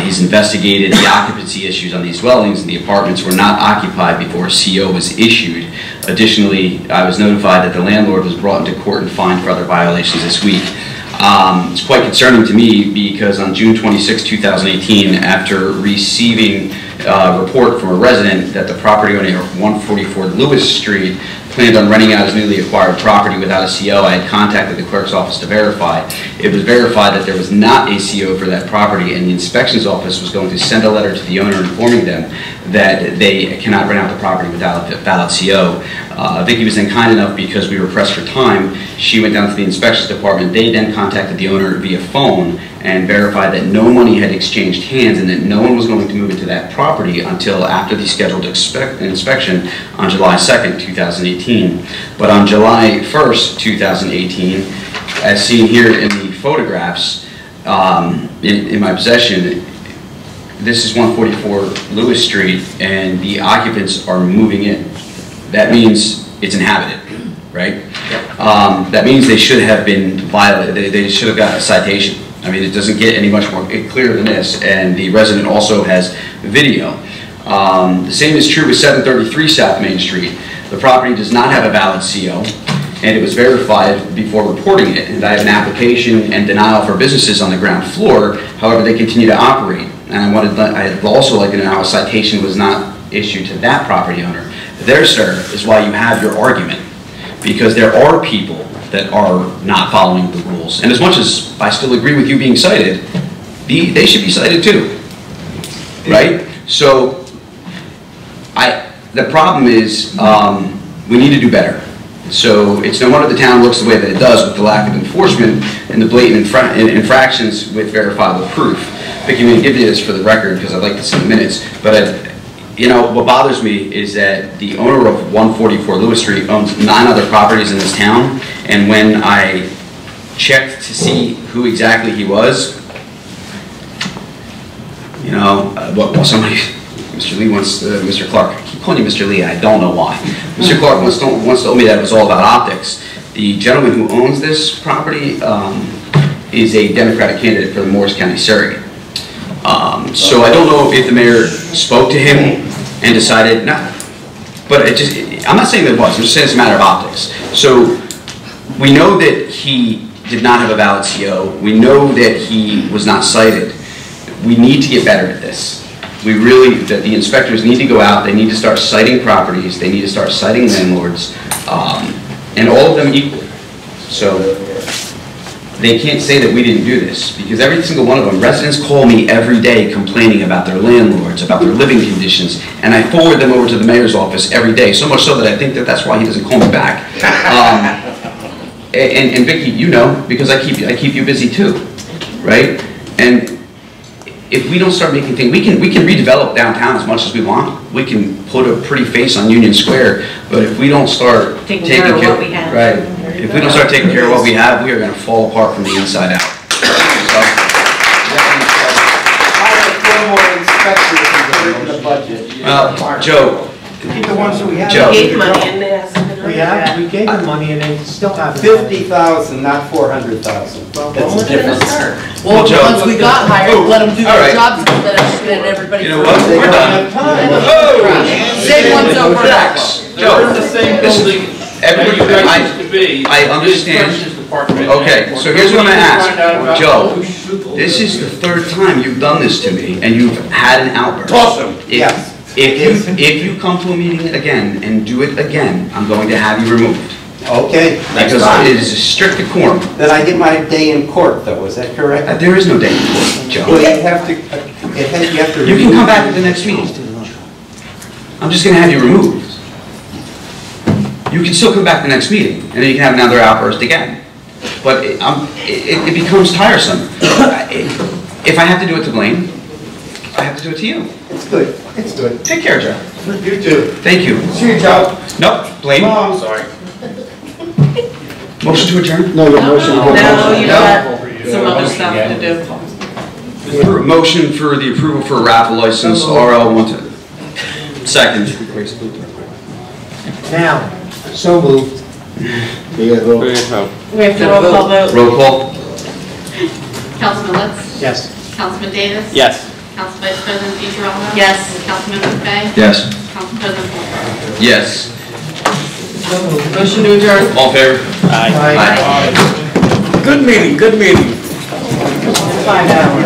he's investigated the occupancy issues on these dwellings, and the apartments were not occupied before a CO was issued. Additionally, I was notified that the landlord was brought into court and fined for other violations this week. It's quite concerning to me, because on June 26, 2018, after receiving a report from a resident that the property owner of 144 Lewis Street planned on renting out his newly acquired property without a CO, I had contacted the clerk's office to verify. It was verified that there was not a CO for that property, and the inspections office was going to send a letter to the owner informing them that they cannot rent out the property without a valid CO. Vicky was then kind enough, because we were pressed for time, she went down to the inspections department. They then contacted the owner via phone and verified that no money had exchanged hands, and that no one was going to move into that property until after the scheduled inspection on July 2nd, 2018. But on July 1st, 2018, as seen here in the photographs in my possession, this is 144 Lewis Street, and the occupants are moving in. That means it's inhabited, right? that means they should have been violated. They should have gotten a citation. I mean, it doesn't get any much more clear than this, and the resident also has video. The same is true with 733 South Main Street. The property does not have a valid CO, and it was verified before reporting it. And I have an application and denial for businesses on the ground floor. However, they continue to operate. And I'd also like to know how a citation was not issued to that property owner. There, sir, is why you have your argument, because there are people that are not following the rules. And as much as I still agree with you being cited, they should be cited too, right? So, the problem is we need to do better. So it's no wonder the town looks the way that it does with the lack of enforcement and the blatant infractions with verifiable proof. Vicky, I'm going to give you this for the record because I'd like to see the minutes, but you know, what bothers me is that the owner of 144 Lewis Street owns 9 other properties in this town, and when I checked to see who exactly he was, you know, well, somebody, Mr. Lee wants, Mr. Clark, I keep calling you Mr. Lee, I don't know why. Mr. Clark once told me that it was all about optics. The gentleman who owns this property is a Democratic candidate for the Morris County Surrey. So I don't know if the mayor spoke to him and decided, no, but I'm not saying that it was, I'm just saying it's a matter of optics. So we know that he did not have a valid CO. We know that he was not cited. We need to get better at this. That the inspectors need to go out, they need to start citing properties, they need to start citing landlords, and all of them equally. So they can't say that we didn't do this, because every single one of them, residents call me every day complaining about their landlords, about their living conditions, and I forward them over to the mayor's office every day, so much so that I think that that's why he doesn't call me back. And Vicki, you know, because I keep you busy too, right? And if we don't start making things, we can redevelop downtown as much as we want. We can put a pretty face on Union Square, but if we don't start taking care of what we have, right? If we don't start taking care of what we have, we are going to fall apart from the inside out. So, well, Joe. Keep the ones that we have. Joe. We gave money and they we gave them money and they still have 50,000, not 400,000. That's a difference. Well, Joe, once we got hired, let them do their jobs and let us spend everybody. You know what? We're done. Same one's over. Joe, We're in the same building. I understand. Okay, so here's what I'm going to ask. Joe, this is the 3rd time you've done this to me, and you've had an outburst. Awesome. Yes. If you come to a meeting again and do it again, I'm going to have you removed. Okay. Because it is a strict decorum. Then I get my day in court, though, is that correct? There is no day in court, Joe. Well, you have to... You can come back at the next meeting. I'm just going to have you removed. You can still come back the next meeting, and then you can have another outburst again. But it becomes tiresome. If I have to do it to Blaine, I have to do it to you. It's good. It's good. Take care, Joe. You too. Thank you. See you, Joe. Nope, Blaine. Oh, I'm sorry. Motion to adjourn? No, motion. No, you got some other stuff to do. Motion for the approval for a raffle license, RL 12. Second. Now, so moved. We have to roll call vote. Roll call. Councilman Litz? Yes. Councilman Davis? Yes. Council Vice President DeGirolamo? Yes. Councilman McVeigh? Yes. Council President Polk? Yes. Motion to adjourn. All in favor? Aye. Good meeting, good meeting. 5 hours.